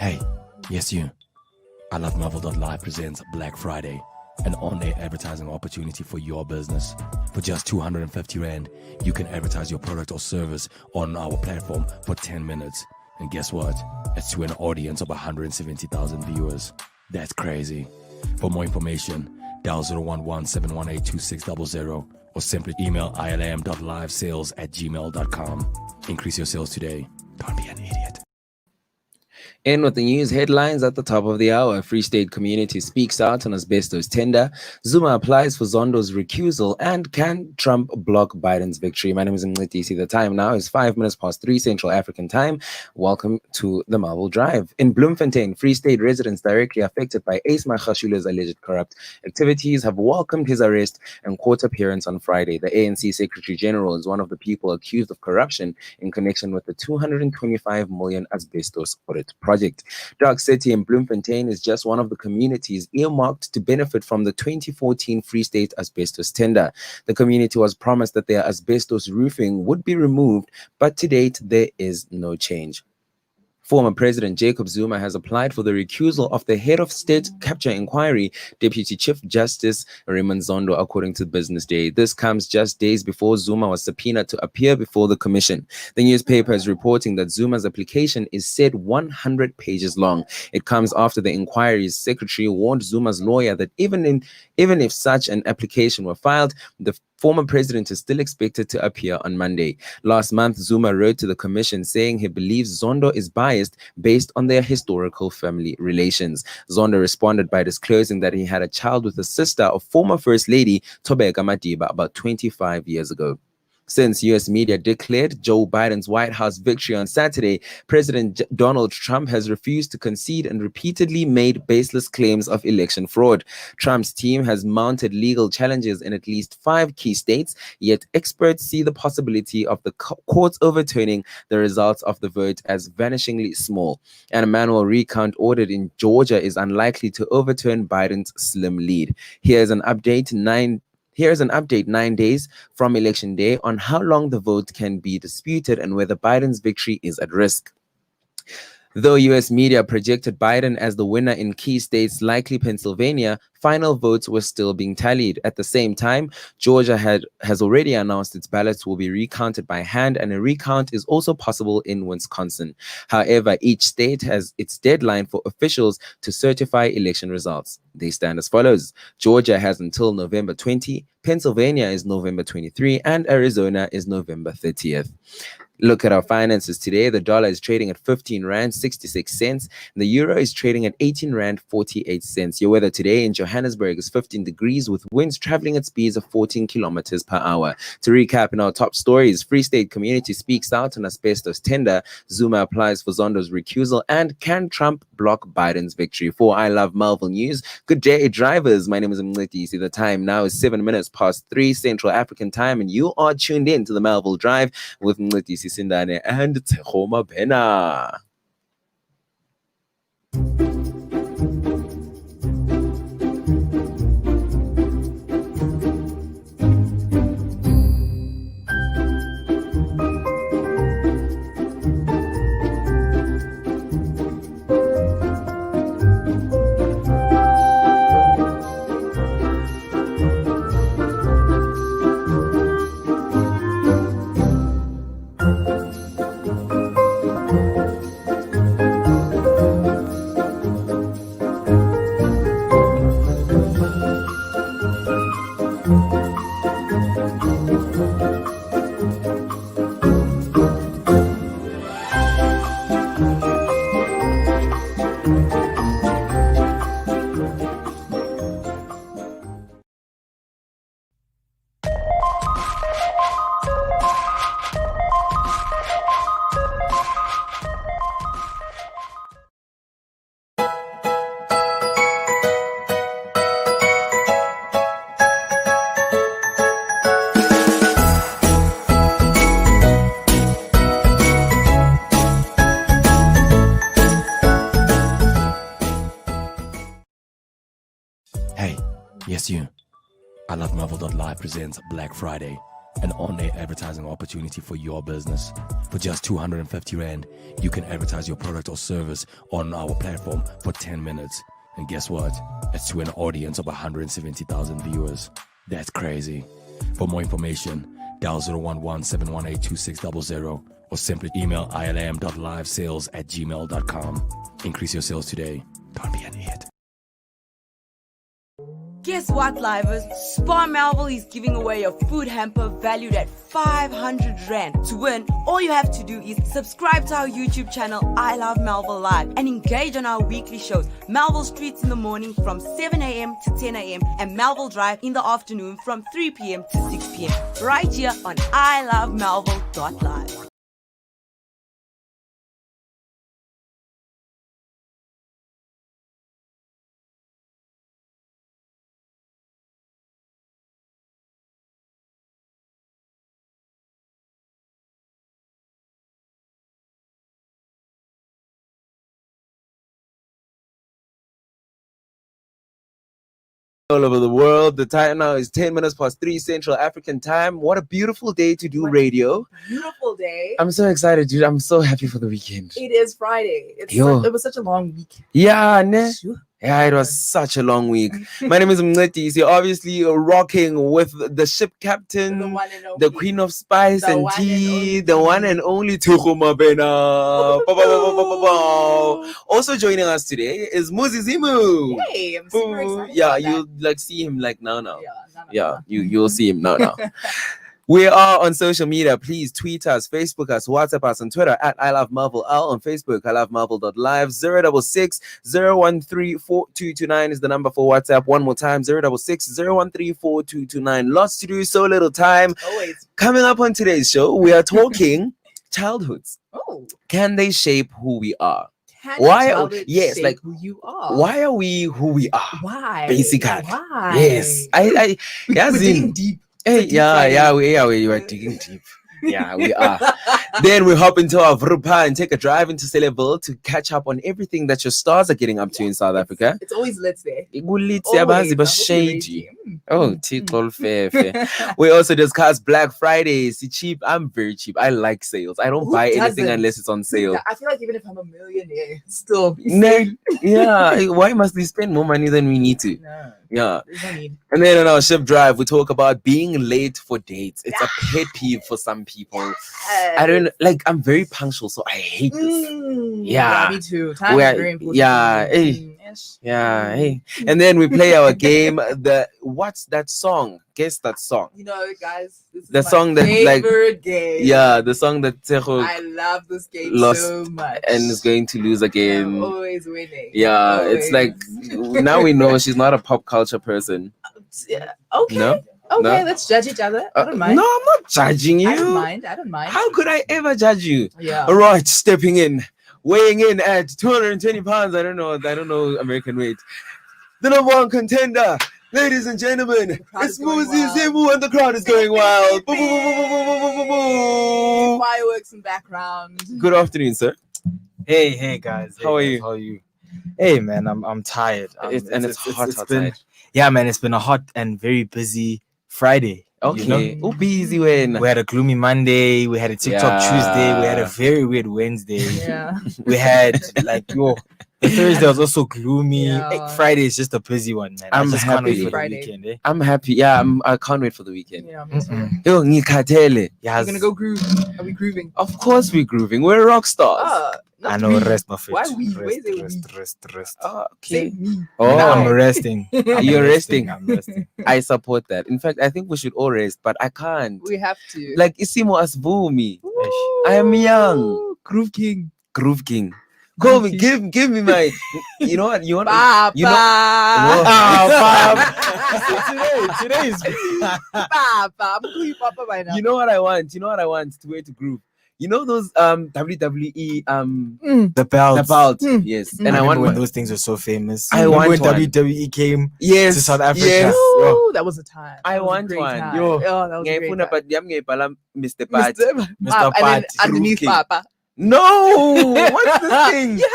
Hey, yes you. I Love Melville.live presents Black Friday, an on-air advertising opportunity for your business. For just 250 Rand, you can advertise your product or service on our platform for 10 minutes. And guess what? It's to an audience of 170,000 viewers. That's crazy. For more information, dial 011-718-2600 or simply email ilam.livesales@gmail.com. Increase your sales today. Don't be an idiot. In with the news headlines at the top of the hour, Free State community speaks out on asbestos tender, Zuma applies for Zondo's recusal, and can Trump block Biden's victory? My name is Mncedisi. The time now is 3 Central African time. Welcome to the Melville Drive. In Bloemfontein, Free State residents directly affected by Ace Magashula's alleged corrupt activities have welcomed his arrest and court appearance on Friday. The ANC Secretary General is one of the people accused of corruption in connection with the 225 million asbestos audit project. Dark City in Bloemfontein is just one of the communities earmarked to benefit from the 2014 Free State asbestos tender. The community was promised that their asbestos roofing would be removed, but to date there is no change. Former President Jacob Zuma has applied for the recusal of the head of state capture inquiry, Deputy Chief Justice Raymond Zondo, according to Business Day. This comes just days before Zuma was subpoenaed to appear before the commission. The newspaper is reporting that Zuma's application is said 100 pages long. It comes after the inquiry's secretary warned Zuma's lawyer that even if such an application were filed, the former president is still expected to appear on Monday. Last month, Zuma wrote to the commission saying he believes Zondo is biased based on their historical family relations. Zondo responded by disclosing that he had a child with a sister of former First Lady Thobeka Madiba about 25 years ago. Since U.S. media declared Joe Biden's White House victory on Saturday, President Donald Trump has refused to concede and repeatedly made baseless claims of election fraud. Trump's team has mounted legal challenges in at least 5 key states, yet experts see the possibility of the courts overturning the results of the vote as vanishingly small. An manual recount ordered in Georgia is unlikely to overturn Biden's slim lead. Here's an update 9 days from Election Day on how long the vote can be disputed and whether Biden's victory is at risk. Though U.S. media projected Biden as the winner in key states, likely Pennsylvania, final votes were still being tallied. At the same time, Georgia has already announced its ballots will be recounted by hand, and a recount is also possible in Wisconsin. However, each state has its deadline for officials to certify election results. They stand as follows. Georgia has until November 20, Pennsylvania is November 23, and Arizona is November 30th. Look at our finances today. The dollar is trading at 15 Rand 66 cents. The euro is trading at 18 Rand 48 cents. Your weather today in Johannesburg is 15 degrees with winds traveling at speeds of 14 kilometers per hour. To recap in our top stories, Free State community speaks out on asbestos tender, Zuma applies for Zondo's recusal, and can Trump block Biden's victory? For I Love Melville News, good day drivers. My name is Mncedisi. The time now is 3 Central African time, and you are tuned in to the Melville Drive with Mncedisi Sindane Tshego Mabena. Hey, yes you. I Love Melville.live presents Black Friday, an on-air advertising opportunity for your business. For just 250 Rand, you can advertise your product or service on our platform for 10 minutes. And guess what? It's to an audience of 170,000 viewers. That's crazy. For more information, dial 011-718-2600 or simply email ilm.livesales@gmail.com. Increase your sales today. Don't be an idiot. Guess what, livers? Spar Melville is giving away a food hamper valued at 500 Rand. To win, all you have to do is subscribe to our YouTube channel, I Love Melville Live, and engage on our weekly shows, Melville Streets in the morning from 7 a.m. to 10 a.m. and Melville Drive in the afternoon from 3 p.m. to 6 p.m. right here on ilovemelville.live. All over the world. The time now is 10 minutes past 3 Central African time. What a beautiful day to do radio. Beautiful day. I'm so excited, dude. I'm so happy for the weekend. It is Friday. It was such a long week. Yeah, ne? Sure. Yeah, it was such a long week. My name is Mncedisi. Obviously rocking with the ship captain, The one and only. the queen of spice The and one and tea, only. the one and only Tshego Mabena. Ba, ba, ba, ba, ba, ba, ba. Also joining us today is Mncedisi. Hey, I'm super excited. Yeah, about you'll like see him like now. that. Yeah, you'll see him now. We are on social media. Please tweet us, Facebook us, WhatsApp us on Twitter at I Love Marvel L, on Facebook I Love Marvel.live. 066 013 4229 is the number for WhatsApp. One more time, 066 013 4229. Lots to do, so little time. Always. Coming up on today's show, we are talking childhoods. Oh. Can they shape who we are? Can Why- childhood yes, shape like, who you are? Why are we who we are? Why? Basically. Why? Yes. We're Yazin. digging deep. Hey, deep yeah, Friday. we are digging deep. Yeah, we are. Then we hop into our Vrupa and take a drive into Melville to catch up on everything that your stars are getting up to in South Africa. It's always lit there. Igulithi Always. yabazi I hope you're bashady. ready. Oh, Tikol Fefe. We also discuss Black Friday. Is it cheap? I'm very cheap. I like sales. I don't Who buy anything doesn't? unless it's on sale. I feel like even if I'm a millionaire, still. Yeah, why must we spend more money than we need to? No, Yeah. there's no need. And then on our ship drive, we talk about being late for dates. It's a pet peeve for some people. I don't like. I'm very punctual, so I hate this. Yeah. Me too. Time Where- is very important. yeah, hey. Yes. Yeah, hey. And then we play our game. What's that song? Guess that song. You know, guys, this is The my song that, like- favorite game. Yeah, the song that Tshego I love this game lost so much. and is going to lose I'm again. always winning. Yeah, it's like now we know she's not a pop culture person. Yeah, okay. No? Okay, No? let's judge each other. I don't mind. No, I'm not judging you. I don't mind. I don't mind. How could I ever judge you? Yeah. All right, stepping in, weighing in at 220 pounds. I don't know American weight. The number one contender, ladies and gentlemen, crowd it's is going Mncedisi wild. Sindane and the crowd is going wild. Boo, boo, boo, boo, boo, boo, boo, boo, boo. Fireworks in background. Good afternoon, sir. Hey guys. How are Hey, you? guys, How are you? Hey man, I'm tired. It's hot been, outside. yeah man, it's been a hot and very busy Friday. Okay. You know? Oh, busy when. We had a gloomy Monday, we had a TikTok Yeah. Tuesday, we had a very weird Wednesday. Yeah. We had like the Thursday was also gloomy. Yeah. Like, Friday is just a busy one, man. I'm I just can't wait happy. for Friday. the weekend, eh? I'm happy. Yeah, I can't wait for the weekend. Yeah, me too. Mm-mm. Yo, ngikhathele. Yeah, We're gonna go groove. Are we grooving? Of course we're grooving. We're rock stars. Not I know, we. rest my feet. Why we? Rest, Where's the rest. Oh, Say okay. me. Oh, I'm resting. I'm You're resting. I'm resting. I support that. In fact, I think we should all rest, but I can't. We have to. Like Isimo Asvumi. Woo! I am young. Groove King. Groove King. Call me. Give me my. You know what? You want? Papa. You know- Today is Papa. I'm calling you Papa by now. You know what I want? You know what I want to wear to groove. You know those WWE the belt. the belt. Mm. Yes. Mm. And I want when one. those things were so famous. I Remember want when one. WWE came Yes. to South Africa. Yes. Ooh, that was a time. I That was a want great one. time. Yo. Oh, that was a great Ngayifuna time. but yam ngayibhala Mr. Pat. Mr. Mr. Papa, and then Pat, underneath King. Papa. No, what's this thing? You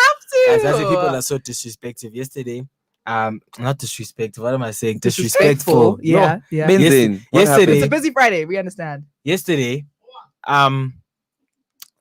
have As to. people are so disrespectful. Yesterday, not disrespectful. What am I saying? Disrespectful. Disrespectful. Yeah, yeah. Benzin, what yesterday- It's a busy Friday. We understand.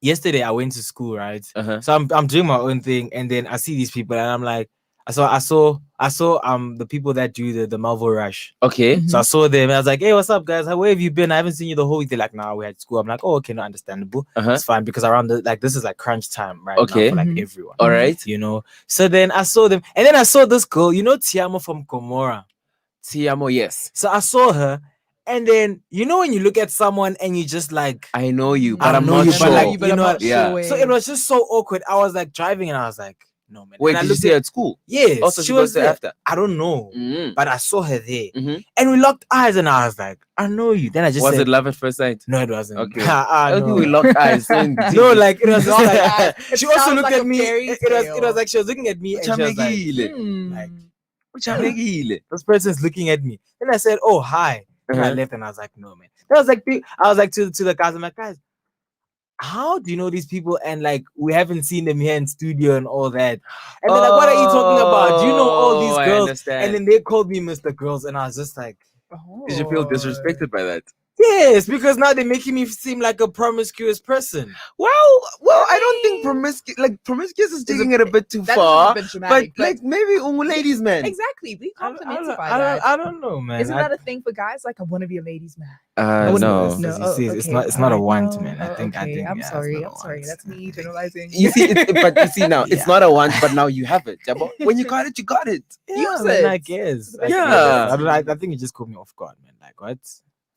Yesterday, I went to school, right? Uh-huh. So I'm doing my own thing, and then I see these people, and I'm like, I saw the people that do the Melville Rush. Okay. Mhm. So I saw them, and I was like, hey, what's up, guys? Where have you been? I haven't seen you the whole week. They're like, nah, we had school. I'm like, oh, okay, no, understandable. Uh-huh. It's fine because around this is like crunch time right Okay. now for like Mhm. everyone. All right. You know. So then I saw them, and then I saw this girl, Tiamo from Gomorrah. Tiamo, yes. So I saw her, and then when you look at someone and you just like, I know you, Mm. but I I'm know not you, sure. but like, But I'm not yeah. sure. so it was just so awkward. I was like driving, and I was like, no man. Wait, And I did you looked see her at school? Yes, Also, she she was goes there there. after. I don't know, Mm. but I saw her there, Mhm. and we locked eyes, and I was like, I know you. Then I just Was said, it love at first sight? no, it wasn't. Okay. I I don't know. think we locked eyes. So No, like it was just Locked like eyes. It she also sounds looked like at a me. fairy It was tale. like she was looking at me, and she was like, like, this person's looking at me. Then I said, oh hi. And I Uh-huh. left, and I was like, no man. Then I was like to the guys, I'm like, guys, how do you know these people? And like we haven't seen them here in studio and all that. And they're like, what are you talking about? Do you know all Oh, these I girls? understand. And then they called me Mr. Girls, and I was just like, Did you feel disrespected by that? yes, because now they're making me seem like a promiscuous person. Well, I don't think promiscuous is taking it a bit too That far. is a bit dramatic, But like maybe ladies man. exactly. Be I complimented by that. don't know, man. Isn't that a thing for guys? Like, I want to be a ladies' man. No. No. It's not a want, man. I think I'm yeah, sorry. it's I'm not a sorry. want. That's me generalizing. You see, but you see now, it's Yeah. not a want, but now you have it. Yeah, but when you got it, you got it. Yeah, Use man, it. I guess. Yeah. I think it just caught me off guard, man. Like, what?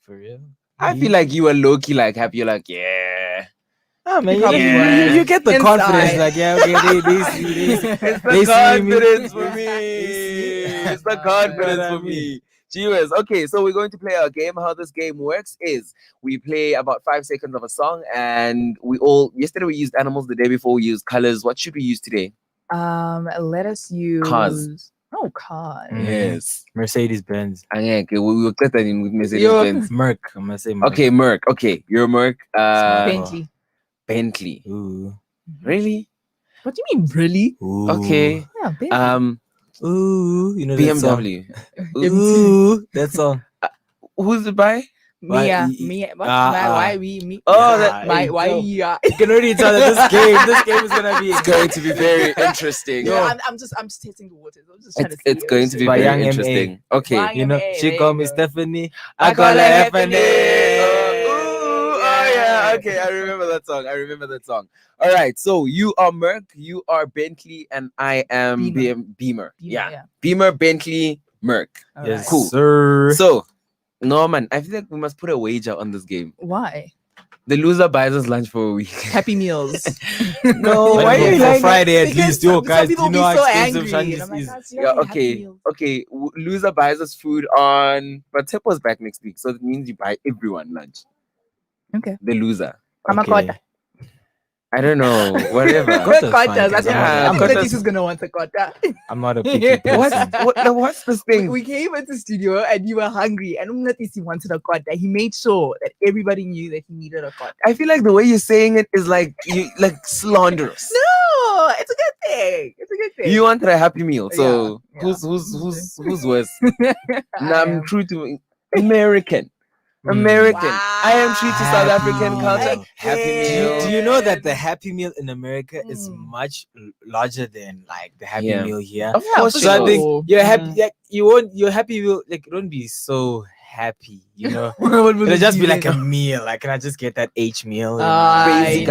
For real? I feel like you were low key like happy. You're like, yeah. Oh man, Probably you get the Inside. confidence, like, yeah, okay, they see It's They the see me. confidence for me. They see It's the me. confidence What I for me. Cheers. Okay, so we're going to play our game. How this game works is we play about 5 seconds of a song, and yesterday we used animals, the day before we used colors. What should we use today? Let us use Cars. Oh, cars. Mm. Yes. Mercedes Benz. Okay, we will get that in with Mercedes Yo. Benz. Merc. I'm gonna say Merc. Okay, Merc. Okay, you're a Merc. Bentley. Bentley. Ooh. Really? What do you mean, really? Ooh. Okay. Yeah, Bentley. Ooh. You know that song? BMW. Ooh. That song. Who's it by? Mia. why- Mia. What? Ah, Why we? Me? Oh, that- Why? Yeah. You can already tell that this game is gonna be It's going to be very interesting. Yeah, I'm just testing the waters. I'm just trying to see. It's going to be By very Young M.A. interesting. Okay. Why- You know, Hey, she there called you me go. Stephanie. I I call call her her Stephanie. Oh yeah, okay, I remember that song. All right, so you are Merc, you are Bentley, and I am Beamer. Yeah, Beamer, Bentley, Merc. Alright. Yes, Cool. sir. So, Norman, I feel like we must put a wager on this game. Why? The loser buys us lunch for a week. Happy meals. No, But why for- are you for like Friday at Because least, yo, some guys, do people you be know how so expensive angry, and Shandis I'm like, is? "Guys, Yeah, Happy okay, Meals." okay. Loser buys us food on, but Tip was back next week, so it means you buy everyone lunch. Okay. The loser. I'm a Okay. quarter. I don't know, whatever. Kota's fine, Quarters. That's I'm not- I think Kota's- Letice is gonna want a quarter. I'm not a picky What's person. what's this thing? We came into the studio and you were hungry, and Letice wanted a quarter. He made sure that everybody knew that he needed a quarter. I feel like the way you're saying it is like you like slanderous. No, it's a good thing. It's a good thing. You wanted a Happy Meal, so Yeah, who's worse? I Nah, I'm am. true to American. Mm. American. I am true to South African culture. Meal. Happy Okay. Meal. Do you know that the Happy Meal in America is Mm. much larger than like the Happy Yeah. Meal here? Of Yeah, course, for So I you think sure. you're happy. Mhm. Like your Happy Meal, like it won't be so happy, you know. What will It'll it just be be like a then? meal. Like, can I just get that H meal? Basically,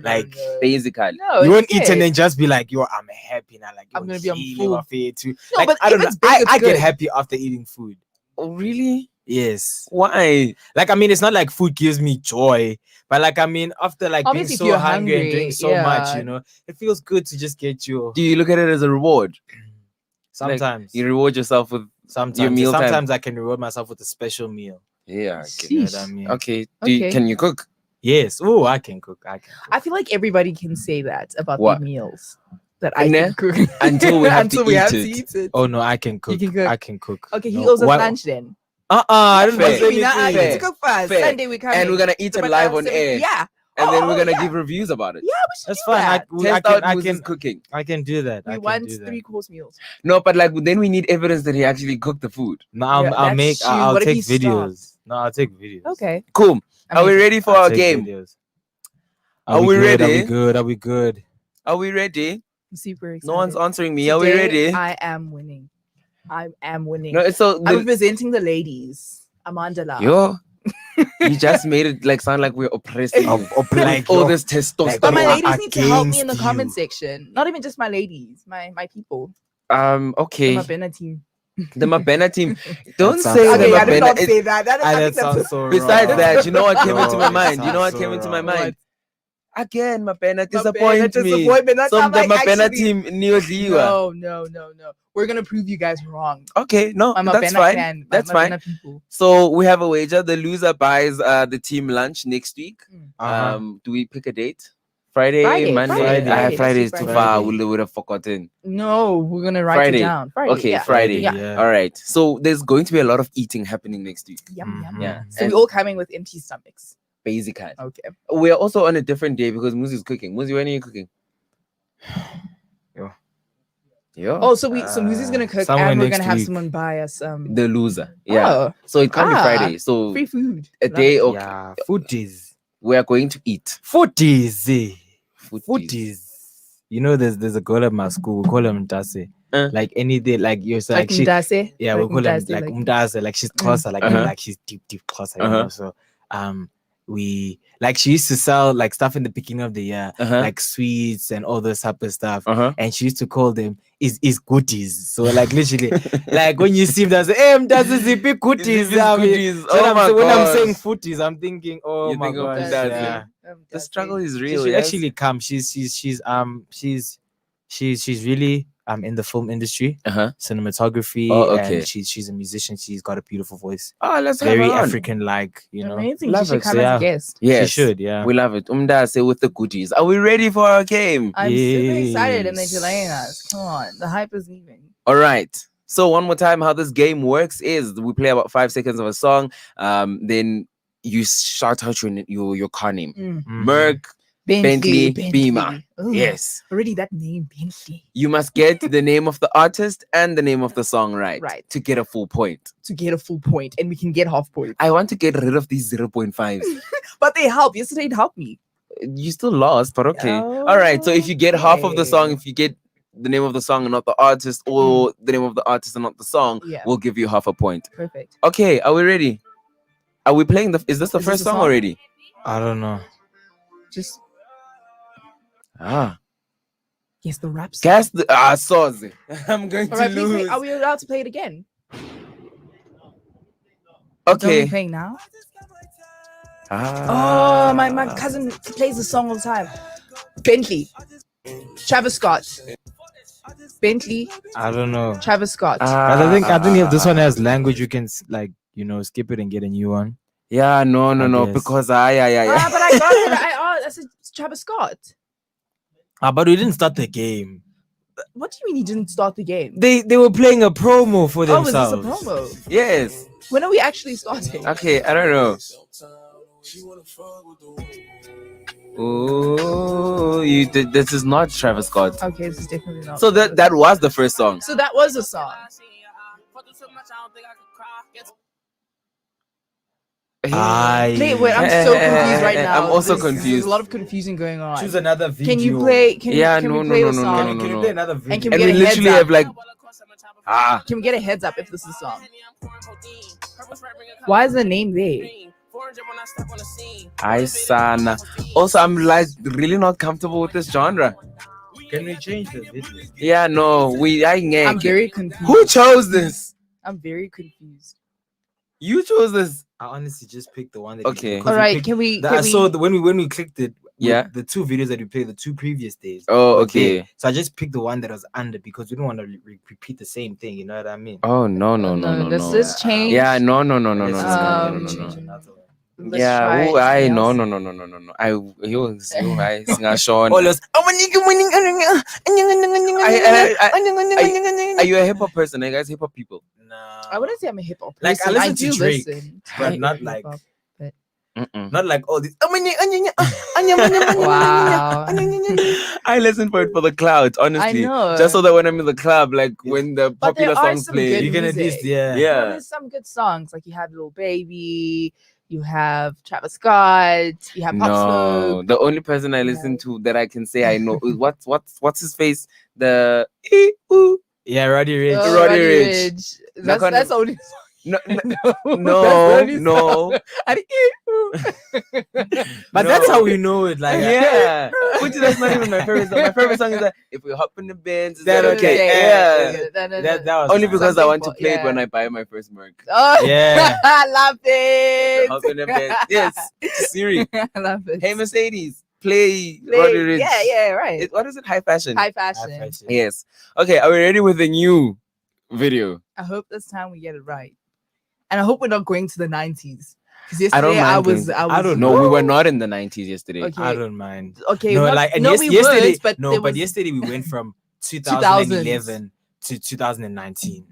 like, basically. no, You won't it's eat and good. then just be like, yo, I'm happy now. Like, I'm yo, gonna be on healing full. off it too. No, Like, but I don't if know. it's big, it's I get good. happy after eating food. Oh, really? Yes. Why? Like, I mean, it's not like food gives me joy, but like, I mean, after like Obviously, if being so you're hungry and hungry, doing so much, yeah. you know, it feels good to just get your Do you look at it as a reward? sometimes. You reward yourself with Sometimes, meal time. sometimes I can reward myself with a special meal. yeah. You know what I mean? Okay. Okay. Can you cook? Yes. Oh, I can cook. I feel like everybody can say that about What? their meals. That I Nah. can cook Until we have to Until we eat have it. to eat it. Oh no, I can cook. can cook. I can cook. Okay, he No, owes us why- lunch then. I don't know. Fair. You need to cook first. Fair. Sunday we come And we're gonna eat it live on air. Yeah. and then we're gonna yeah. give reviews about it. Yeah, we should That's do fine. that. Test out Muzi's cooking. I can do that. I We can want do that. 3-course meals. No, but like then we need evidence that he actually cooked the food. No, Yeah, I'll that's true. I'll What if take he starved? videos. No, I'll take videos. Okay. Cool. Are we Amazing. ready for I'll our take game? videos. Are we good? ready? Are we good? Are we good? Are we ready? I'm super excited. No one's answering me. Are we Today, ready? I am winning. I am winning. No, so I'm representing the ladies. Amandala. yo, you just made it like sound like we're oppressing you. Like all yo, this testosterone. But my Go ladies need to help me in the against comment you. section. Not even just my ladies, my people. Okay. The Mabena team. The Mabena team. Don't That say sounds the Okay, I did Mabena. not say that. That is I That think that's sounds so Besides wrong. that, you know what came into my No, mind? it You know what sounds came so into my wrong. mind? Again, Mabena Mabena disappoint me. disappointment. That's Some not the like Mabena actually- team Niodliwa. No. We're gonna prove you guys wrong. Okay, no, I'm that's Mabena fine. clan. My That's fine. Mabena people. So we have a wager. The loser buys the team lunch next week. Uh-huh. Do we pick a date? Friday, Friday, Monday. Friday. Friday is Let's too do far. Friday. We would have forgotten. No, we're gonna write Friday. it down. Friday. Okay, yeah. Friday. Yeah. All right. So there's going to be a lot of eating happening next week. Yum, yum. Yeah. So And we're all coming with empty stomachs. basic kind. Okay. We're also on a different day because Muzi is cooking. Muzi, when are you cooking? Yo. Yo. Oh, so Muzi's gonna cook somewhere and we're next gonna have week. someone buy us The loser. Yeah. Oh, So it can't be Ah, Friday. So free food. a Love day. it. Okay. Yeah, footies. We are going to eat. Footies. Footies. Footies. You know, there's a girl at my school. We call him Mncedisi. Like any day, like you're so, Like like she, Mncedisi? yeah, Like we call him Mncedisi, like like- Mncedisi. Like she's closer, like Uh-huh. like she's deep closer. You Uh-huh. know, so we like she used to sell like stuff in the beginning of the year, Uh-huh. like sweets and all those type of stuff. Uh-huh. And she used to call them is goodies. So like literally, like when you see them, that's Mncedisi big goodies. These I mean, goodies. so Oh my when I'm gosh. saying footies, I'm thinking, oh You my think of gosh, Mncedisi. yeah. The struggle is She real. should Yes? actually come. She's really in the film industry, Uh-huh. cinematography. Oh, okay. And she's a musician. She's got a beautiful voice, Oh, let's have very her on. African like, you know. Amazing. Love She should it. come So, as yeah. a guest. Yes. She should, yeah. We love it. Umdase with the goodies. Are we ready for our game? I'm super excited and they're Yes. delaying us. Come on. The hype is leaving. All right. So one more time, how this game works is we play about 5 seconds of a song. Then you shout out your car name. Mhm. Merc, Bentley, Beamer. Ooh, Yes. Already that name, Bentley. You must get the name of the artist and the name of the song right. Right. To get a full point. To get a full point. And we can get half point. I want to get rid of these 0.5s. But they help. Yesterday it helped me. You still lost, but okay. All right. So if you get half of the song, Okay. if you get the name of the song and not the artist, or the name of the artist and not the song, Yeah. we'll give you half a point. Perfect. Okay, are we ready? Are we playing is this the Is this first the song song? already? I don't know. Just Ah, guess the rap song. guess the Soz. I'm going All to right, please lose. wait. Are we allowed to play it again? Okay. Don't be playing now. Ah. Oh, my cousin plays the song all the time. Bentley. Travis Scott. Bentley. I don't know. Travis Scott. Guys, I think if this one has language, you can like, you know, skip it and get a new one. Yeah, no, I guess. because But I got it. I said Travis Scott. But we didn't start the game. What do you mean you didn't start the game? They were playing a promo for Oh, is this themselves. a promo? Yes. When are we actually starting? Okay, I don't know. Oh, this is not Travis Scott. Okay, this is definitely not. So that was the first song. So that was a song. Wait, I'm so confused right now. I'm also There's confused. a lot of confusion going on. Choose another video. Can you play? Can Yeah, can no, we play no, the no, no, song? no, no, Can you no. play another video? And can And we we get a heads literally up? have like Can we get a heads up if this is a song? Why is the name there? Hi Sana. Also, I'm like really not comfortable with this genre. Can we change the video? Yeah, no, I'm very confused. Who chose this? I'm very confused. You chose this. I honestly just picked the one that. Okay. Because All we right, picked- can we? I Can we saw when we clicked it. Yeah. The two videos that we played the 2 previous days. Oh, were okay. there. So I just picked the one that was under because we don't want to repeat the same thing. You know what I mean? Oh no. Let's change. Yeah, no. Let's just go ahead and no. change another one. Let's Yeah, try oh, I something no. else. I Sean. Oh, let's- Are you a hip hop person? Are you guys hip hop people? Nah. I wouldn't say I'm a hip hop. Like, I person. listen to do Drake, listen but to not hip like- hop, but Not like all this. Wow. I listen for it for the cloud, honestly. know. Just so that when I'm in the club, like when the But there popular are songs some play, good You can at music. least, yeah. yeah. No, there's some good songs. Like you have Little Baby, you have Travis Scott, you have Pop No, Smoke. the only person I Yeah. listen to that I can say I know is what's his face? The ee, ooh. Yeah, Roddy Rich. Oh, Roddy Roddy Rich. Rich. That kind That's of- only No, no, no, that's the only no. song. And But that's how we know it. Like, Yeah, which that's not even my favorite song. My favorite song is that if we hop in the Benz, is that That okay? okay, Yeah. that was Only nice. because I want to Something play it for- when yeah. I buy my first Merc. Oh, Yeah. I love it. Hop in the Benz. Yes, Siri. I love it. Hey Mercedes, play Play- Roddy Rich. Yeah, right. What is it? High fashion. High fashion. Fashion. Yes. Okay, are we ready with the new video? I hope this time we get it right. And I hope we're not going to the 90s. Because I don't yesterday I mind was, going- I was. I don't No, we were not in the 90s yesterday. Okay. I don't mind. Okay. No, not- like, and no, yes, we yesterday, weren't, but no, there but was- yesterday we went from 2011 to 2019.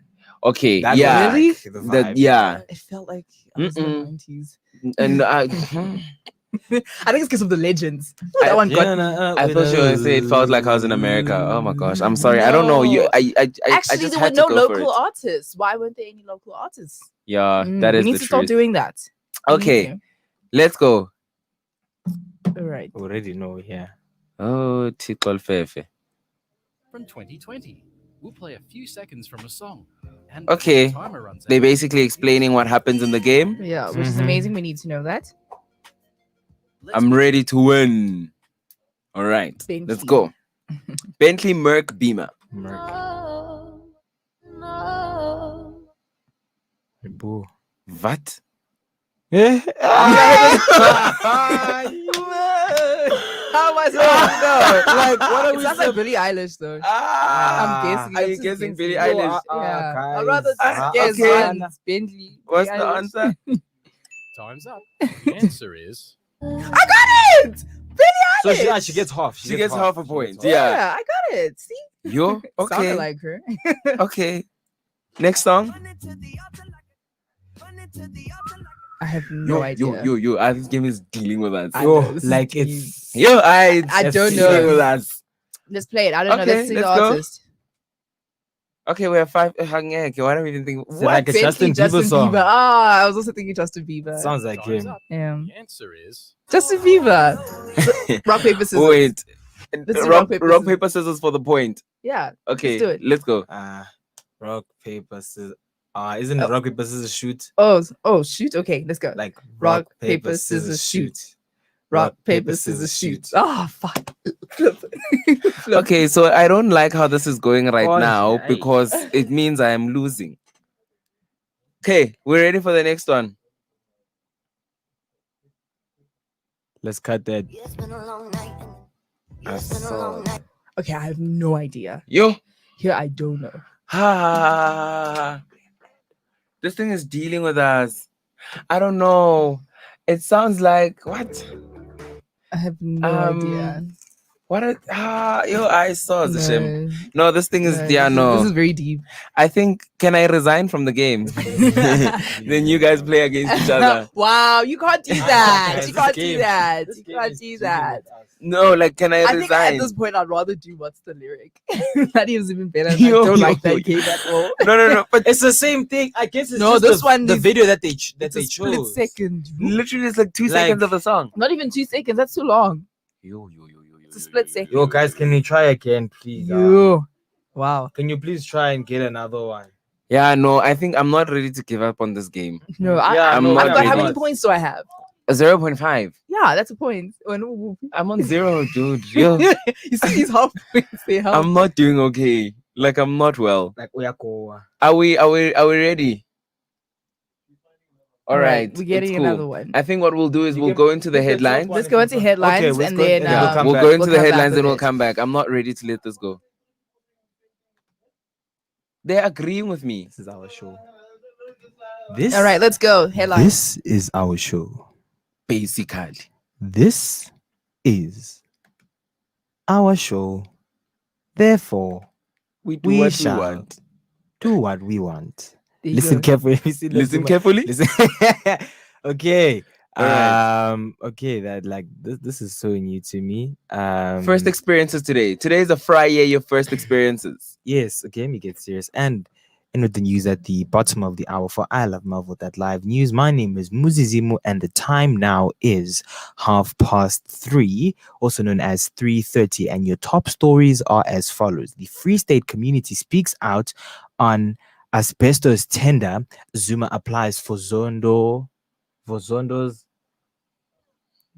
Okay, That yeah. was Really? like the The- vibe. yeah. It felt like I was in the 90s. And I think it's because of the legends. That one got me. I thought you were gonna say it felt like I was in America. Oh my gosh, I'm sorry. I don't know. You, No. I Actually, just there had were to no go for local it. artists. Why weren't there any local artists? Yeah, that we is need the to start truth. doing that. We need Okay, let's go. to. All right. Already know, yeah. Oh, Tikol Fefe. From 2020. We'll play a few seconds from a song. And Okay, before the timer runs They're out, basically explaining what happens in the game. Yeah, which is Mhm. amazing. We need to know that. let's I'm ready to win. All right, let's Bentley. go. Bentley Merc Beamer. Boo. What? Yeah. How was Like, what are It we sounds like Billie Eilish though. Ah, I'm guessing. Are I'm you just guessing guessing. Billie No, Eilish? Yeah. I'd rather Ah, just guess okay. once. Bentley. What's Billie the Eilish. answer? time's up. The answer is I got it! So she gets half. She gets half a point. She gets Yeah. Yeah, I got it. See? Yo, okay, Sounded like her. okay. Next song. I have no idea. Yo. This game is dealing with us. I Yo, know, this is like deep. it's Yo, I it's don't dealing with know. us. Let's play it. I don't know. Okay, Let's see the let's go. artist. Okay, we have 5. Okay, why don't we even think? Is it What? like a Bentley, Justin Bieber song? Bieber. Ah, I was also thinking Justin Bieber. sounds like time's him. up. Yeah. The answer is Justin Bieber. Rock, paper, scissors. Wait. Let's do Rock, paper, scissors for the point. Yeah. Okay, do it. let's go. Rock paper scissors. Isn't it rock paper scissors shoot? Oh, shoot. Okay, let's go. Like Rock, paper, scissors, shoot. Rock, paper, scissors, shoot. Oh, fuck. Flip. Okay, so I don't like how this is going right Oh, now yeah. because it means I am losing. Okay, we're ready for the next one. Let's cut that. Okay, I have no idea. Yo. Here, I don't know. This thing is dealing with us. I don't know. It sounds like what? I have no idea. What? Yo, I saw the shame. No, No, this thing is no, yeah, no. This is very deep. I think can I resign from the game? Then you guys play against each other. Wow, you can't do that. Guys, You this can't game- do that. this You game can't is do dealing that. with us. No, like can I I think resign? at this point I'd rather do what's the lyric. That is even better. I Yo, don't yo, like yo. that game at all. No. But It's the same thing. I guess it's No, just this the, one the is- video that they It's they a split chose. second. literally, it's like 2 Like- seconds of the song. Not even 2 seconds. That's too long. Yo. It's a split second. Yo, guys, can you try again, please? You. Wow. Can you please try and get another one? Yeah, no, I think I'm not ready to give up on this game. No, Yeah, I, I'm I've not got how ready. many points do I have? A 0.5. Yeah, that's a point. Oh, no. I'm on 0, dude. Yo, You see these half points. They help. I'm not doing okay. Like I'm not well. Like Oyako. Are we ready? All right, We're getting it's cool. another one. I think what we'll do is You we'll can go into the pick the top headlines. one. Let's go into headlines let's and go- then and then we'll Yeah, come we'll back. go into the come back headlines with and we'll it. come back. I'm not ready to let this go. They're agreeing with me. This is our show. This. All right, let's go. Headlines. This is our show. Basically. This is our show. Therefore, We do we what shall we want. do what we want. There you Listen go. carefully. Listen carefully. Listen. Okay. Alright. Okay, that like this is so new to me. First experiences today. Today is a Friday, your first experiences. Yes, okay, let me get serious. And in with the news at the bottom of the hour for I Love Marvel That Live News. My name is Mncedisi, and the time now is 3:30, also known as 3:30. And your top stories are as follows. The Free State community speaks out on asbestos tender. Zuma applies for Zondo's.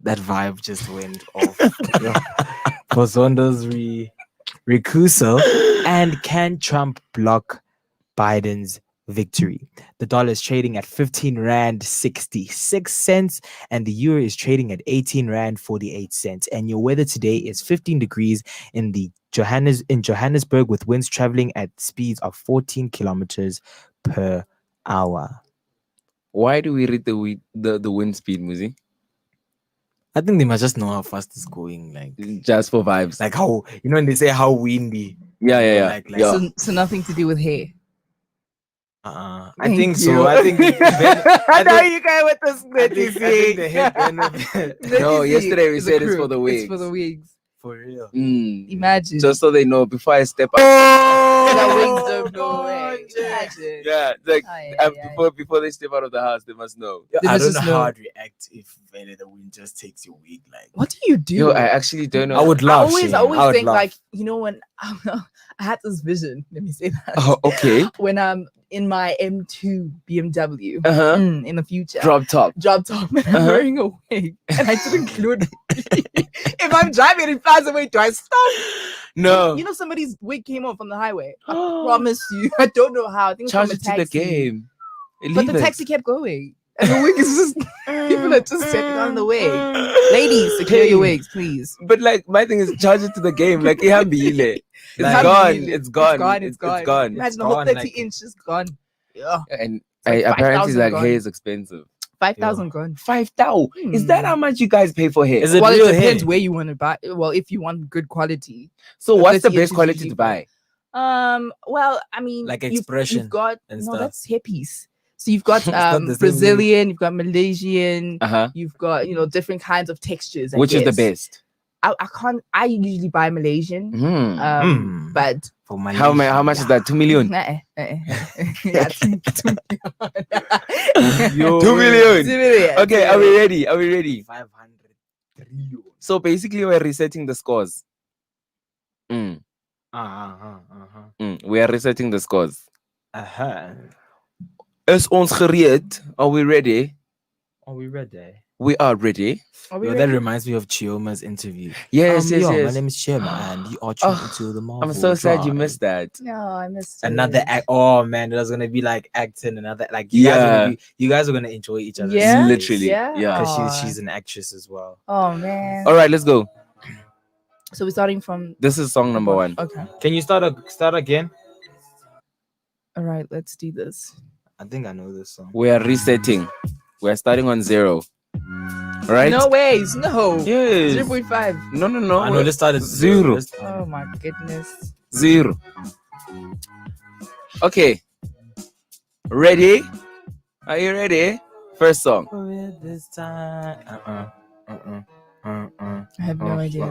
That vibe just went off. For Zondo's recusal. And can Trump block Biden's victory? The dollar is trading at 15 Rand 66 cents, and the euro is trading at 18 Rand 48 cents. And your weather today is 15 degrees in Johannesburg, with winds traveling at speeds of 14 kilometers per hour. Why do we read the wind speed, Muzi? I think they must just know how fast it's going, like Just for vibes. how when they say how windy. Yeah. Like, Yeah. So nothing to do with hair. I Thank think you. so. I think I know you guys with this I think the headband No, yesterday we said it's for the It's for wigs. the wigs. for real. Imagine. Just so they know before I step out. the wigs don't know. Imagine. Yeah, like Aye, aye, aye. before they step out of the house, they must know. They I must don't know just how know. I'd react if the wind just takes your wig. Like What do you do? Yo, I actually don't know. I would I laugh. always Shane. I would think laugh. like when I had this vision. Let me say that. Oh, okay. When I'm in my M2 BMW Uh-huh. in the future, Drop top. drop top, and I'm Uh-huh. wearing a wig, and I didn't include. If I'm driving and it flies away, do I stop? No. You know, somebody's wig came off on the highway. I promise you. I don't know how. I think it's Charge from it a to the taxi. game. But the taxi kept going. And the wig is just people are just stepping on the wig. Ladies, secure your wigs, please. But like my thing is charge it to the game. Like ihambile. It's Like- gone. It's gone. It's gone. Imagine the whole gone, 30 like- inch is gone. Yeah. And like apparently 5,000 like gone. hair is expensive. 5,000 gone. 5,000. Is that how much you guys pay for hair? Is it Well, real it depends hair? where you want to buy. Well, if you want good quality. So what's the 30 best inches quality usually to buy? Well, I mean, Like you've expression got and no, stuff. that's hippies. So you've got not the same Brazilian, you've got Malaysian, Uh-huh. you've got different kinds of textures. I Which is the guess. best? I usually buy Malaysian. Hmm. But For my How much is that? 2 million. yeah, 2 Yo, 2 million. 2 million. Okay, are we ready? Are we ready? 500 trillion. So basically we're resetting the scores. Uh-huh. We are resetting the scores. Uh-huh. Is ons gereed? Are we ready? Are we ready? We are ready. Are we Yo, ready? that reminds me of Chioma's interview. Yes, yo, my yes. name is Chioma, and you are tuned Oh, into the Marvel I'm so sad you Drive. missed that. No, I missed Another it. act. Oh man, there's gonna be like acting another like Yeah. you guys are gonna enjoy each other. Yeah? Literally. Yeah. Yeah. because she's an actress as well. Oh man. All right, let's go. So we're starting from This is song number 1. Okay. Can you start again? All right, let's do this. I think I know this song. We are resetting. We're starting on 0. All right? No ways. No. Yes. 0.5. No. I know. Let's start at 0. Oh my goodness. 0. Okay. Ready? Are you ready? First song. This time. I have no idea.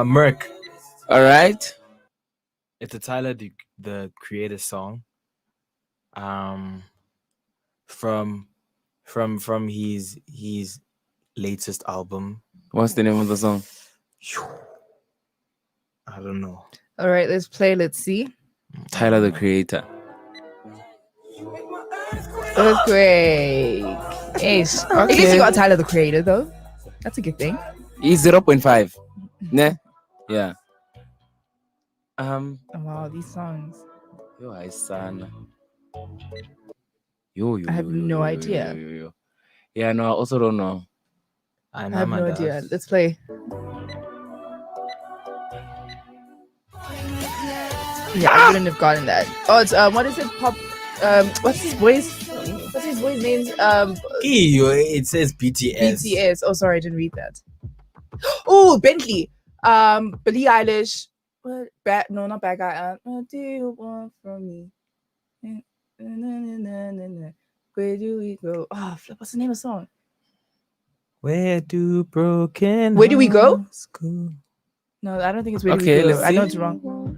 Merc. All right. It's a Tyler the Creator song. From his latest album. What's the name of the song? I don't know. All right, let's play. Let's see. Tyler the Creator. Earthquake. Ish. At least you got Tyler the Creator though. That's a good thing. He's 0.5. Ne? Yeah. Oh, wow, these songs. Yo, I son. Yo. I have no idea. Yo. Yeah, no, I also don't know. I have no idea. Let's play. Yeah, I wouldn't have gotten that. Oh, it's what is it? Pop. What's his boy's name? It says BTS. BTS. Oh, sorry, I didn't read that. Oh, Bentley. Billie Eilish. What? No, not Bad Guy. What do you want from me? Where do we go? Oh, flip. What's the name of the song? Where do broken Where do we go? hearts go? No, I don't think it's Where Do Okay, We Go. let's I know see. it's wrong.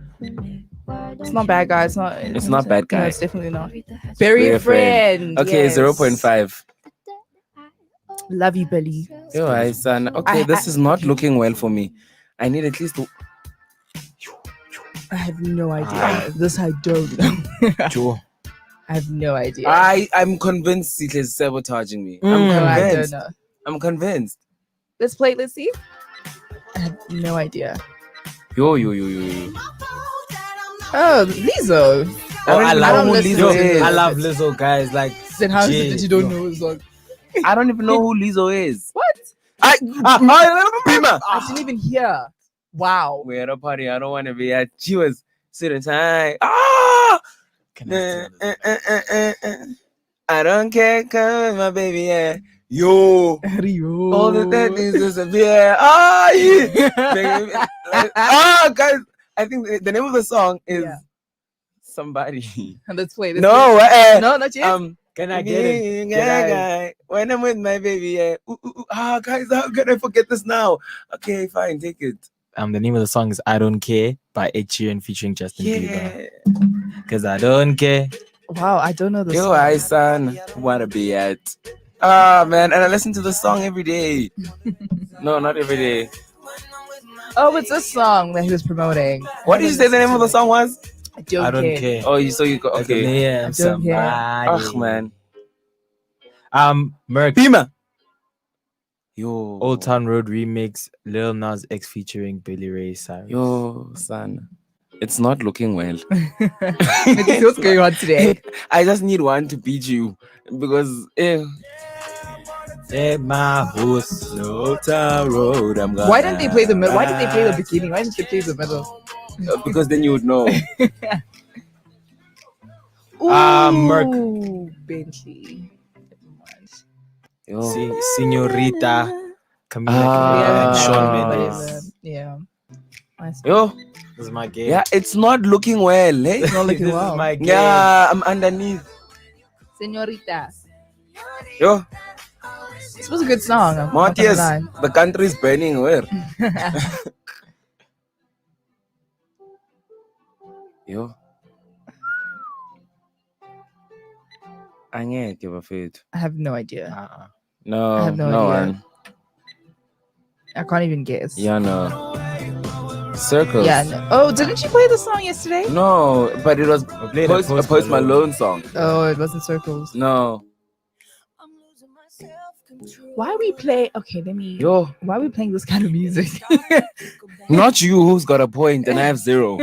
It's not Bad Guy. It's not. It's not Bad No, Guy. it's definitely not. Bury a friend. Okay, yes. 0.5. Love you, Billy. Yo, I son. Okay, this is not looking well for me. I need at least. I have no idea. This I don't know. Joe. I have no idea. I'm convinced it is sabotaging me. no, I'm I don't convinced. know. I'm convinced. Let's play. Let's see. I have no idea. Yo. Oh, Lizzo. Oh, I don't love know who listen Lizzo to is. it. I love Lizzo, guys. Like, Then how is Jay, it that you don't yo. know his song? I don't even know who Lizzo is. What? I didn't even hear. Wow. We're at a party. I don't want to be at. She was sitting tight. Ah! can I steal this? I don't care, come with my baby, yeah. Yo. All the dead things disappear. Ah, yeah. Guys, I think the name of the song is Yeah. Somebody. Let's play. Let's No, play. No, not yet. Can I get it? Can I- When I'm with my baby, yeah. Guys, how can I forget this now? Okay, fine, take it. The name of the song is I Don't Care by Ed Sheeran featuring Justin Bieber. Yeah. Because I don't care. Wow, I don't know this. Yo, I son, wanna be at. Ah, man, and I listen to the song every day. No, not every day. Oh, it's a song that he was promoting. What did you say the name of the song was? I don't, I don't care. Oh, you go. Okay. Yeah, don't care. Ugh, man. Merc. Bima. Yo. Old Town Road remix, Lil Nas X featuring Billy Ray Cyrus. Yo, son. It's not looking well. What's going on today? I just need one to beat you because Take my horse. Old Town Road. Why didn't they play the middle? Why did they play the beginning? Why didn't they play the middle? Because then you would know. Merc. Ooh, Bentley. Yo. Senorita Camila Ah. and Shawn Ah. Mendes. Yeah. Yo. This is my game. Yeah, it's not looking well. Hey? It's not looking This well. is my game. Yeah, I'm underneath. Senorita. Yo, This was a good song. I'm not gonna Matthias, lie. the country is burning. Where? Yo. Angeke bafethu. I have no idea. No, I have no no idea. one. I can't even guess. Yeah, no. Circles. Yeah. No. Oh, didn't you play the song yesterday? No, but it was played a Post Malone song. Oh, it wasn't Circles. No. Why we play? Okay, let me. Yo, Why are we playing this kind of music? not you who's got a point and I have zero.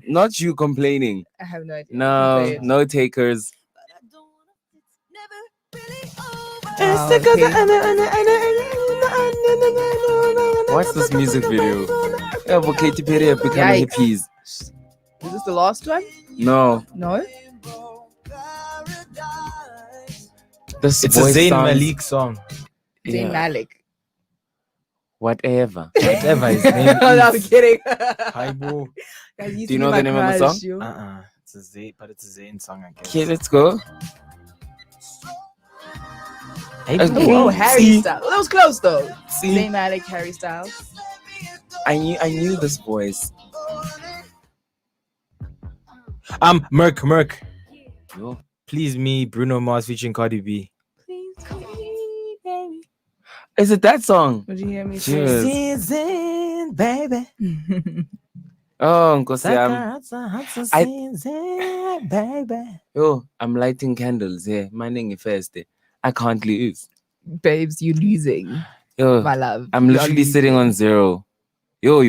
Not you complaining. I have no idea. No, Play it. no takers. Oh, okay. What's this music video? Yeah, but Katy Perry have become Yikes. hippies. Is this the last one? No, No. this It's a voice Zayn sounds- Malik song. Zayn Yeah, Malik. Whatever whatever. his name No, I'm is. kidding. Haibo. Guys, Do you know the name of the song? It's a Zayn, but it's a Zayn song, I guess. Okay, let's go. Haibo. Oh, See? Harry Styles. Well, that was close though. See, Zayn Malik, Harry Styles. I knew this voice. Merc. Yo. Please Me, Bruno Mars featuring Cardi B. Please, baby. Is it that song? Would you hear me Cheers. say? Season, baby. Oh, Nkosiam. I- Season, baby. Yo, I'm lighting candles here. Minding first. I can't lose. Babes, you're losing, Yo, my love. I'm You're literally sitting losing. on zero. Yo.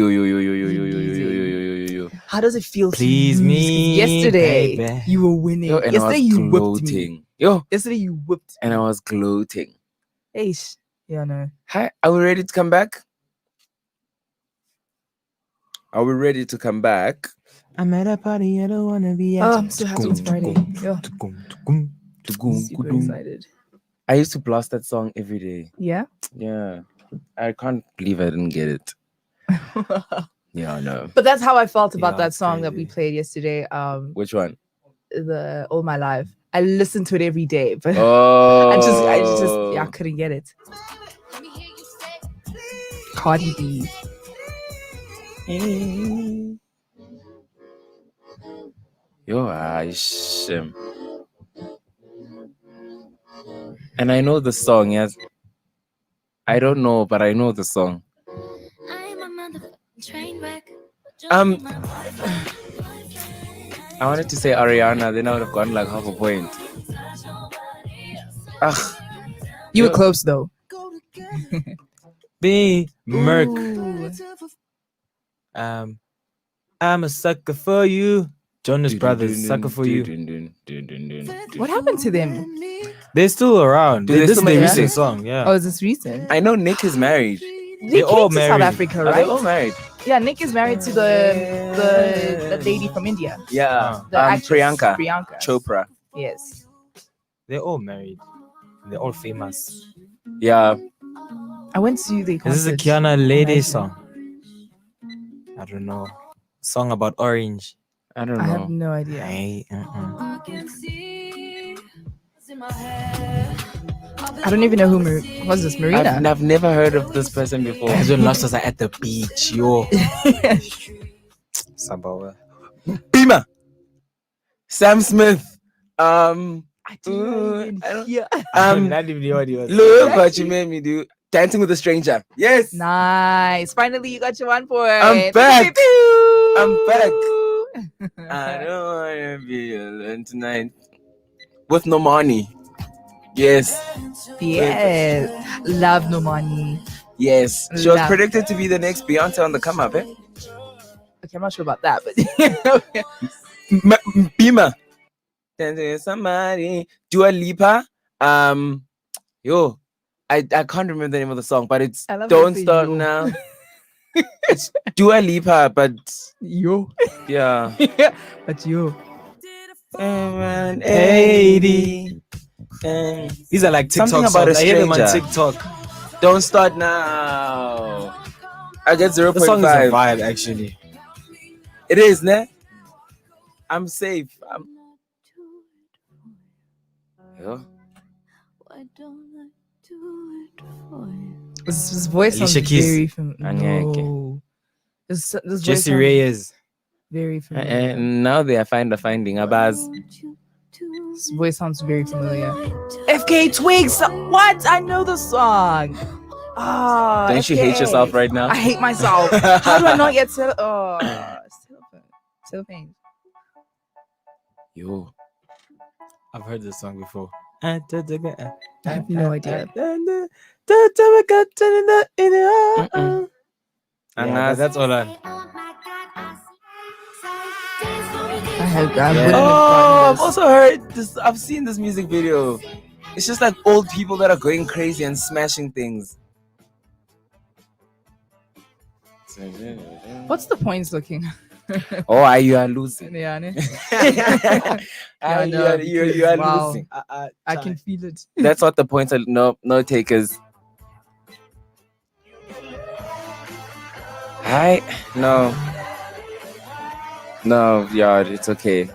How does it feel? to Please lose? 'Cause me, Yesterday, baby. you were winning. Yo, and I Yesterday, was you whipped me. gloating. Yo, Yesterday, you whipped. and I was gloating. Hey, yeah, no. Hi, are we ready to come back? Are we ready to come back? I'm at a party I don't wanna be at. Oh, I'm so happy it's Friday. Yeah, super excited. I used to blast that song every day. Yeah. Yeah. I can't believe I didn't get it. Yeah, no. But that's how I felt about Yeah, that it's song that we crazy. played yesterday. Which one? The All My Life. I listened to it every day, but Oh. I just, yeah, I couldn't get it. Cardi B. Yo, and I know the song, yes. I don't know, but I know the song. I wanted to say Ariana, then I would have gotten like half a point. You were Yo. close though. B. Merc. Ooh. I'm a sucker for you. Jonas Brothers, sucker for you. What happened to them? They're still around. Do they This still is their make recent music? song, yeah. Oh, is this recent? I know Nick is married. They all came to South married. Africa, Are right? they all married? Yeah, Nick is married to the lady from India. Yeah. The actress, Priyanka Priyanka Chopra. Yes. They're all married. They're all famous. Yeah. I went to the Is this a concert. Kiana Lady Nice. song? I don't know. Song about orange. I don't I have know. no idea. Hey, I don't even know who was this, Marina? I've never heard of this person before. Guys, when lost us are at the beach, yo. Sabawa. Bima. Sam Smith. I didn't I even don't- hear. Not even the audio. Look what you made me do. Dancing with a Stranger. Yes. Nice. Finally, you got your 1 point. I'm back. I'm back. back. I don't wanna be alone tonight. With no money. Yes. Yes. Love no money. Yes. She was Love. predicted to be the next Beyonce on the come up, eh? Okay, I'm not sure about that, but Bima. Dancing with somebody. Dua Lipa. Yo. I can't remember the name of the song, but it's I love how you Don't say Stop yo. Now. It's Dua Lipa, but yo. yeah. But yo. 80. And These are like TikTok Something about songs. a I hear them on stranger. TikTok. Don't Start Now. I get The song is a 0.5. vibe, actually. It is, ne? I'm safe. Yo. This voice sounds Alicia Keys. very familiar. Angeke. No. This voice Jesse sounds Reyes. very familiar. And now they are finding a buzz. This voice sounds very familiar. FK Twigs. What? I know the song. Ah, Don't you hate FK. yourself right now? I hate myself. How do I not get cellophane? Yo. I've heard this song before. I have no idea. Yeah, Angazi. that's all I. I wouldn't have Oh, gotten I've also heard this. I've seen this music video. It's just like old people that are going crazy and smashing things. this. What's the points looking? Oh, you are losing. Yeah, ne? Ah, Yeah, no, you because, are wow. losing. I can feel it. That's what the points are. No takers. Hi. No, yeah, it's okay.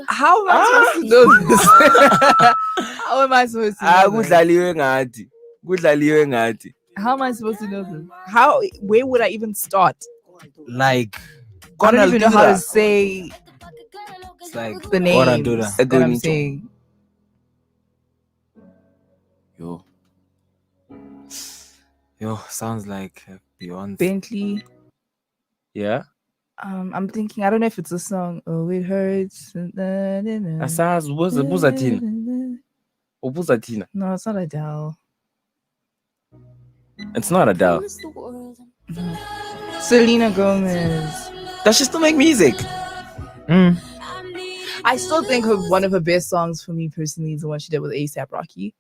How am I supposed to know this? How am I supposed to Ah, know this? kudlaliwe ngathi. Kudlaliwe ngathi. How am I supposed to know this? How? Where would I even start? Like, I don't even know how to Altura. say it's like the names Altura. that I'm Agonito. saying. Yo. sounds like Beyonce. Bentley. Yeah. I'm thinking. I don't know if it's a song. Oh, it hurts. Asazi ubuza thina. Ubuza thina. No, it's not Adele. It's not Adele. Selena Gomez. Does she still make music? I still think one of her best songs for me personally is the one she did with A$AP Rocky.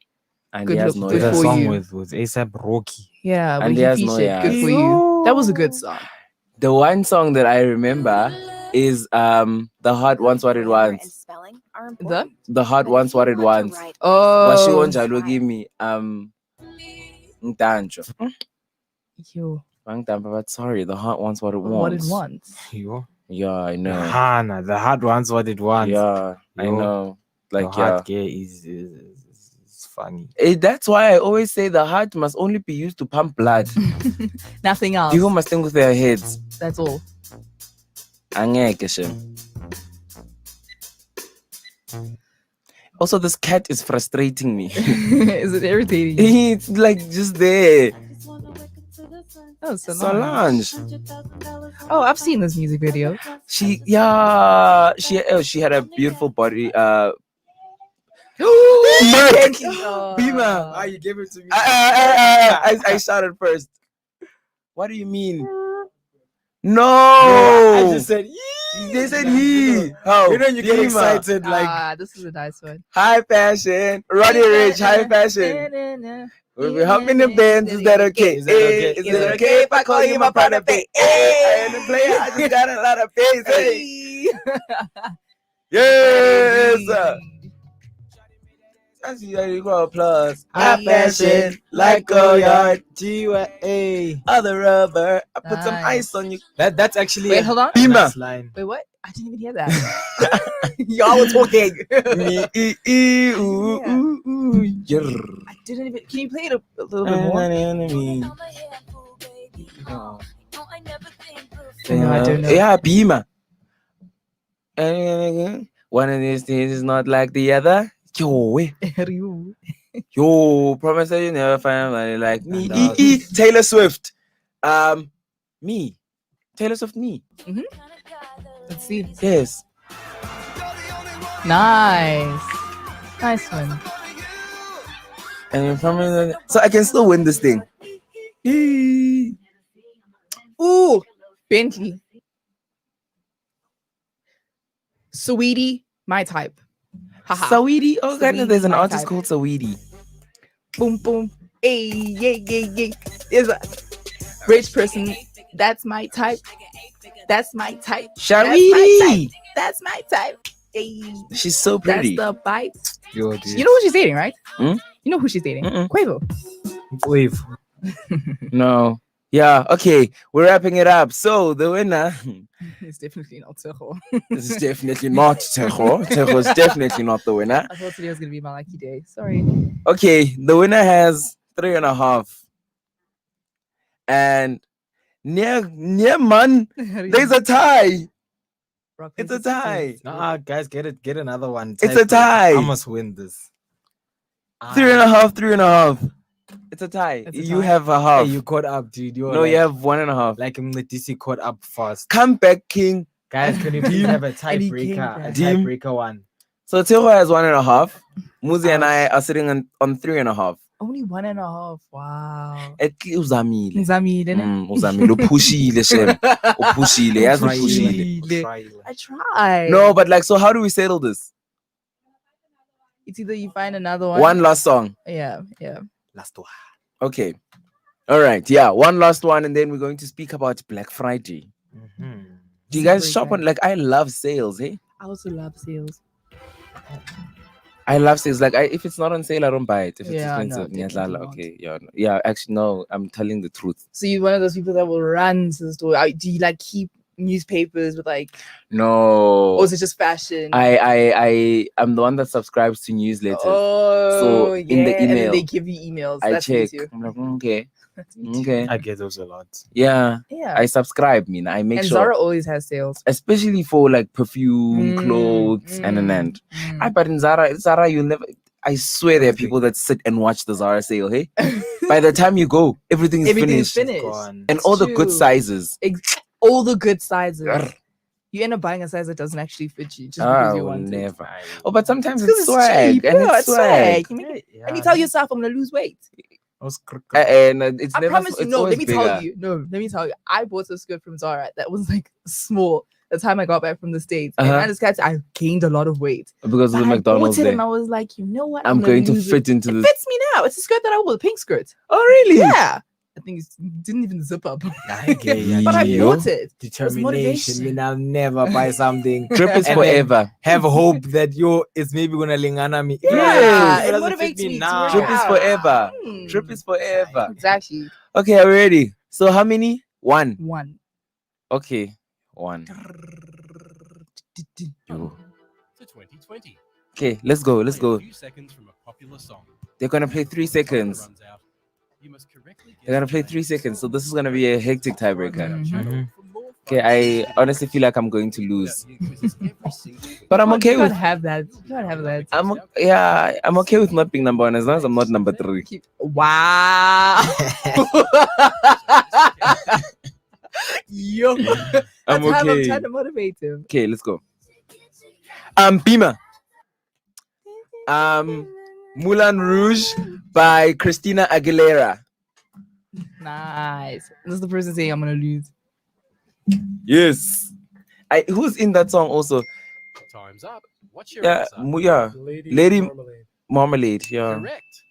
And Good he has look, no good Did a for song you. with A$AP Rocky. Yeah, when And he there's featured no, yeah. Good For You. That was a good song. The one song that I remember is The Heart Wants What It Wants. The Heart Wants What It Wants. Oh, Washiwonjalo kimi Ntanjo. yo, But sorry, The Heart Wants What It Wants. what it wants. Yo. Yeah, I know. Nah, the heart wants what it wants. Yeah, I Yo, know. The Like, yeah. heart gay is funny. That's why I always say the heart must only be used to pump blood. Nothing else. People must think with their heads. That's all. Angeke shem. Also, this cat is frustrating me. Is it irritating you? It's like just there. Oh, Solange. Solange. Oh, I've seen this music video. She had a beautiful body. Bima. You gave it to me. I shouted first. What do you mean? No. I just said, They said he. How? you know, you get Bima. excited like. This is a nice one. High fashion. Roddy Rich, high fashion. We'll be hopping the bands. Is that okay? Is that okay? Is it okay if I call you my brother? Hey, I ain't a player. I just got a lot of face. Hey. Yes. I see that you go plus. High fashion, like go yard. G-Y-A. Other rubber. I put some Nice. ice on you. That's actually Wait, a hold on. Bima. nice line. Wait, what? I didn't even hear that. Y'all were talking. Me, ooh, ooh, ooh, I didn't even. Can you play it a little bit more? No, I don't know. Yeah, Bima. One of these things is not like the other. Yo, promise that you never find somebody like me. Taylor Swift. Me. Taylor Swift, me. Let's see. Yes. Nice. Nice one. And you promise so I can still win this thing. Ooh, Bentley. Sweetie, my type. Haha. Saweetie. Oh, God, Saweetie, there's an my artist type. called Saweetie. Boom, boom. Hey, yeah. Is a rich person. That's my type. That's my type. Saweetie. That's my type. Hey, She's so that's pretty. the bite. Yo, dude. You know who she's dating, right? Hmm? You know who she's dating? Mm-mm. Quavo. Wave. No. Yeah, okay. We're wrapping it up. So the winner It's definitely not Tshego. this is definitely not Tshego. Tshego is definitely not the winner. I thought today was gonna be my lucky day. Sorry. Okay, the winner has 3.5. And near man, there's a tie. Rock, It's a paper, tie. scissors. Nah, guys, get another one. It's a Tiebreaker. tie. I must win this. 3.5, 3.5. It's a tie. It's a You tie. have a Hey, half. you caught up, dude. You're No, like, you have 1.5. like Mncedisi caught up fast. Come back, King. Guys, can you please have a Any king, tiebreaker? A guys. Team. tiebreaker one. So Tshego has 1.5. Muzi and I are sitting on 3.5. Only 1.5. Wow. Uzamile. Ngizamile, ne? Uzamile. Upushile, shem. Upushile. Yazi upushile. I tried. No, but like, so how do we settle this? It's either you find another one. One last song. Yeah. Last one. Okay. All right. Yeah. One last one. And then we're going to speak about Black Friday. Mm-hmm. Do you guys Super shop on, excited. like, I love sales, hey? I also love sales. I love sales. Like, if it's not on sale, I don't buy it. If it's Yeah, no, expensive, definitely not. okay. Yeah. Actually, no, I'm telling the truth. So you're one of those people that will run to the store. Do you like keep newspapers with like, No. or is it just fashion? I'm the one that subscribes to newsletters. Oh, So, yeah. in the And then email, they give you emails. I That's me check. too. I'm like, okay. That's me too. Okay. I get those a lot. Yeah. Yeah. I subscribe, I make and sure. Zara always has sales. Especially for like perfume, clothes, and. I but in Zara, you'll never. I swear there are people that sit and watch the Zara sale. Hey, by the time you go, everything is Everything's finished, finished. and all the good True. sizes. All the good sizes. Grr. You end up buying a size that doesn't actually fit you just because you Oh, want it. never. Oh, but sometimes Because it's swag, cheap. and Yeah, it's swag. You make- And you tell yourself, I'm gonna lose weight. And it's I never. promise you. it's No, always let me bigger. tell you. No, let me tell you. I bought a skirt from Zara that was like small. The time I got back from the States, and Uh-huh. I just I gained a lot of weight. Because of the But I McDonald's bought it there. and I was like, you know what? I'm gonna going to lose fit it. into It this. fits me now. It's a skirt that I wore, the pink skirt. Oh, really? Yeah. I think it didn't even zip up. But I Yeah. bought it. Determination. motivation. mean I'll never buy something. Drip is And then forever. have hope that it's maybe gonna lingana me. Yes. If It doesn't fit motivates me to now. work Drip is out. forever. Mm. Drip is forever. Exactly. Okay, are we ready? So how many? 1. One. Okay. 1. Yo. To 2020. Okay, let's go. Play a few seconds from a popular song. They're gonna play 3 Before the timer seconds. runs out, you must correctly guess They're gonna the play name 3 of the seconds. So song. this is gonna be a hectic tiebreaker. Our channel for more Okay, fun. I honestly feel like I'm going to lose. New quizzes every single week. But I'm You okay can't with have that. You can't have that. I'm okay with not being number 1 as long as I'm not number 3. Wow. Yo. I'm That's how I'm okay. trying to motivate him. Okay, let's go. Beamer. Moulin Rouge by Christina Aguilera. Nice. This is the person saying I'm gonna lose. Yes. Who's in that song also? Time's up. What's your Yeah, answer? yeah. Lady Marmalade. Yeah. Correct.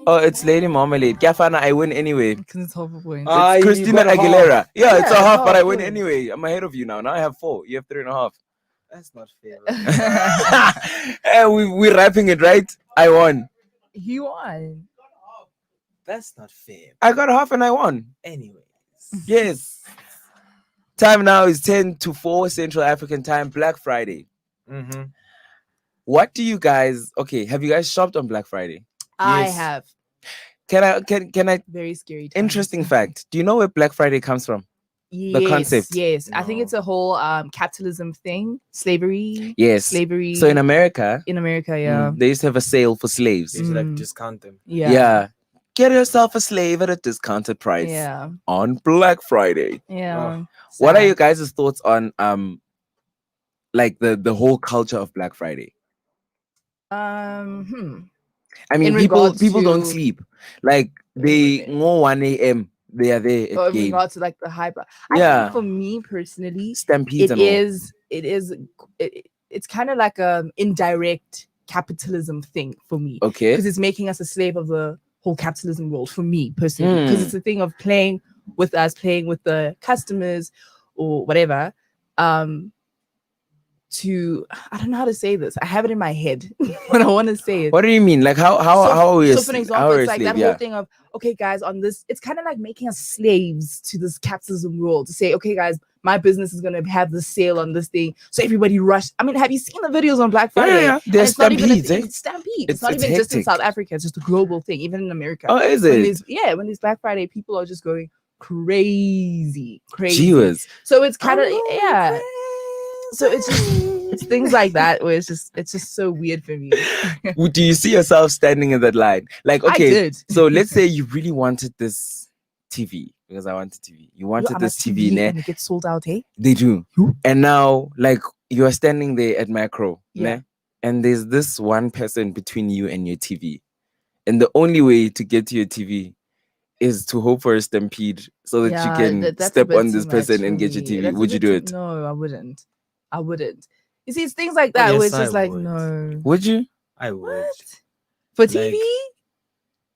Oh, it's Lady Marmalade. Kafana, I win anyway. Because it's half a point. It's Christina Aguilera. Yeah, it's a Yeah, half, but I half win point. anyway. I'm ahead of you now. Now I have 4. You have 3.5. That's not fair. Hey, we're wrapping it, right? I won. He won. That's not fair. I got a half and I won. Anyways. Yes. Time now is 10 to 4 Central African time, Black Friday. Mm-hmm. What do you guys, okay, have you guys shopped on Black Friday? I Yes. have. Can I, Very scary. times. interesting fact. Do you know where Black Friday comes from? Yes, concept. Yes. I think No. it's a whole capitalism thing. Slavery. Yes. Slavery. So in America, in America, yeah. they used to have a sale for slaves. They should like Mm. discount them. Yeah. Yeah. Get yourself a slave at a discounted price Yeah. on Black Friday. Yeah. What are Sad. your guys' thoughts on like the whole culture of Black Friday? I mean, In people regards don't to- sleep. Like they go 1 a.m. They are there Or at in game. regards to like the hype. I Yeah. think for me personally, Stampedes and it's kind of like a indirect capitalism thing for me. all. Okay. Because it's making us a slave of the whole capitalism world for me personally. Because it's a thing of playing with us, playing with the customers or whatever. I don't know how to say this. I have it in my head, but I want to say it. What do you mean? Like how are we? So for an example, it's like that yeah. whole thing of, okay, guys, on this, it's kind of like making us slaves to this capitalism world to say, okay, guys, my business is gonna have this sale on this thing, so everybody rush. I mean, have you seen the videos on Black Friday? Yeah. And There's it's not even a stampedes, thing, eh? it's stampede. It's It's not even just in hectic. South Africa. It's just a global thing, even in America. Oh, is When it? when there's Black Friday, people are just going crazy. Gee whiz. So it's kind of So it's things like that where it's just so weird for me. Do you see yourself standing in that line? Like, I okay, did. so let's say you really wanted this TV because I wanted TV. You wanted I'm this a TV, ne? and it gets sold out, eh? They do. And now, like, you are standing there at Macro, Yeah. ne? And there's this one person between you and your TV. And the only way to get to your TV is to hope for a stampede so that you can that's a step bit on too this much person for and get your me. TV. That's a Would you bit do too- it? No, I wouldn't. You see, it's things like that where yes, it's just I like, would. no. Would you? I would. What? For TV? Like,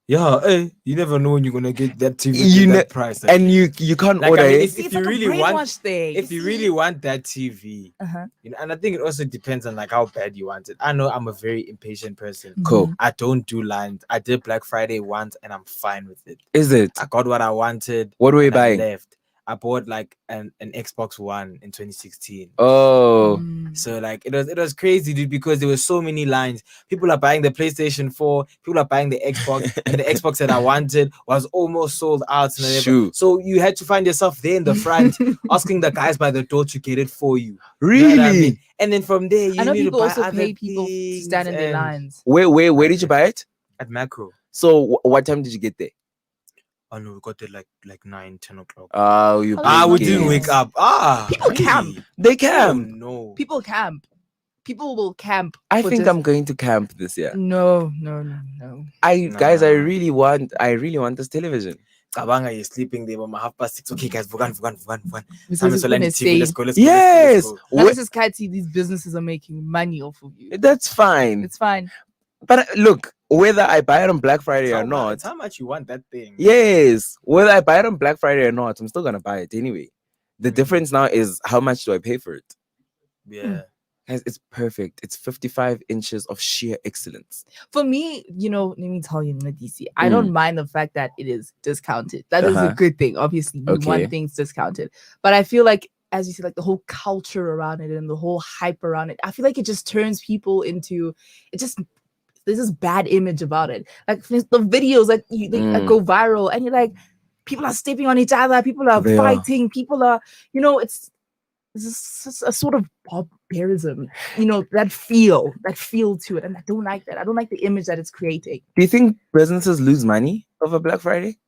yeah, hey, you never know when you're gonna get that TV You at ne- that price. Like, And you can't Like, I order mean, it. if See, it's you like really a want- brainwash thing. if you really want that TV, Uh-huh. you know, and I think it also depends on like how bad you want it. I know I'm a very impatient person. Cool. I don't do lines. I did Black Friday once and I'm fine with it. Is it? I got what I wanted. What were you and I buying? left. I bought like an Xbox One in 2016. Oh. Mm. So like it was crazy, dude, because there were so many lines. People are buying the PlayStation 4, people are buying the Xbox, and the Xbox that I wanted was almost sold out. And whatever. Shoot. So you had to find yourself there in the front, asking the guys by the door to get it for you. You Really? know what I mean? And then from there, you I know need people to buy also other pay people to stand in their things and- lines. Where did you buy it? at Macro. So what time did you get there? Oh no, we got there like 9-10 o'clock. Oh, you. We played didn't games. wake up. People really? camp. They Oh, camp. no. People camp. People will camp. I for think just- I'm going to camp this year. No. Guys, I Nah. really want this television. Cabanga, you're sleeping there, but 6:30. Okay, guys, vugan. Because Time it's is gonna TV. say, Let's go. Let's go. Yes. Let's go. now Wh- this is Kaiti, these businesses are making money off of you. That's fine. It's fine. But look, whether I buy it on Black Friday It's or how much- not, it's how much you want that thing? yes, whether I buy it on Black Friday or not, I'm still gonna buy it anyway. The difference now is how much do I pay for it? Yeah. Guys, it's perfect. It's 55 inches of sheer excellence. For me, let me tell you, Mncedisi, I don't mind the fact that it is discounted. That is a Uh-huh. good thing. Obviously, we Okay. want things discounted. But I feel like, as you said, like the whole culture around it and the whole hype around it, I feel like it just turns people into there's this bad image about it. Like the videos that that go viral, and you're like, people are stepping on each other, people are They are. fighting, people are, it's just a sort of barbarism, that feel to it. And I don't like that. I don't like the image that it's creating. Do you think businesses lose money over Black Friday?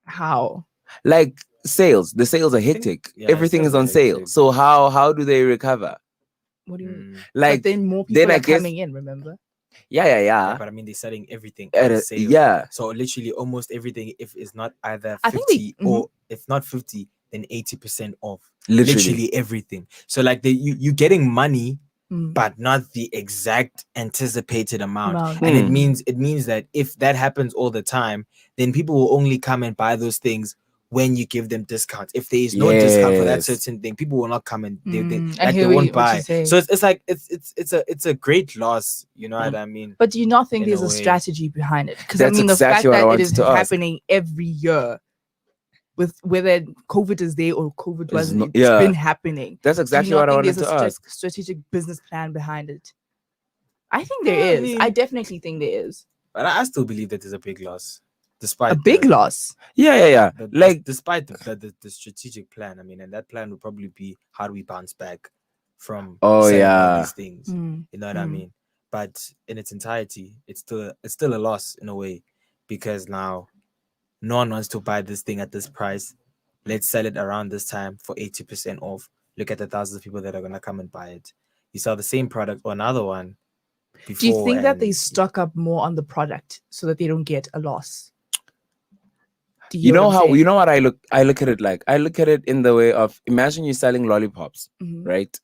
How? Like sales, the sales are hectic. yeah, Everything is sales are on sale. hectic. So how do they recover? What do you mean? Like But then more people then I are guess- coming in, remember? Yeah. But I mean, they're selling everything At on a- sale. yeah. So literally almost everything, if it's not either I think 50 they- or if not 50, then 80% off. Literally. Literally everything. So like you're getting money, Mm. but not the exact anticipated amount. Amount. And Mm. it means that if that happens all the time, then people will only come and buy those things when you give them discounts. If there is no discount for that Yes. certain thing, people will not come and they I hear won't what you're buy. saying. So it's like it's a great loss, you know what I mean? But do you not think In there's a a way. strategy behind it? Because I That's mean, the exactly fact what I that it wanted is to ask. happening every year, with whether COVID is there or COVID wasn't, not- it's yeah. been happening. That's Do you exactly not what I think wanted there's to a ask. strategic business plan behind it? I think there I is. mean- I definitely think there is But I still believe that there's a big loss, despite a big loss. Yeah. Like despite the strategic plan. I mean, and that plan would probably be how do we bounce back from Oh, selling all yeah. these things. Mm. You know what I Mm. mean? But in its entirety, it's still a loss in a way, because now no one wants to buy this thing at this price. Let's sell it around this time for 80% off. Look at the thousands of people that are gonna come and buy it. You sell the same product or another one. Do you before think that they and- stock up more on the product so that they don't get a loss? Do you get know what I'm how saying? you know what I look at it like? I look at it in the way of, imagine you're selling lollipops, Mhm. right?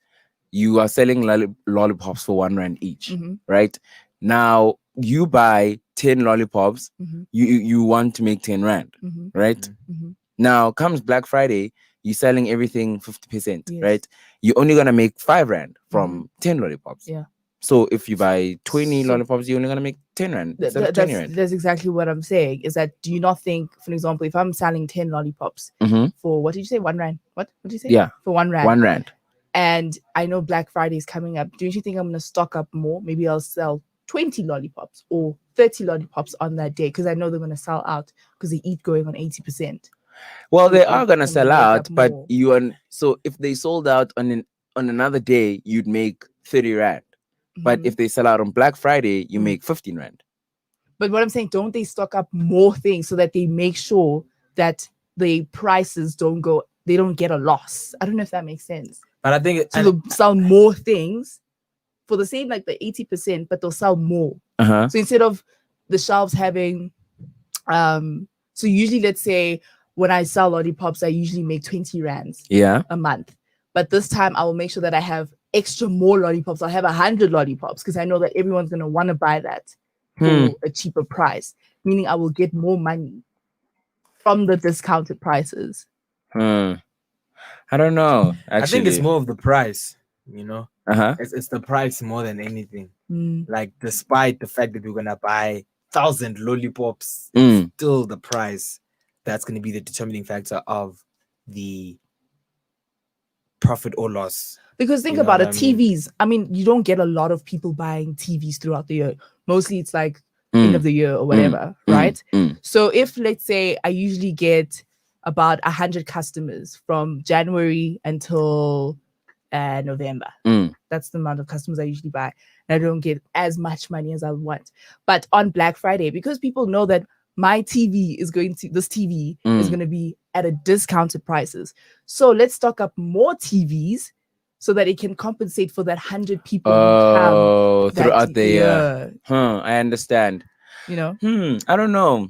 You are selling lollipops for 1 rand each, Mhm. right? Now you buy 10 lollipops, Mhm. you want to make 10 rand, Mhm. right? Mhm. Now comes Black Friday, you're selling everything 50%, Yes. right? You're only gonna make 5 rand from 10 lollipops. Yeah. So if you buy 20 So- lollipops, you're only gonna make 10 rand instead of 20 rand. That's exactly what I'm saying. Is that, do you not think, for example, if I'm selling 10 lollipops Mhm. for, what did you say, 1 rand? What did you say? Yeah. For 1 rand. 1 rand. And I know Black Friday is coming up. Don't you think I'm gonna stock up more? Maybe I'll sell 20 lollipops or 30 lollipops on that day, because I know they're gonna sell out because they eat going on 80%. Well, So they I'm are gonna gonna sell make out, up but more. so if they sold out on another day, you'd make 30 rand. But Mhm. if they sell out on Black Friday, you Mhm. make 15 rand. But what I'm saying, don't they stock up more things so that they make sure that the prices they don't get a loss? I don't know if that makes sense. But I think So they'll sell more things for the same, like the 80%, but they'll sell more. Uh-huh. So instead of the shelves having, so usually, let's say when I sell lollipops, I usually make 20 rands Yeah. a month. But this time I will make sure that I have extra more lollipops. I'll have 100 lollipops because I know that everyone's going to want to buy that for a cheaper price, meaning I will get more money from the discounted prices. I don't know. Actually, I think it's more of the price, you know. Uh-huh. It's the price more than anything. Mm. Like, despite the fact that we're gonna buy 1,000 lollipops, Mm. it's still the price that's gonna be the determining factor of the profit or loss. Because think You know about it, what I mean? TVs. I mean, you don't get a lot of people buying TVs throughout the year. Mostly it's like end of the year or whatever, right? So if, let's say, I usually get about 100 customers from January until November. That's the amount of customers I usually buy. And I don't get as much money as I want. But on Black Friday, because people know that my TV is going to be at a discounted prices. So let's stock up more TVs so that it can compensate for that 100 people who Oh, come throughout the year. Yeah, I understand. you know, I don't know.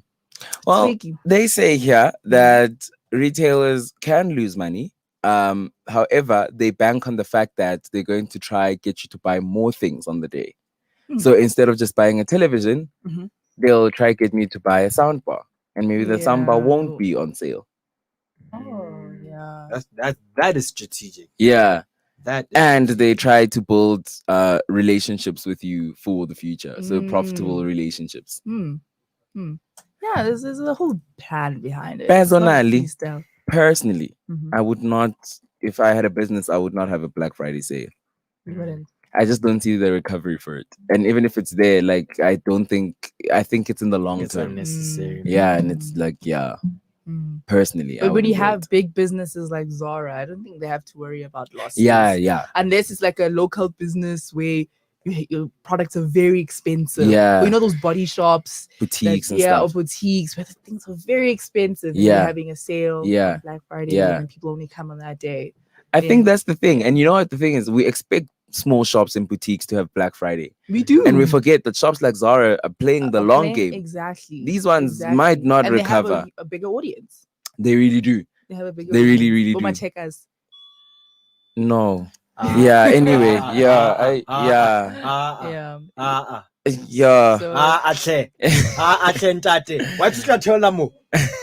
Well, tricky. they say here that retailers can lose money. However, they bank on the fact that they're going to try get you to buy more things on the day. So instead of just buying a television, Mhm. they'll try get me to buy a soundbar, and maybe the soundbar Yeah. won't be on sale. Oh, yeah. That is strategic. Yeah. That and they try to build relationships with you for the future. So profitable Mm. relationships. Yeah, there's a whole plan behind it. It's not a Personally, freestyle. personally, Mhm. I would not, if I had a business, I would not have a Black Friday sale. You wouldn't. I just don't see the recovery for it. And even if it's there, like I think it's in the long it's term. unnecessary. Yeah, and it's like, yeah, Mm. personally. I But when you wouldn't do have it. big businesses like Zara, I don't think they have to worry about losses. Yeah. Unless it's like a local business where your products are very expensive. Yeah. Or you know those body shops, Boutiques and or stuff. boutiques where the things are very expensive. And Yeah. they're having a sale Yeah. on Black Friday, Yeah. and people only come on that day. I Yeah. think that's the thing. And you know what the thing is? We expect small shops and boutiques to have Black Friday. We do. And we forget that shops like Zara are playing the Are long playing- game. Exactly. These ones Exactly. might not and recover. They have a bigger audience. They really do. They have a bigger They really, audience. really But my do. checkers. No. Yeah, anyway. Yeah. Yeah. So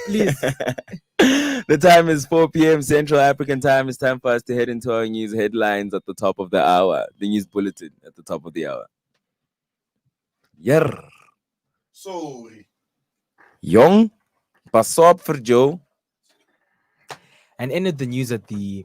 Please. The time is 4 p.m. Central African time. It's time for us to head into our news headlines at the top of the hour. The news bulletin at the top of the hour. Yer. Sorry. Young. Pas op for Joe. And in the news at the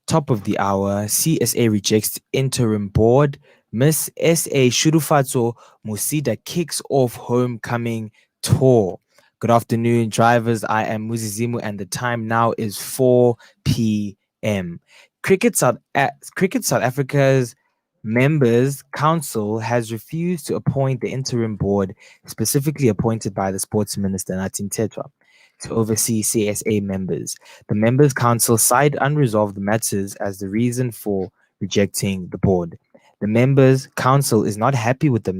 top of the hour, CSA rejects interim board. Miss SA Shurufatso Musida kicks off homecoming tour. Good afternoon, drivers. I am Muzizimu, and the time now is 4 p.m. Cricket South Africa's Members Council has refused to appoint the interim board, specifically appointed by the Sports Minister Natin Tetwa, to oversee CSA members. The Members Council cited unresolved matters as the reason for rejecting the board. The Members Council is not happy with the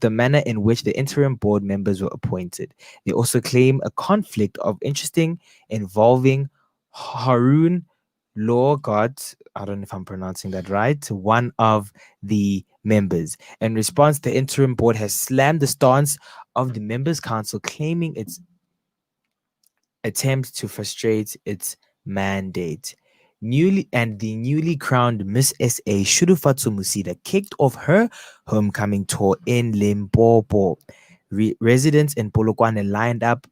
manner in which the interim board members were appointed. They also claim a conflict of interest involving Harun Lorgat, I don't know if I'm pronouncing that right, one of the members. In response, the interim board has slammed the stance of the Members Council, claiming its attempt to frustrate its mandate. The newly crowned Miss SA Shurufatso Musida kicked off her homecoming tour in Limpopo. Residents in Polokwane lined up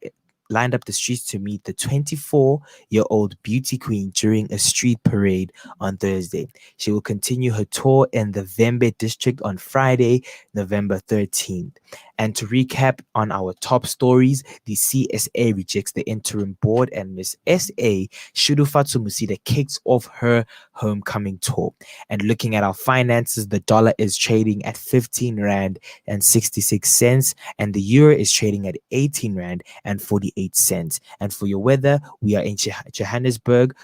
the streets to meet the 24-year-old beauty queen during a street parade on Thursday. She will continue her tour in the Vembe district on Friday, November 13th. And to recap on our top stories, the CSA rejects the interim board and Miss SA Shurufatso Musida kicks off her homecoming tour. And looking at our finances, the dollar is trading at 15 Rand and 66 cents, and the euro is trading at 18 Rand and 48 cents. And for your weather, we are in Johannesburg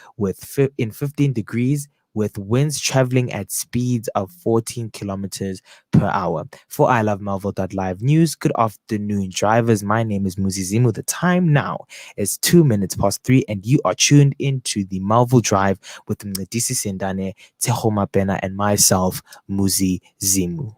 in 15 degrees, with winds traveling at speeds of 14 kilometers per hour. For I Love Melville.live news, good afternoon, drivers. My name is Muzizimu. The time now is 2 minutes past 3, and you are tuned into the Melville Drive with Mncedisi Sindane Tshego Mabena and myself, Muzizimu.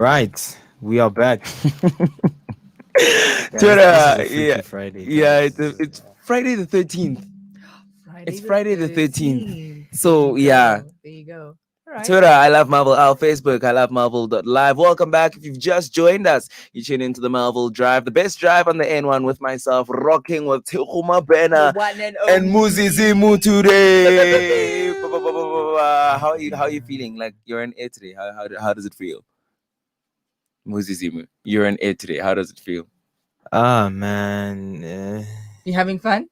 Right, we are back. Twitter, This is a Freaky Friday. yeah, guys. it's Friday the 13th. It's Friday the 13th. 13th. So, There you yeah. go. There you go. All right. Twitter, I Love Marvel. Our Facebook, I Love Marvel.live. Welcome back. If you've just joined us, you tune into the Marvel Drive, the best drive on the N1 with myself, rocking with Tshego Mabena The one and and only. Mncedisi today. How are you feeling? Like you're in air today. How does it feel? Mncedisi, you're in air today. How does it feel? Ah man, You having fun?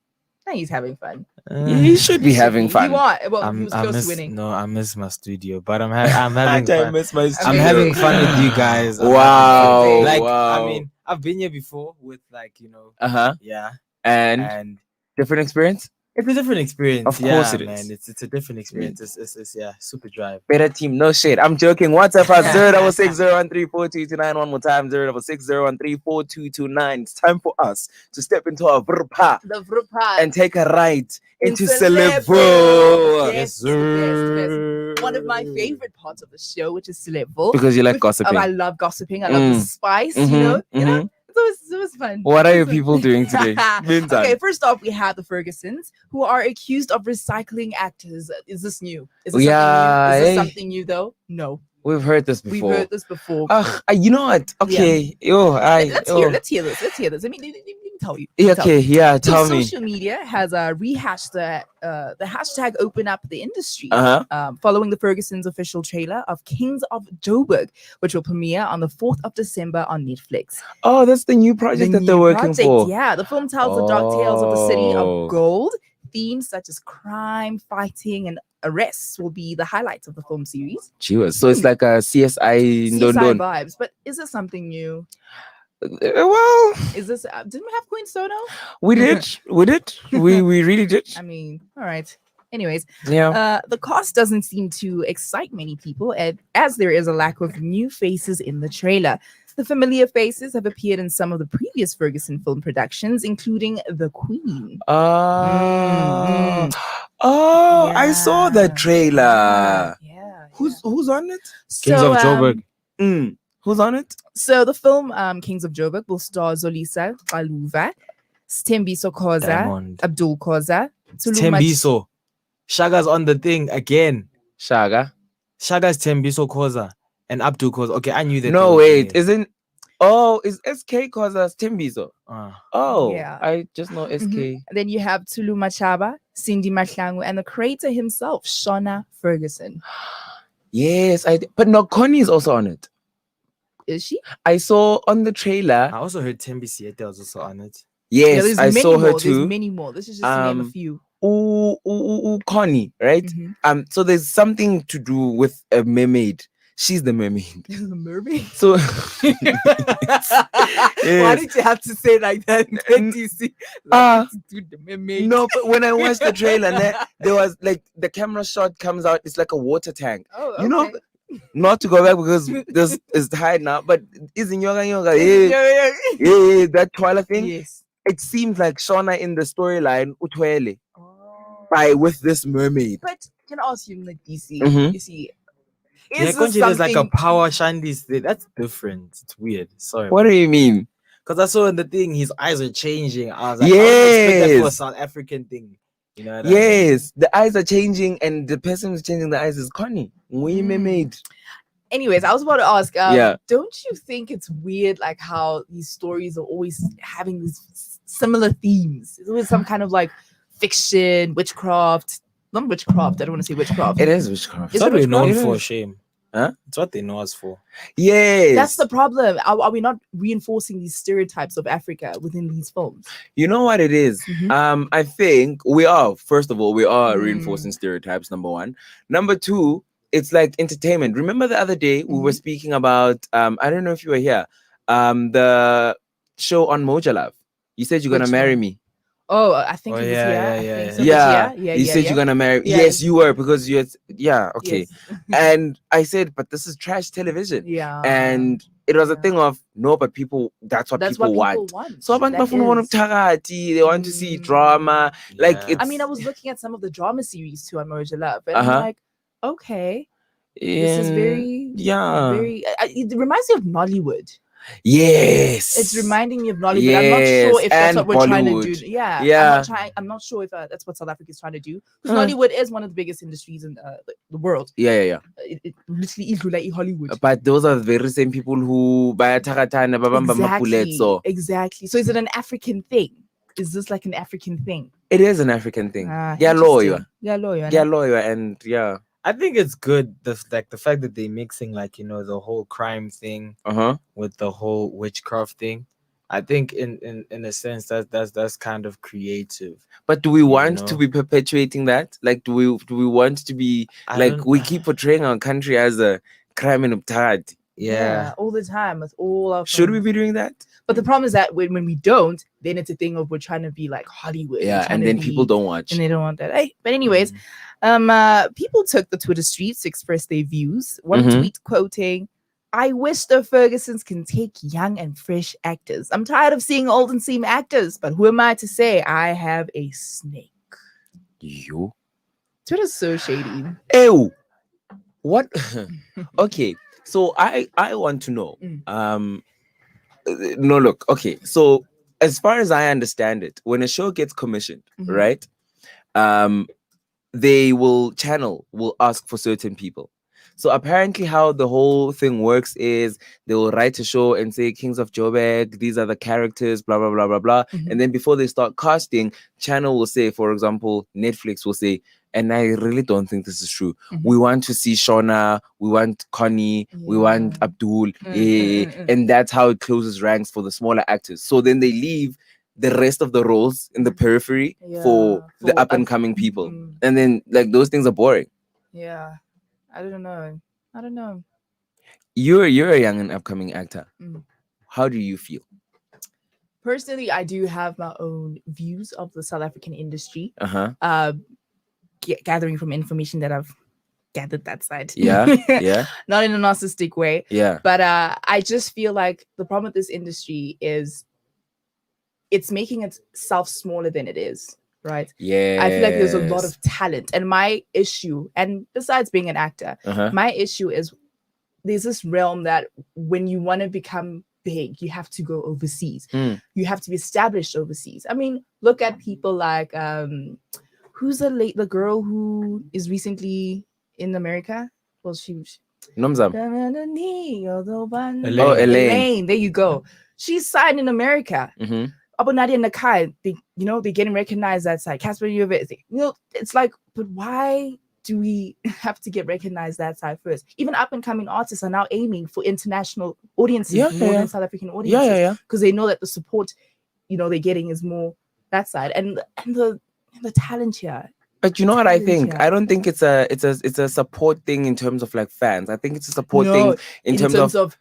No, he's having fun. You should be having fun. You are. Well, he was I close miss to winning. no, I miss my studio, but I'm having I fun. miss my I'm studio. having fun with you guys. I'm Wow, having fun. Like wow. I mean, I've been here before with Uh-huh. yeah, And and different experience? it's a different experience. Of course it man. is. It's a different experience. It's yeah, super drive. Better team, no shit. I'm joking. WhatsApp us 06601342229. One more time, 06601342229. It's time for us to step into our vrpa The Vrupad. and take a ride into Celebo. Celebo. Yes, the best. One of my favorite parts of the show, which is Celebo. Because you like Which- gossiping. I love gossiping. I love the spice. Mhm, You know. mhm. It was fun. What are It your was fun. people doing today? Minzan. Okay, first off, we have the Fergusons, who are accused of recycling actors. Is this new? Is this Yeah, something new? Is this hey. something new though? No, We've heard this we've before. heard this before. You know what? Okay. Let's hear this. Let's hear this. Let me tell you. Yeah, Tell you. okay, yeah, So tell me. social media has rehashed the hashtag Open Up the Industry Uh-huh. following the Ferguson's official trailer of Kings of Joburg, which will premiere on the 4th of December on Netflix. Oh, that's the new project that they're new working project, for. Yeah, the film tells the dark tales of the city Oh. of gold. Themes such as crime, fighting, and arrests will be the highlights of the film series. Cheers. So it's like a CSI CSI Ndondon. vibes, but is it something new? Well, Is this? Didn't we have Queen Sono? we did. We really did. I mean, all right. Anyways, Yeah. the cast doesn't seem to excite many people, as there is a lack of new faces in the trailer. The familiar faces have appeared in some of the previous Ferguson film productions, including The Queen. Oh, I saw that trailer. Yeah. Who's on it? Kings of Joburg. Who's on it? So the film Kings of Joburg will star Zolisa Xaluva, Stembiso Khoza, Diamond. Abdul Khoza, Tembiso. Shaga's on the thing again. Shaga. Shaga's Tembiso Khoza and Abdul Khoza. Okay, I knew that. No, they were wait. doing it. Isn't? Oh, is SK Koza's Timbizo? Oh, Yeah. I just know SK. Mhm. Then you have Tulu Machaba, Cindy Mahlangu, and the creator himself, Shona Ferguson. Yes, but no, Connie is also on it. Is she? I saw on the trailer. I also heard Tembi Siete was also on it. Yes, there's I many saw her more. too. There's many more. This is just to name a Um, few. Connie, right? Mhm. So there's something to do with a mermaid. She's the mermaid. The mermaid. So Why did you have to say like that? DC? The mermaid. no, but when I watched the trailer, there was like the camera shot comes out. It's like a water tank. Oh, okay. You know, not to go back because this is high now, but isn't yoga, yeah, that Twilight thing. Yes. It seems like Shauna in the storyline Utwele by with this mermaid. But can I ask you, like DC? Mhm. You see, Yeah, is Konji, this there's like a something? power shandies thing. That's different. It's weird. Sorry. What do you mean? Because I saw in the thing his eyes are changing. I was like, I would expect that for a Yes. South African thing. You know what I mean? Yes, the eyes are changing, and the person who's changing the eyes is Connie. We mermaid. Anyways, I was about to ask. Yeah. Don't you think it's weird, like how these stories are always having these similar themes? It's always some kind of like fiction, witchcraft. Not witchcraft. I don't want to say witchcraft. It is witchcraft. It's Is what it we're witchcraft? known It for, is. shame. Huh? It's what they know us for. Yes. That's the problem. Are we not reinforcing these stereotypes of Africa within these films? You know what it is? Mhm. I think we are, first of all, we are Mm. reinforcing stereotypes, number one. Number two, it's like entertainment. Remember the other day we were speaking about I don't know if you were here, the show on Moja Love. You said you're gonna Which marry one? me. Oh, I think Oh, it was yeah, here. yeah, I yeah, think yeah. so. Yeah, Yeah, you said you're gonna marry. Yeah. Yes, you were because you had. Yeah, okay. Yes. And I said, but this is trash television. Yeah. And it was a Yeah. thing of no, but people. That's what That's people what people want. want. So abantu That bafuna ukubona is. ubuthakathi, they want to see Mm. drama. Like Yeah. it's. I mean, I was looking at some of the drama series too on Moja Love, and Uh-huh. I'm like, okay, This is very, very. It reminds me of Nollywood. Yes. It's reminding me of Nollywood. I'm not sure if that's and what we're trying to Bollywood. do. Yeah. Yeah. I'm not sure if that's what South Africa is trying to do. Because Nollywood is one of the biggest industries in the world. Yeah. It literally is like Hollywood. But those are the very same people who buy Tagatana Babamba Mapulet. So Exactly. So is it an African thing? Is this like an African thing? it is an African thing. Yeah, Interesting. lawyer. Yeah, Lawyer, and yeah. I think it's good. The fact that they're mixing the whole crime thing with the whole witchcraft thing. I think in a sense that's kind of creative. But do we want to be perpetuating that? Like, do we want to be we keep portraying our country as a crime and uptard? Yeah, all the time with all our. Should we be doing that? But the problem is that when we don't, then it's a thing of we're trying to be like Hollywood. Yeah, and then people don't watch. And they don't want that. Hey, but anyways, people took the Twitter streets to express their views. One tweet quoting, "I wish the Fergusons can take young and fresh actors. I'm tired of seeing old and same actors, but who am I to say I have a snake?" You? Twitter's so shady. Ew. What? Okay, so I want to know. No, look. Okay, so as far as I understand it, when a show gets commissioned, right? Channel will ask for certain people. So apparently how the whole thing works is they will write a show and say Kings of Joburg, these are the characters, blah, blah, blah, blah, blah. And then before they start casting, channel will say, for example, Netflix will say, and I really don't think this is true. We want to see Shona, we want Connie, we want Abdul. And that's how it closes ranks for the smaller actors. So then they leave the rest of the roles in the periphery for the up and coming people. And then like those things are boring. Yeah. I don't know. You're a young and upcoming actor. How do you feel? Personally, I do have my own views of the South African industry. Gathering from information that I've gathered that side. Yeah. Not in a narcissistic way. Yeah. But I just feel like the problem with this industry is it's making itself smaller than it is. Right. Yeah. I feel like there's a lot of talent. And my issue, and besides being an actor, my issue is there's this realm that when you want to become big, you have to go overseas. You have to be established overseas. I mean, look at people like who's the girl who is recently in America? Well, Nomzam. Elaine. There you go. She's signed in America. Abu Nadia Nakai, they're getting recognized that side. Casper Uve, it's like, but why do we have to get recognized that side first? Even up and coming artists are now aiming for international audiences, more than South African audiences, because they know that the support, they're getting is more that side, and the talent here. But you know what I think? I don't think it's a support thing in terms of like fans. I think it's a support thing in terms of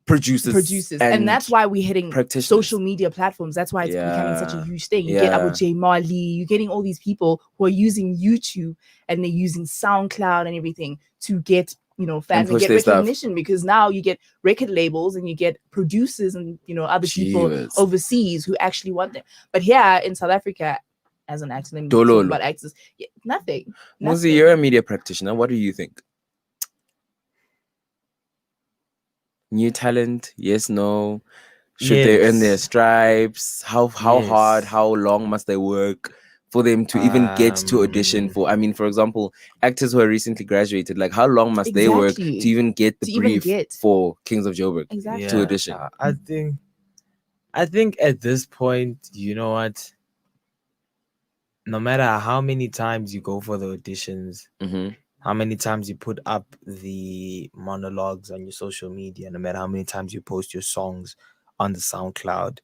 producers, and that's why we're hitting social media platforms. That's why it's becoming such a huge thing. You get Abu J Mali, you're getting all these people who are using YouTube and they're using SoundCloud and everything to get fans and get recognition, because now you get record labels and you get producers and other people overseas who actually want them. But here in South Africa, as an actor, about actors, nothing. Muzi, you're a media practitioner. What do you think? New talent, yes, no? Should they earn their stripes? How hard, how long must they work for them to even get to audition for? I mean, for example, actors who are recently graduated, like how long must they work to even get the brief for Kings of Joburg to audition? I think at this point, you know what? No matter how many times you go for the auditions, how many times you put up the monologues on your social media, no matter how many times you post your songs on the SoundCloud,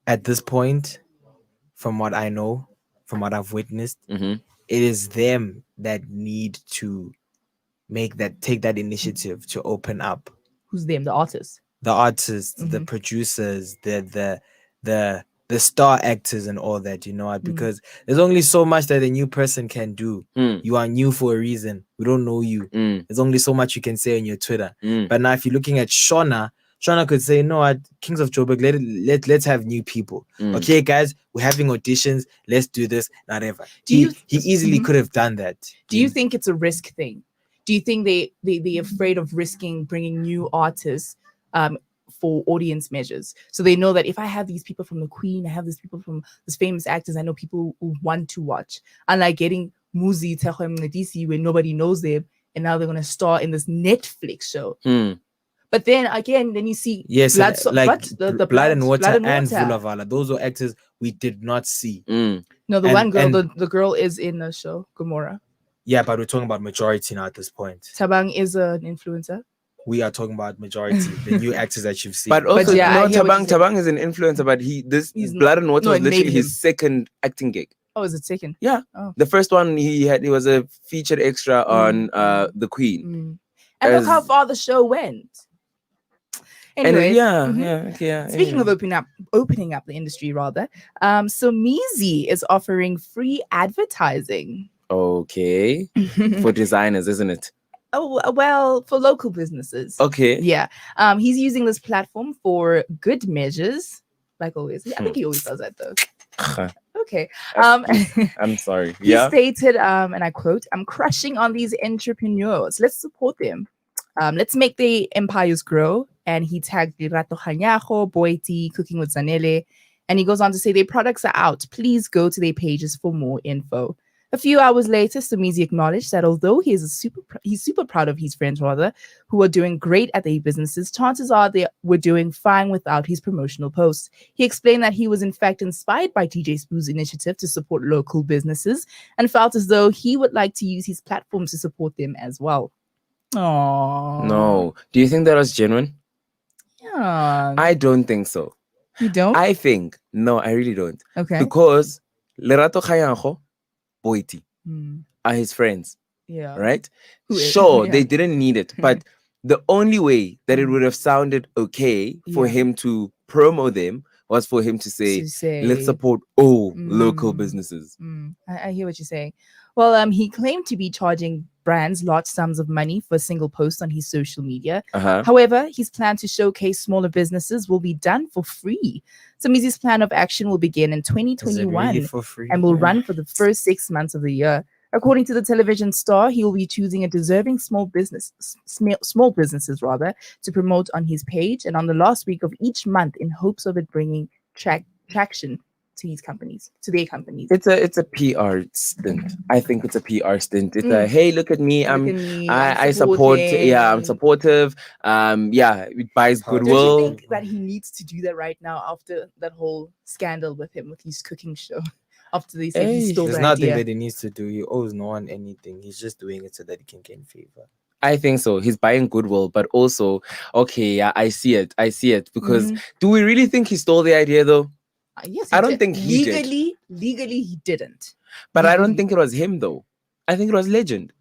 at this point, from what I know, from what I've witnessed, it is them that need to take that initiative to open up. Who's them? The artists? The artists, the producers, the star actors and all that, because there's only so much that a new person can do. You are new for a reason. We don't know you. There's only so much you can say on your Twitter. But now if you're looking at Shona could say, no, at Kings of Joburg, let's have new people. Okay, guys, we're having auditions. Let's do this. Whatever. He easily could have done that. Do you think it's a risk thing? do you think they're afraid of risking bringing new artists for audience measures? So they know that if I have these people from the Queen, I have these people from these famous actors, I know people who want to watch. Unlike getting Muzi, Tshego Mncedisi where nobody knows them, and now they're going to star in this Netflix show. But then again, then you see Blood and Water Blood and Vulavala. Those were actors we did not see. No, one girl, the girl is in the show, Gomorrah. Yeah, but we're talking about majority now at this point. Tabang is an influencer. We are talking about majority, the new actors that you've seen. But also, But yeah, Tabang is an influencer, but he's Blood and Water was literally his second acting gig. Oh, is it second? Yeah. Oh. The first one he was a featured extra on The Queen. And look how far the show went. Anyways, Speaking of opening up the industry, rather, so Meezy is offering free advertising. Okay. For designers, isn't it? Oh, well, for local businesses. Okay. Yeah. He's using this platform for good measures, like always. I think he always does that though. Okay. I'm sorry. He stated, and I quote, "I'm crushing on these entrepreneurs. Let's support them. Let's make their empires grow." And he tagged Lerato Kganyago, Boiti, Cooking with Zanele. And he goes on to say their products are out. Please go to their pages for more info. A few hours later, Somizi acknowledged that although he's super proud of his friends, rather, who are doing great at their businesses, chances are they were doing fine without his promotional posts. He explained that he was in fact inspired by DJ Spoo's initiative to support local businesses and felt as though he would like to use his platform to support them as well. Oh no. Do you think that was genuine? Yeah. I don't think so. You don't? I really don't. Okay. Because Lerato Kganyago, Boiti are his friends. Yeah. Right? They didn't need it. But the only way that it would have sounded okay for him to promo them was for him to say let's support all local businesses. I hear what you're saying. Well, he claimed to be charging brands large sums of money for a single post on his social media. However, his plan to showcase smaller businesses will be done for free. So Meezy's plan of action will begin in 2021 for free? and will run for the first 6 months of the year. According to the television star, he will be choosing a deserving small businesses to promote on his page and on the last week of each month in hopes of it bringing traction to their companies. It's a PR stint. I think it's a PR stint. It's a hey, look at me. I support. Yeah, I'm supportive. It buys goodwill. Don't you think that he needs to do that right now after that whole scandal with him with his cooking show? After they said he stole the idea. There's nothing that he needs to do. He owes no one anything. He's just doing it so that he can gain favor. I think so. He's buying goodwill, but also, I see it. Because do we really think he stole the idea though? Yes, I don't think he did. Legally, he didn't. But I don't think it was him though. I think it was Legend.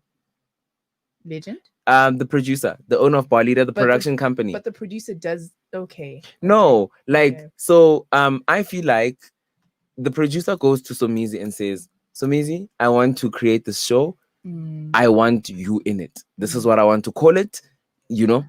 Legend? The producer, the owner of Barlita, the production company. But the producer does okay. No, I feel like the producer goes to Somizi and says, Somizi, I want to create this show. I want you in it. This is what I want to call it.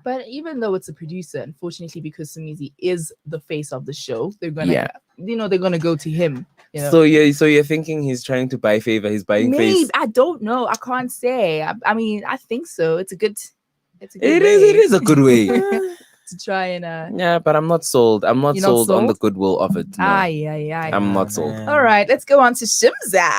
But even though it's a producer, unfortunately, because Somizi is the face of the show, they're gonna they're gonna go to him. So you're thinking he's trying to buy favor, he's buying face. I don't know. I can't say. I mean, I think so. It is a good way. To try and but I'm not sold. I'm not sold on the goodwill of it. No. I'm not sold. All right, let's go on to Shimza.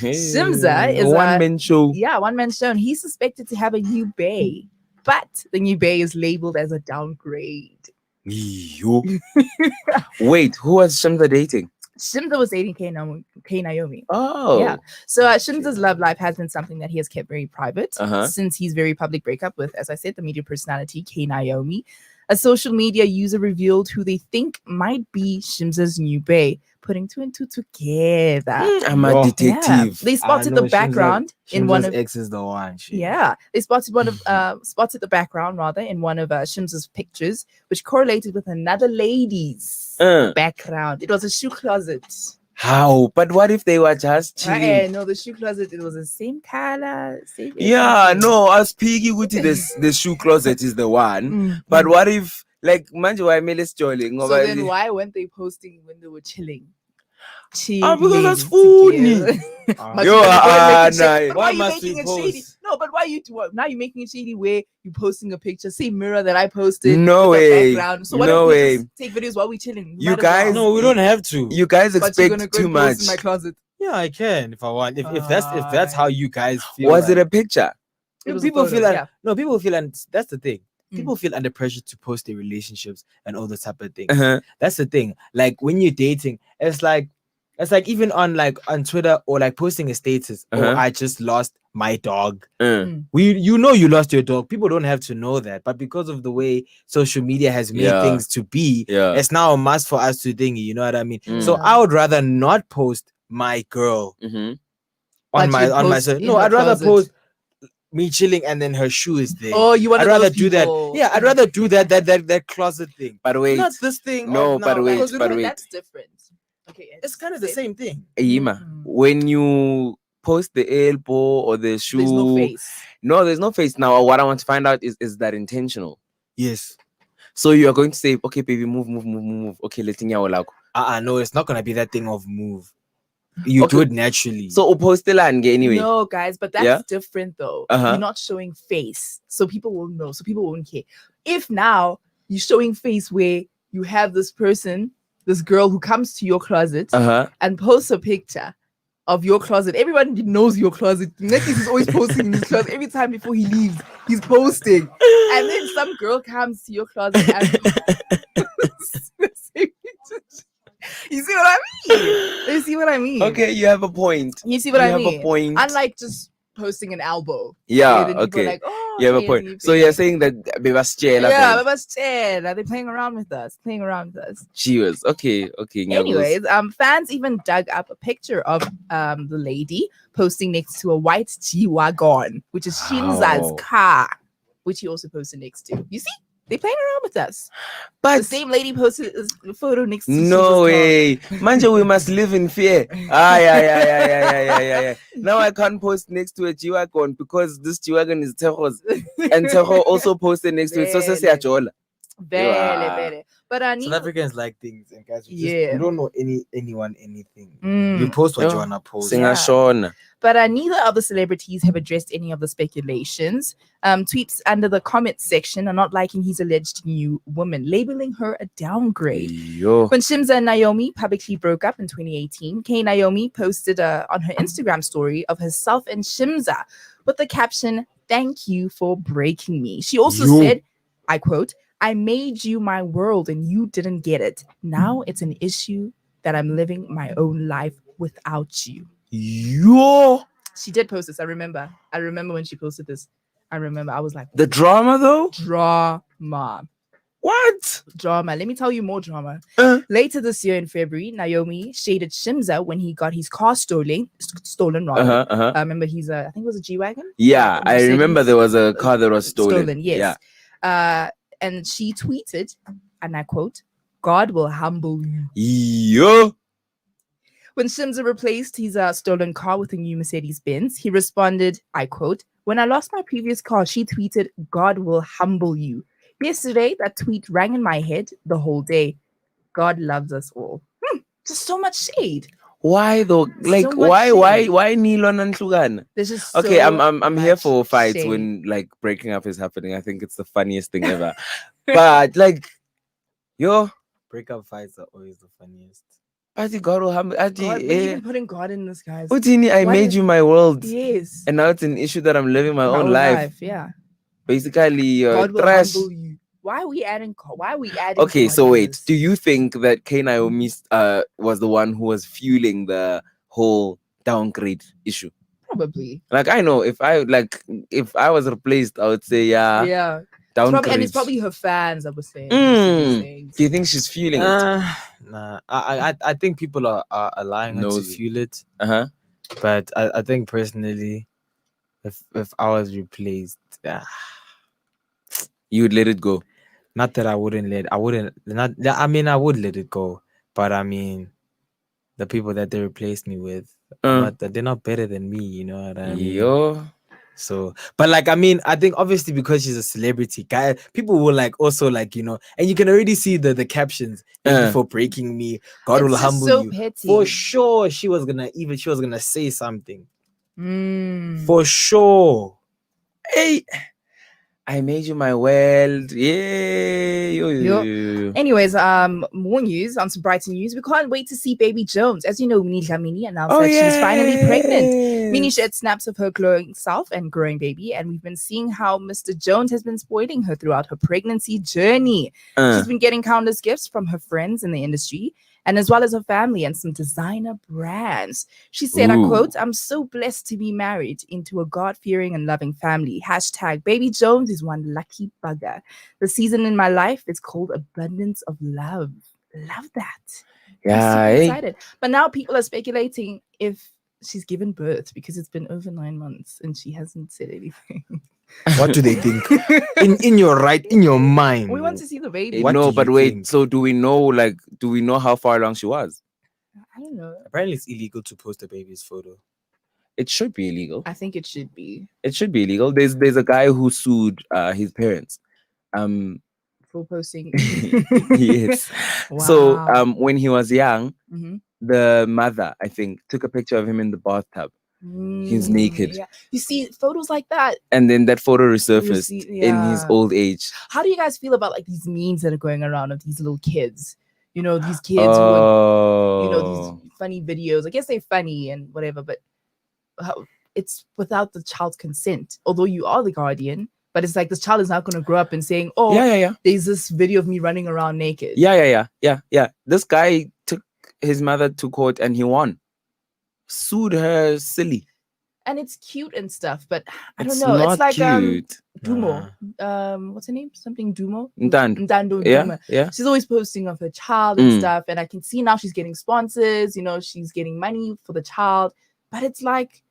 Shimza is one-man show. Yeah, one-man show. And he's suspected to have a new bae. But the new bae is labeled as a downgrade. Wait, who was Shimza dating? Shimza was dating K Naomi. Oh. Yeah. So Shimza's love life has been something that he has kept very private since his very public breakup with, as I said, the media personality K Naomi. A social media user revealed who they think might be Shimza's new bae, putting two and two together. I'm a detective. Yeah. They spotted the background in one of X is the one. They spotted the background rather in one of Shimza's pictures, which correlated with another lady's background. It was a shoe closet. How? But what if they were just chilling? No, the shoe closet, it was the same color. I was piggy with the shoe closet is the one. But what if manje why Melis joining? So then why weren't they posting when they were chilling? Because that's funny. Why must we post? No, but why you now you're making it shady where you posting a picture, same mirror that I posted. No with the way. background. So why No don't we way. just take videos while we chilling? You Might as well. guys- No, we don't have to. You guys But you're gonna expect go too and post much. in my closet. Yeah, I can if I want. If that's how you guys feel. Was it like- a picture? It was a people photo, feel yeah. no, people feel, and that's the thing. Mm. People feel under pressure to post their relationships and all the type of things. Uh-huh. That's the thing. Like when you're dating, it's like even on Twitter or like posting a status. Oh, Uh-huh. I just lost my dog. Uh, You know you lost your dog. People don't have to know that, but because of the way social media has made Yeah. things to be, Yeah. it's now a must for us to think. You know what I mean? So Yeah. I would rather not post my girl mhm. on But my you'd on my post so- in no, her I'd rather closet. post me chilling and then her shoe is there. Oh, you want I'd to rather do that. Yeah, I'd rather do that closet thing. But wait. Not this thing. No, of but now, wait, like, but wait. That's different. Okay, it's kind of the same thing. Yima, when you post the elbow or the shoe, There's no face. No, there's no face. Now, what I want to find out is that intentional? Yes. So you are going to say, okay, baby, move. Okay, let's No, it's not gonna be that thing of move. You Okay. do it naturally. So post anyway. No, guys, but that's Yeah? different though. Uh-huh. You're not showing face, so people will know. So people won't care. If now you're showing face where you have this person, this girl who comes to your closet Uh-huh. and posts a picture of your closet. Everyone knows your closet. Mncedisi is always posting in his closet. Every time before he leaves, he's posting. And then some girl comes to your closet and you see what I mean? You see what I mean? Okay, you have a point. You see what You I have mean? a point. Unlike just posting an elbow. Yeah, Then people are okay. like, oh, You have a okay, point. and So think- you're saying that yeah, but are they playing around with us? Playing around with us. she was okay. Ngiyabuzwa. Anyways, fans even dug up a picture of the lady posting next to a white G-Wagon, which is Shinza's Wow. car, which he also posted next to. You see? They playing around with us. But The same lady posted a photo next to no Shinza's way, Manje, we must live in fear. Yeah. Now I can't post next to a G-Wagon because this G-Wagon is Tsego's, and Tsego also posted next to it. So say Vele. Ajola. Very, Yeah. very. But South Africans like things, and guys, Yeah. we don't know anyone anything. Mm. You post what Yeah. you wanna post. Singer Yeah. Sean. But neither of the celebrities have addressed any of the speculations. Tweets under the comment section are not liking his alleged new woman, labeling her a downgrade. Yo. When Shimza and Naomi publicly broke up in 2018, K Naomi posted on her Instagram story of herself and Shimza with the caption, "Thank you for breaking me." She also Yo. said, I quote, "I made you my world and you didn't get it. Now it's an issue that I'm living my own life without you." Yo. She did post this. I remember when she posted this. I remember. I was like, The drama though? drama. What? Drama. Let me tell you more drama. Uh. Later this year in February, Naomi shaded Shimza when he got his car stolen rather. I remember I think it was a G-Wagon. Yeah, I Mercedes. remember there was a car that was stolen. Yes. Yeah. And she tweeted, and I quote, "God will humble you." Yo. When Shimza replaced his stolen car with a new Mercedes Benz, he responded, I quote, "When I lost my previous car, she tweeted, 'God will humble you.' Yesterday, that tweet rang in my head the whole day. God loves us all." Just so much shade. Why though? Like So much why Nilon and Hlugana? There's just Okay, so I'm here much for fights shade. when like breaking up is happening. I think it's the funniest thing ever. But like, yo, Breakup fights are always the funniest. Ati God will humble. Ati, God, we're even putting God in this, guys. Utini, I Why made is- you my world, Yes. and now it's an issue that I'm living my My own life. Yeah. Basically, God will trash. humble you. Why are we adding God? Why are we adding Okay, God so in wait, this? do you think that K Naomi was the one who was fueling the whole downgrade issue? Probably. Like I know if I was replaced, I would say Yeah. downgrade. And it's probably her fans that were saying Mm. these things. Do you think she's fueling it? Nah, I think people are allowing her to Nosy. feel it, Uh-huh. but I think personally, if I was replaced, You would let it go. not that I wouldn't I mean I would let it go, but I mean the people that they replaced me with, they're not better than me, you know what I mean? Yo. So, but like, I mean, I think obviously because she's a celebrity, guy, people will like also like, you know, and you can already see the captions. "Thank you for breaking me. God It's will just humble so you." petty. For sure, she was gonna say something. Mm. For sure. Hey, I made you my world. Yeah. Anyways, more news on some brighter news. We can't wait to see baby Jones. As you know, Minnie Dlamini announced that she's finally pregnant. Minnie shared snaps of her glowing self and growing baby, and we've been seeing how Mr. Jones has been spoiling her throughout her pregnancy journey. She's been getting countless gifts from her friends in the industry, and as well as her family and some designer brands. She said, I quote, "I'm so blessed to be married into a God-fearing and loving family. Hashtag baby Jones is one lucky bugger. The season in my life is called abundance of love." Love that. Yeah. I'm super excited. But now people are speculating if she's given birth because it's been over 9 months and she hasn't said anything. What do they think? in your mind? We want to see the baby. What No, do but you wait. think? So do we know how far along she was? I don't know. Apparently, it's illegal to post a baby's photo. It should be illegal. I think it should be. It should be illegal. There's a guy who sued his parents. For posting. Yes. Wow. So when he was young, Mhm. the mother, I think, took a picture of him in the bathtub. He's naked. Yeah. You see photos like that. And then that photo resurfaced see- in his yeah. old age. How do you guys feel about like these memes that are going around of these little kids? You know, these kids who are, you know, these funny videos. I guess they're funny and whatever, but it's without the child's consent. Although you are the guardian, but it's like this child is not going to grow up and saying, "Oh, yeah. there's this video of me running around naked." Yeah. This guy took his mother to court and he won. Sued her silly. And it's cute and stuff, but I don't It's know. not It's like cute. Dumo. What's her name? Something Dumo. Ntandu. Ndando Yeah, Duma. yeah. She's always posting of her child and stuff, and I can see now she's getting sponsors. You know, she's getting money for the child, but it's like,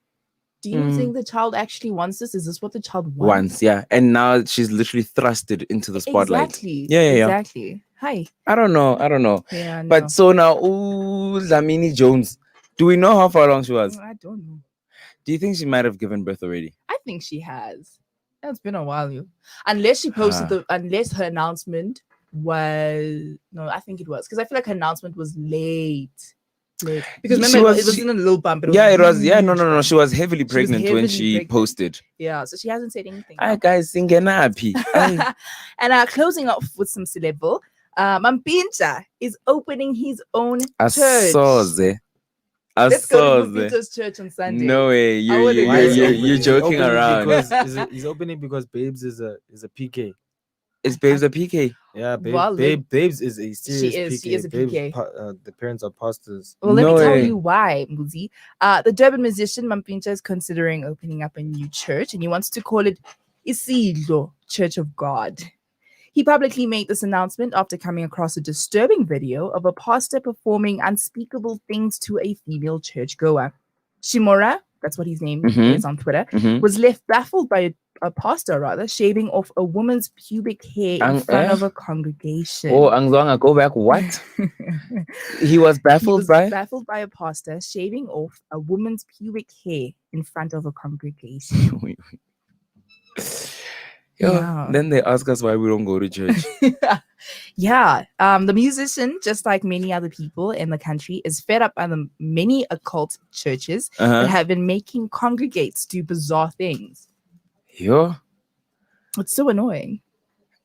do you think the child actually wants this? Is this what the child wants? Yeah. And now she's literally thrusted into the spotlight. Exactly. Yeah. Exactly. Hi. I don't know. Yeah. No. But so now, Dlamini Jones. Do we know how far along she was? I don't know. Do you think she might have given birth already? I think she has. It's been a while, you. Unless she posted unless her announcement was I think it was because I feel like her announcement was late. Because remember it wasn't a little bump. It was. Yeah, no. She was heavily pregnant when she posted. Yeah, so she hasn't said anything. Hi guys, singing happy. And closing off with some celeb. Mncedisi is opening his own church. Let's go to Mncedisi's church on Sunday. No way, you're joking around. He's opening because Babes is a PK. Is Babes a PK? Yeah, Well, Babes is a serious PK. She is a PK. The parents are pastors. Well, let me tell you why, Muzi. The Durban musician Mncedisi is considering opening up a new church, and he wants to call it Isidlo, Church of God. He publicly made this announcement after coming across a disturbing video of a pastor performing unspeakable things to a female churchgoer. Shimura, that's what his name is on Twitter, was left baffled by a pastor, shaving off a woman's pubic hair in front of a congregation. Oh, Angzonga, go back. What? He was baffled by a pastor shaving off a woman's pubic hair in front of a congregation. Yeah. Then they ask us why we don't go to church. The musician, just like many other people in the country, is fed up by the many occult churches that have been making congregates do bizarre things. Yeah. It's so annoying.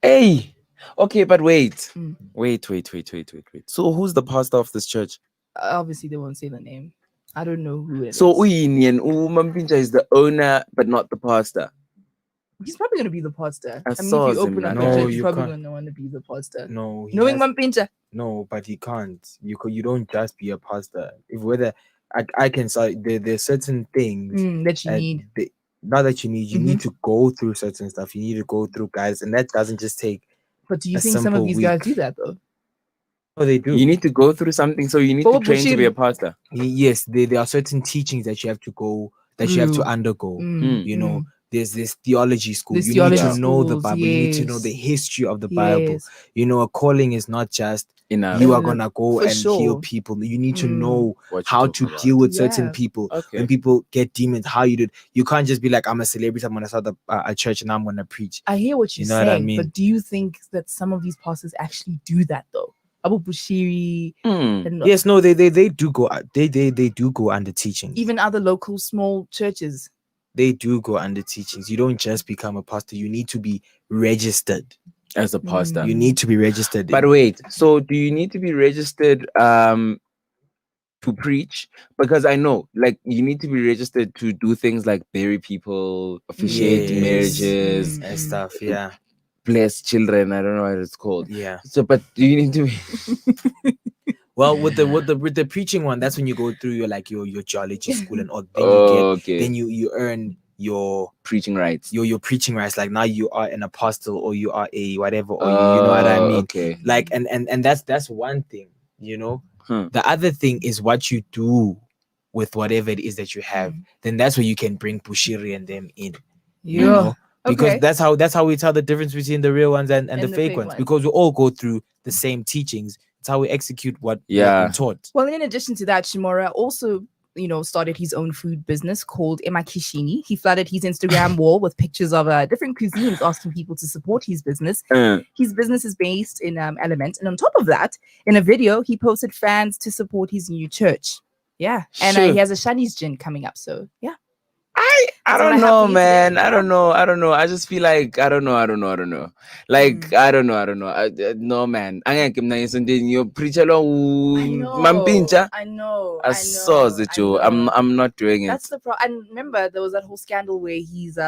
Hey. Okay, but wait. Wait. So who's the pastor of this church? Obviously, they won't say the name. I don't know who it is. So Mncedisi is the owner, but not the pastor. He's probably going to be the pastor. I mean, saw if you open up the church, you you're probably can't. going to want to be the pastor. No, Knowing Mncedisi. No, but he can't. You don't just be a pastor. If whether I can say there's certain things that you need. Not that you need. You need to go through certain stuff. You need to go through guys, and that doesn't just take. But do you think some of these guys do that though? Oh, they do. You need to go through something, so you need to train to be a pastor. Yes, there are certain teachings that you have to go, that you have to undergo. You know, there's this theology school. You need to know the Bible. You need to know the history of the Bible. You know, a calling is not just you are gonna go and heal people. You need to know how to deal with certain people. When people get demons, how you do. You can't just be like, I'm a celebrity, I'm gonna start a church and I'm gonna preach. I hear what you're saying, what I mean? But do you think that some of these pastors actually do that though? Abu Bushiri. Yes, no, they do go. They do go under teaching. Even other local small churches. they do go under teachings. You don't just become a pastor. You need to be registered. As a pastor. You need to be registered. But wait, so do you need to be registered to preach? Because I know, like, you need to be registered to do things like bury people, officiate Yes. marriages, and stuff. Yeah. bless children. I don't know what it's called. Yeah. So, but do you need to be? Well, with the preaching one, that's when you go through your geology school and all. Then Okay. then you earn your Preaching rights. your preaching rights. Like now you are an apostle or you are a whatever or you know what I mean. Okay. Like and that's one thing, you know. Hmm. The other thing is what you do with whatever it is that you have. Then that's where you can bring Bushiri and them in. You know? Because Okay. that's how we tell the difference between the real ones and the fake ones. ones. Because we all go through the same teachings. It's how we execute what Yeah. we're taught. Well, in addition to that, Shimura also, started his own food business called Emakishini. He flooded his Instagram wall with pictures of different cuisines, asking people to support his business. His business is based in Element, and on top of that, in a video, he posted fans to support his new church. Yeah, and Sure. he has a Shani's gin coming up. So yeah, I That's what I don't have know, for you man. today. I don't know. I just feel like I don't know. Like I don't know. No, man. Angeke mina ngisondini yo preacher lo mampintsha. I know. Asoze Joe. I'm not doing it. That's the problem. And remember, there was that whole scandal where he's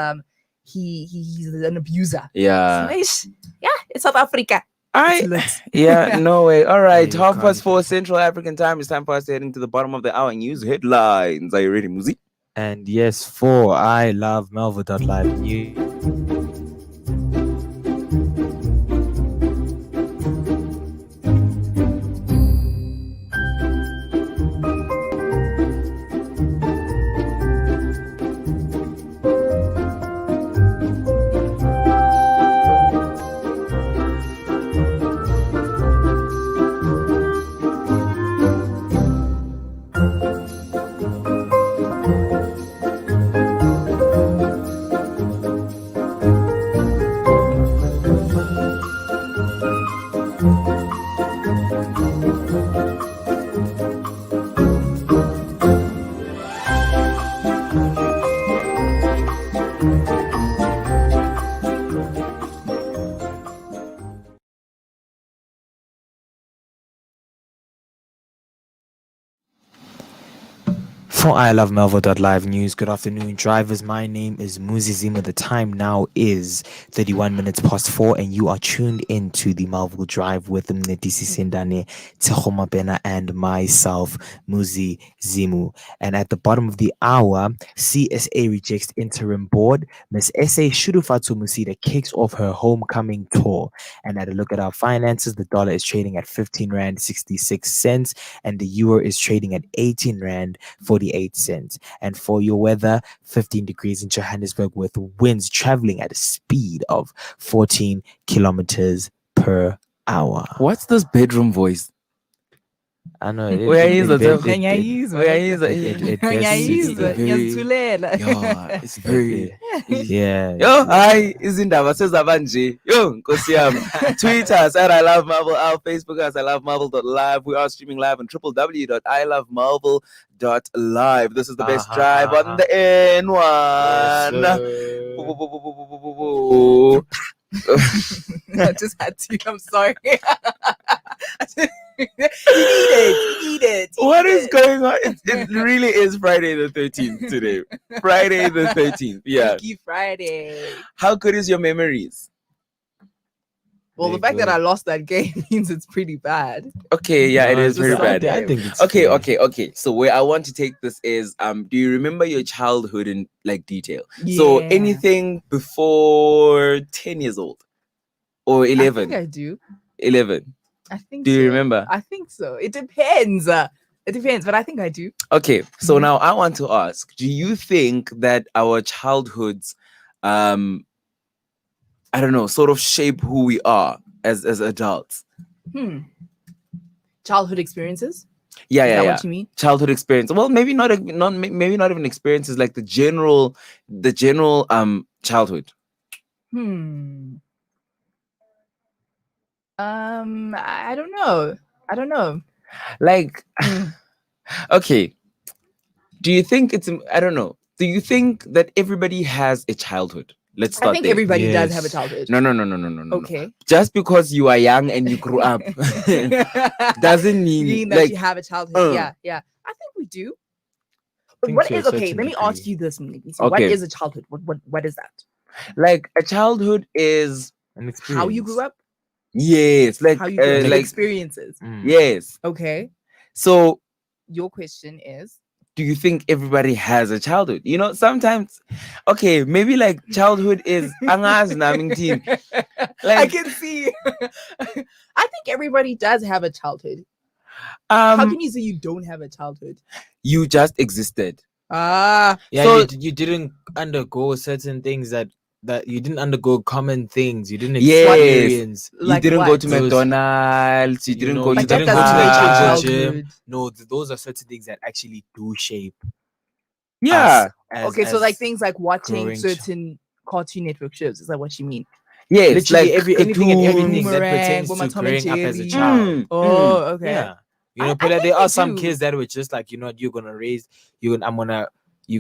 he's an abuser. Yeah. So, yeah, it's South Africa. It's lit. Yeah, no way. All right, Yeah, you 4:30 can't. Central African time. It's time for us to head into the bottom of the hour news headlines. Are you ready, Muzi? And yes, for I love Melville.live news. For I love Melville.live news. Good afternoon, drivers. My name is Mncedisi. The time now is 31 minutes past 4, and you are tuned into the Melville Drive with Mncedisi Sindane Tshego Mabena and myself, Mncedisi. And at the bottom of the hour, CSA rejects interim board. Miss SA Shudufatu Musida kicks off her homecoming tour. And at a look at our finances, the dollar is trading at 15 Rand 66 cents, and the euro is trading at 18 Rand 48 cents. And for your weather, 15 degrees in Johannesburg with winds traveling at a speed of 14 kilometers per hour. What's this bedroom voice? I know. Where is it? it- It's very. Yeah. Yo, hi, izindaba sezaba nje. Yo, Nkosi yami. Twitter us at I Love Marvel, our Facebook us I Love Marvel.live. We are streaming live on www.ilovemarvel.live. This is the best drive on the N1. I just had to. I'm sorry. You need it. What is going on? It really is Friday the 13th today. Friday the 13th. Yeah. Freaky Friday. How good is your memories? Well, the fact that I lost that game means it's pretty bad. Okay, yeah, it is very bad. I think it's Okay, fair. okay. So where I want to take this is, do you remember your childhood in like detail? So Yeah. anything before 10 years old or I 11? think I do. 11. I think. Do you so. remember? I think so. It depends. It depends, but I think I do. Okay, so Mhm. now I want to ask, do you think that our childhoods, I don't know, sort of shape who we are as adults? Childhood experiences. Yeah, Is yeah, that yeah. what you mean? Childhood experience. Well, maybe not even experiences, like the general childhood. I don't know. Like, Mm. okay. Do you think it's, I don't know. do you think that everybody has a childhood? Let's I start think there. everybody does have a Yes. childhood. No. Okay. Just because you are young and you grew up doesn't mean Mean that like you have a childhood. uh. Yeah. I think we do. But think what to a is okay? certain Let me ask degree. you this, Mncedisi. What Okay. is a childhood? What is that? like a childhood is An experience. How you grew up? yes, like How you grew up? like- Like, like experiences. Mm. yes. Okay. So Your question is do you think everybody has a childhood? You know, sometimes okay, maybe like childhood is angazi nami ngithini. I Like can see. I think everybody does have a childhood. How can you say you don't have a childhood? you just existed. Ah, Yeah, So- you didn't undergo certain things that you didn't undergo common things. You didn't Yes. experience. You like didn't go what? to Those- McDonald's, you you didn't know, go you to But the that didn't go doesn't to the make your park. gym. childhood. No, those are certain things that actually do shape. Yeah. us Okay, so like as things like watching growing certain Cartoon Network shows. Is that what you mean? Yes. literally like anything and everything cartoons. that Boomerang, pertains Boomer to Tom and growing up as a Jerry. child. Oh, okay. Yeah. You I- know, I but like, think there are they some do. kids that were just like, you know, you're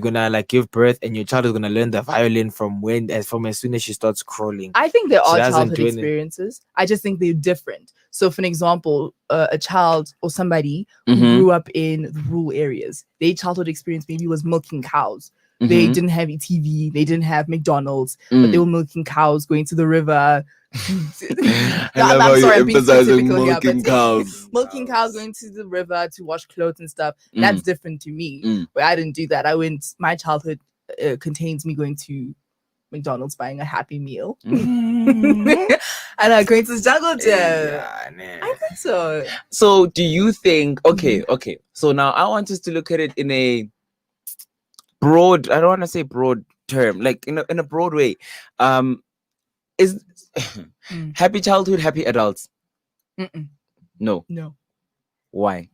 gonna like give birth and your child is gonna learn the violin from as soon as she starts crawling. I think there She are doesn't childhood do anything. experiences. I just think they're different. So, for an example, a child or somebody who Mhm. grew up in the rural areas, their childhood experience maybe was milking cows. They Mhm. didn't have a TV, they didn't have McDonald's, but Mm. they were milking cows, going to the river. I No, love I'm how you sorry, I'm being so emphasizing typical here, milking but cows. milking cows, going to the river to wash clothes and stuff. Mm. That's different to me. Mm. Where I didn't do that. My childhood contains me going to McDonald's buying a Happy Meal. Mm. and going to the jungle gym. Yeah, I think so. So do you think Mm-hmm. okay. So now I want us to look at it in a broad, I don't want to say broad term, like in a broad way. Is Mm. happy childhood, happy adults? Mm-mm. No. No. Why?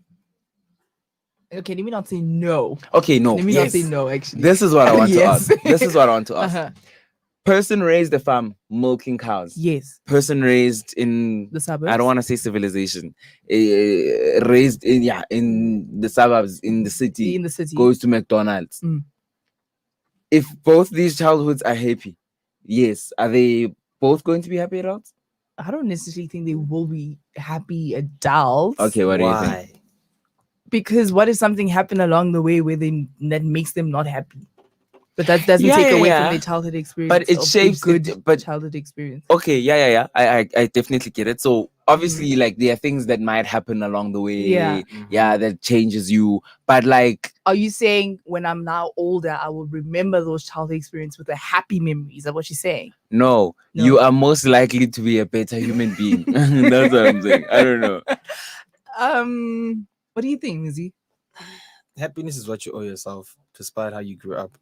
Okay, let me not say no. Okay, no. Let me not Yes. say no, actually. This is what I want Yes. to ask. This is what I want to ask. Uh-huh. Person raised a farm milking cows. Yes. Person raised in The suburbs. I don't want to say civilization. Raised in the suburbs, in the city, in the city. goes to McDonald's. Mm. If both these childhoods are happy, yes, are they both going to be happy adults? I don't necessarily think they will be happy adults. Okay, what do you think? Why? Because what if something happened along the way that makes them not happy? But that doesn't Yeah, take yeah, away yeah. from their childhood experience. But it of a shapes good it, but childhood experience. okay, yeah. I definitely get it. So obviously, like there are things that might happen along the way. Yeah. Yeah, that changes you. But like, Are you saying when I'm now older, I will remember those childhood experiences with a happy memory? Is that what you're saying? no, No. you are most likely to be a better human being. That's what I'm saying. I don't know. What do you think, Mizzy? Happiness is what you owe yourself, despite how you grew up.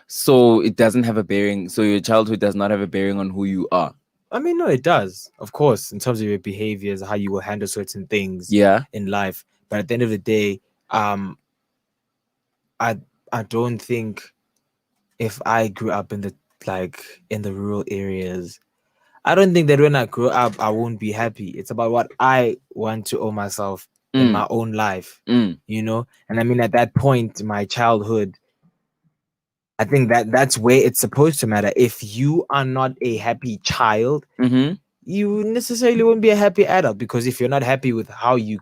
So it doesn't have a bearing. So your childhood does not have a bearing on who you are. I mean, no, it does, of course, in terms of your behaviors, how you will handle certain things Yeah. in life. But at the end of the day, I don't think if I grew up in the rural areas, I don't think that when I grow up I won't be happy. It's about what I want to owe myself in Mm. my own life, Mm. you know. And I mean, at that point, my childhood, I think that's where it's supposed to matter. If you are not a happy child, Mm-hmm. you necessarily won't be a happy adult, because if you're not happy with how you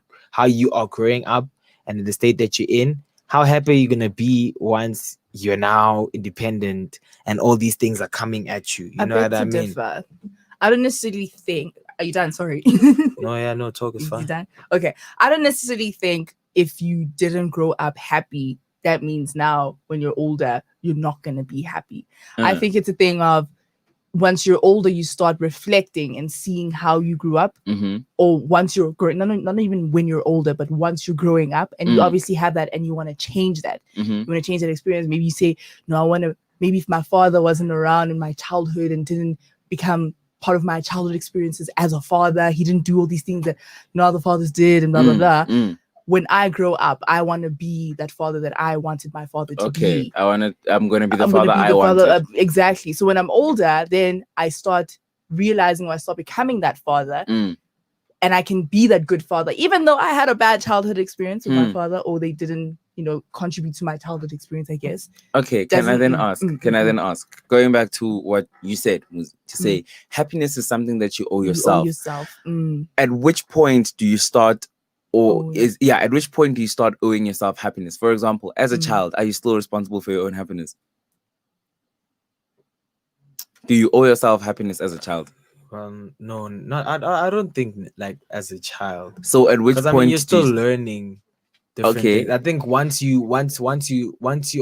are growing up and the state that you're in, how happy are you gonna be once you're now independent and all these things are coming at you? You know what I mean? Differ. I don't necessarily think. Are you done? Sorry. No, talk is You fine. done? Okay. I don't necessarily think if you didn't grow up happy, that means now when you're older, you're not going to be happy. I think it's a thing of once you're older, you start reflecting and seeing how you grew up. Mm-hmm. Or once you're growing, not even when you're older, but once you're growing up and you Mm. obviously have that and you want to change that. Mm-hmm. You want to change that experience. Maybe you say, no, I want to, maybe if my father wasn't around in my childhood and didn't become part of my childhood experiences as a father, he didn't do all these things that other fathers did and blah, blah, blah. Mm. When I grow up, I want to be that father that I wanted my father to Okay, be. I'm gonna be the I'm gonna father be I the wanted. father, exactly. So when I'm older, then I start realizing, or I start becoming that father, Mm. and I can be that good father, even though I had a bad childhood experience with my Mm. father, or they didn't contribute to my childhood experience, I guess. Okay, can I then Doesn't- ask, going back to what you said, was to say happiness is something that you owe You owe yourself. yourself. At which point do you start, or Owing. at which point do you start owing yourself happiness? For example, as a child, are you still responsible for your own happiness? Do you owe yourself happiness as a child? No, not. I don't think like as a child. So at which Because point you're do still you, learning different Okay. things. I think once you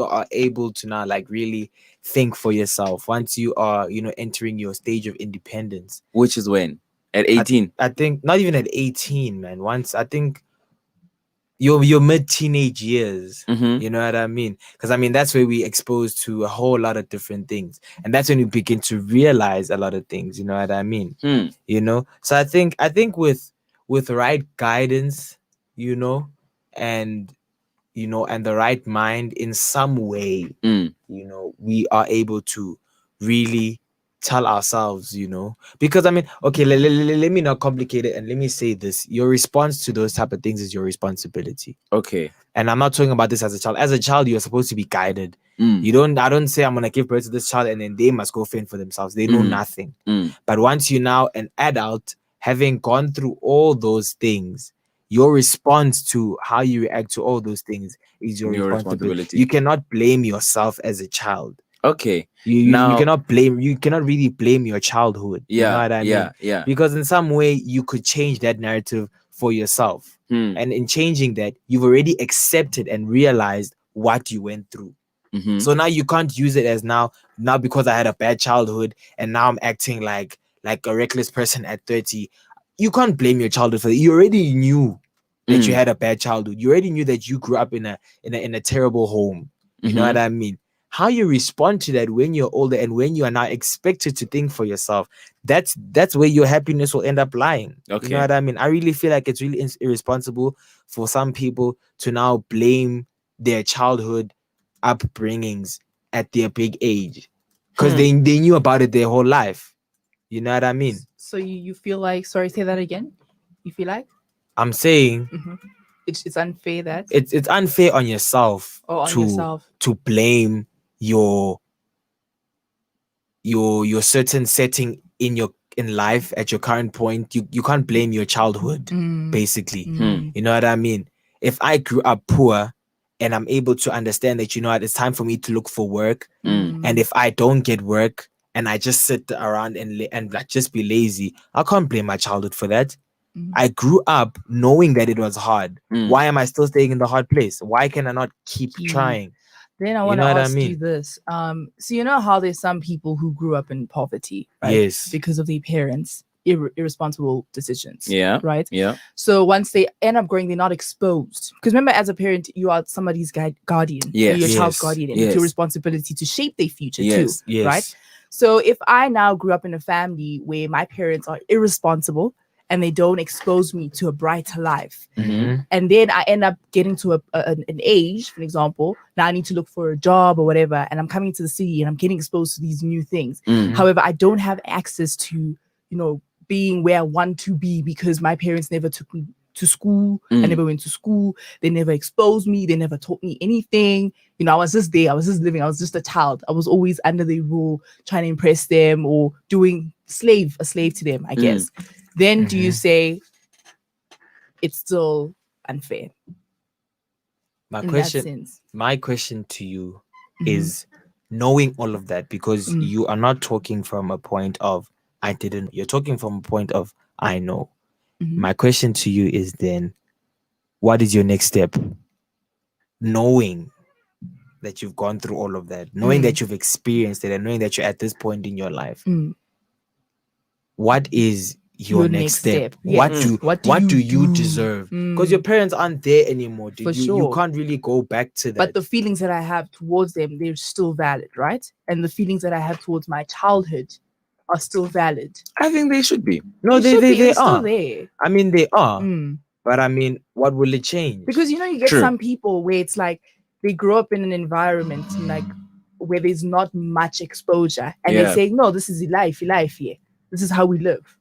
are able to now like really think for yourself, once you are entering your stage of independence, which is when? At 18? I think not even at 18, man. Once I think your mid-teenage years, Mhm. you know what I mean? Because that's where we exposed to a whole lot of different things, and that's when we begin to realize a lot of things. You know what I mean? So I think with right guidance, and and the right mind, in some way, we are able to really tell ourselves, because okay, let me not complicate it, and let me say this: your response to those type of things is your responsibility. Okay. And I'm not talking about this as a child. As a child, you're supposed to be guided. Mm. I don't say I'm gonna give birth to this child and then they must go fend for themselves. They know nothing. But once you're now an adult, having gone through all those things, your response to how you react to all those things is your responsibility. You cannot blame yourself as a child. Okay. You cannot really blame your childhood. You know what I mean? Yeah. Because in some way you could change that narrative for yourself. And in changing that, you've already accepted and realized what you went through. So now you can't use it as now because I had a bad childhood and now I'm acting like a reckless person at 30. You can't blame your childhood for that. You already knew that you had a bad childhood. You already knew that you grew up in a terrible home. You know what I mean? How you respond to that when you're older and when you are now expected to think for yourself, that's where your happiness will end up lying. Okay. You know what I mean? I really feel like it's really irresponsible for some people to now blame their childhood upbringings at their big age, because they knew about it their whole life. You know what I mean? So you feel like, sorry, say that again. You feel like I'm saying it's unfair that it's unfair on yourself yourself to blame your certain setting in life at your current point. You can't blame your childhood, basically. You know what I mean? If I grew up poor and I'm able to understand that, it's time for me to look for work, and if I don't get work and I just sit around and like just be lazy, I can't blame my childhood for that. I grew up knowing that it was hard. Why am I still staying in the hard place? Why can I not keep trying? Then I want to ask you this. So you know how there's some people who grew up in poverty, right? Yes. Because of their parents' irresponsible decisions. Yeah. Right? Yeah. So once they end up growing, they're not exposed. Because remember, as a parent, you are somebody's guardian. Yes. You're your child's guardian. And it's your responsibility to shape their future too. Yes. Right? So if I now grew up in a family where my parents are irresponsible and they don't expose me to a brighter life, and then I end up getting to an age, for example, now I need to look for a job or whatever, and I'm coming to the city and I'm getting exposed to these new things. However, I don't have access to, being where I want to be because my parents never took me to school. I never went to school. They never exposed me. They never taught me anything. I was just there. I was just living. I was just a child. I was always under their rule, trying to impress them or doing a slave to them, I guess. Then do you say it's still unfair? My question to you is, knowing all of that, because you are not talking from a point of I didn't, you're talking from a point of I know. My question to you is then, what is your next step? Knowing that you've gone through all of that, knowing that you've experienced it, and knowing that you're at this point in your life, what is your next step? Yes. What do you deserve? Because your parents aren't there anymore, dude. You can't really go back to that. But the feelings that I have towards them, they're still valid, right? And the feelings that I have towards my childhood are still valid. I think they should be. No, they are still there. I mean, they are. But I mean, what will it change? Because you get some people where it's like they grow up in an environment like where there's not much exposure, and they say, "No, this is life here. This is how we live.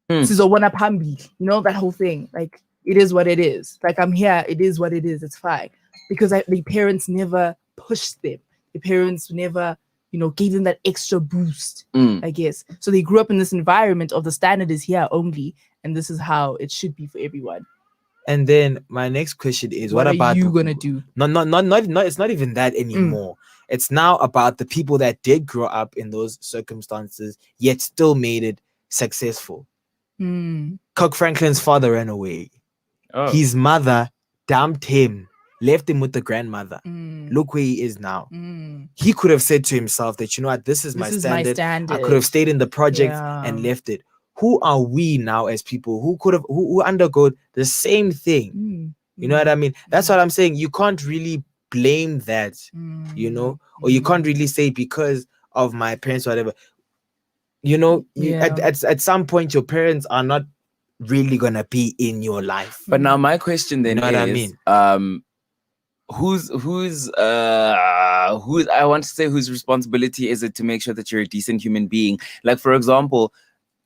This is a wanapambi." That whole thing. Like, it is what it is. Like, I'm here. It is what it is. It's fine. because their parents never pushed them. Their parents never, gave them that extra boost, I guess. So they grew up in this environment of the standard is here only, and this is how it should be for everyone. And then my next question is, what are about you gonna do? No, it's not even that anymore. It's now about the people that did grow up in those circumstances yet still made it successful. Kirk Franklin's father ran away. Oh. His mother dumped him, left him with the grandmother. Look where he is now. He could have said to himself that, you know what, this is my standard. I could have stayed in the project and left it. Who are we now as people who undergo the same thing? You know what I mean? That's what I'm saying. You can't really blame that, or you can't really say because of my parents or whatever. At some point your parents are not really gonna be in your life. But now my question then what I is, mean? whose I want to say whose responsibility is it to make sure that you're a decent human being? Like, for example,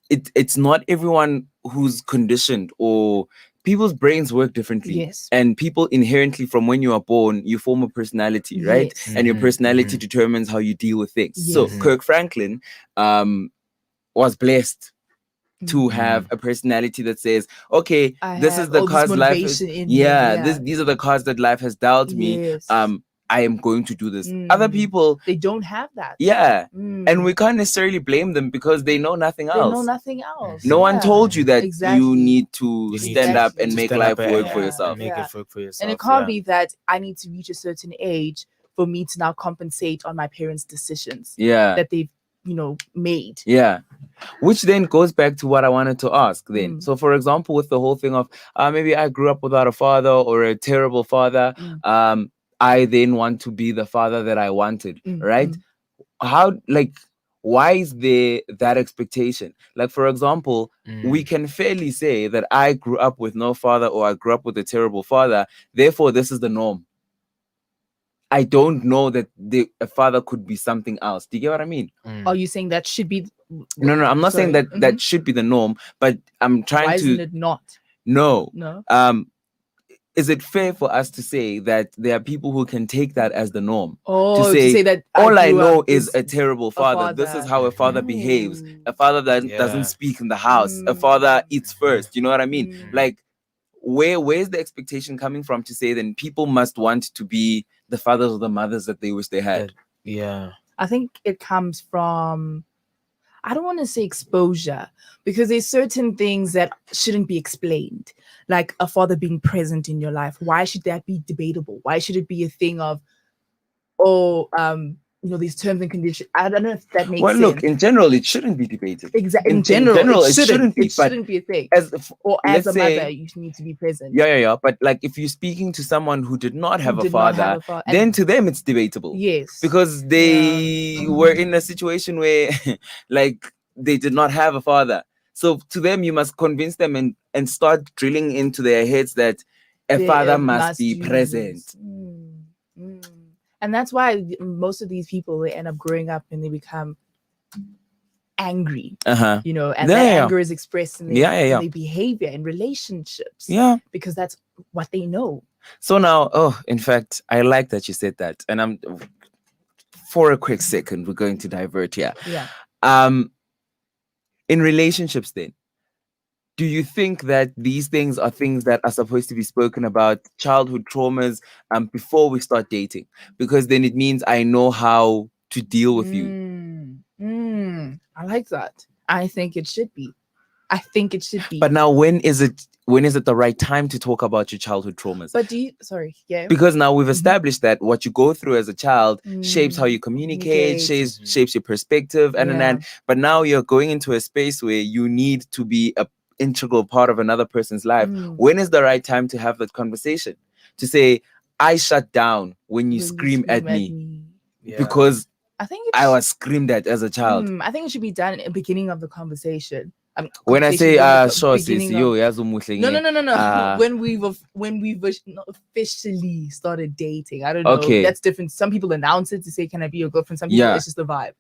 it's not everyone who's conditioned, or people's brains work differently. Yes. And people inherently, from when you are born, you form a personality, right? Yes. And your personality determines how you deal with things. Yes. So Kirk Franklin was blessed to have a personality that says, okay, this is the cards life is, these are the cards that life has dealt me. I am going to do this. Other people, they don't have that. And we can't necessarily blame them because they know nothing else. No one told you that you need to stand up and make life work for yourself. Make it work for yourself. And it can't be that I need to reach a certain age for me to now compensate on my parents' decisions that they've made. Which then goes back to what I wanted to ask then. So for example, with the whole thing of maybe I grew up without a father or a terrible father, I then want to be the father that I wanted, right? Why is there that expectation? Like, for example, we can fairly say that I grew up with no father or I grew up with a terrible father, therefore this is the norm. I don't know that a father could be something else. Do you get what I mean? Are you saying that should be? No, I'm not saying that that should be the norm, but I'm trying Why to. Why isn't it not? No. Is it fair for us to say that there are people who can take that as the norm? To say that all I know is a terrible father. This is how a father behaves. A father that doesn't speak in the house. A father eats first. You know what I mean? Like, where's the expectation coming from to say then people must want to be the fathers or the mothers that they wish they had? I think it comes from, I don't want to say exposure, because there's certain things that shouldn't be explained, like a father being present in your life. Why should that be debatable? Why should it be a thing of, these terms and conditions? I don't know if that makes sense. Well, look, in general, it shouldn't be debated. Exactly. In general, it shouldn't be. It shouldn't be a thing. As a mother, you need to be present. But like, if you're speaking to someone who did not have a father, then to them it's debatable. Yes. Because they were in a situation where, like, they did not have a father. So to them, you must convince them and start drilling into their heads that a father must be present. And that's why most of these people, they end up growing up and they become angry, and that anger is expressed in their behavior in relationships. Because that's what they know. So now, in fact, I like that you said that. And for a quick second, we're going to divert here. In relationships then, do you think that these things are things that are supposed to be spoken about, childhood traumas, before we start dating? Because then it means I know how to deal with you. I like that. I think it should be. But now, when is it the right time to talk about your childhood traumas? But because now we've established that what you go through as a child shapes how you communicate, shapes your perspective, and but now you're going into a space where you need to be a integral part of another person's life. When is the right time to have that conversation? To say, I shut down when you scream at me. Because I was screamed at as a child. I think it should be done at the beginning of the conversation. When I say no. When we've officially started dating, I don't know. That's different. Some people announce it to say, "Can I be your girlfriend?" Some people it's just the vibe.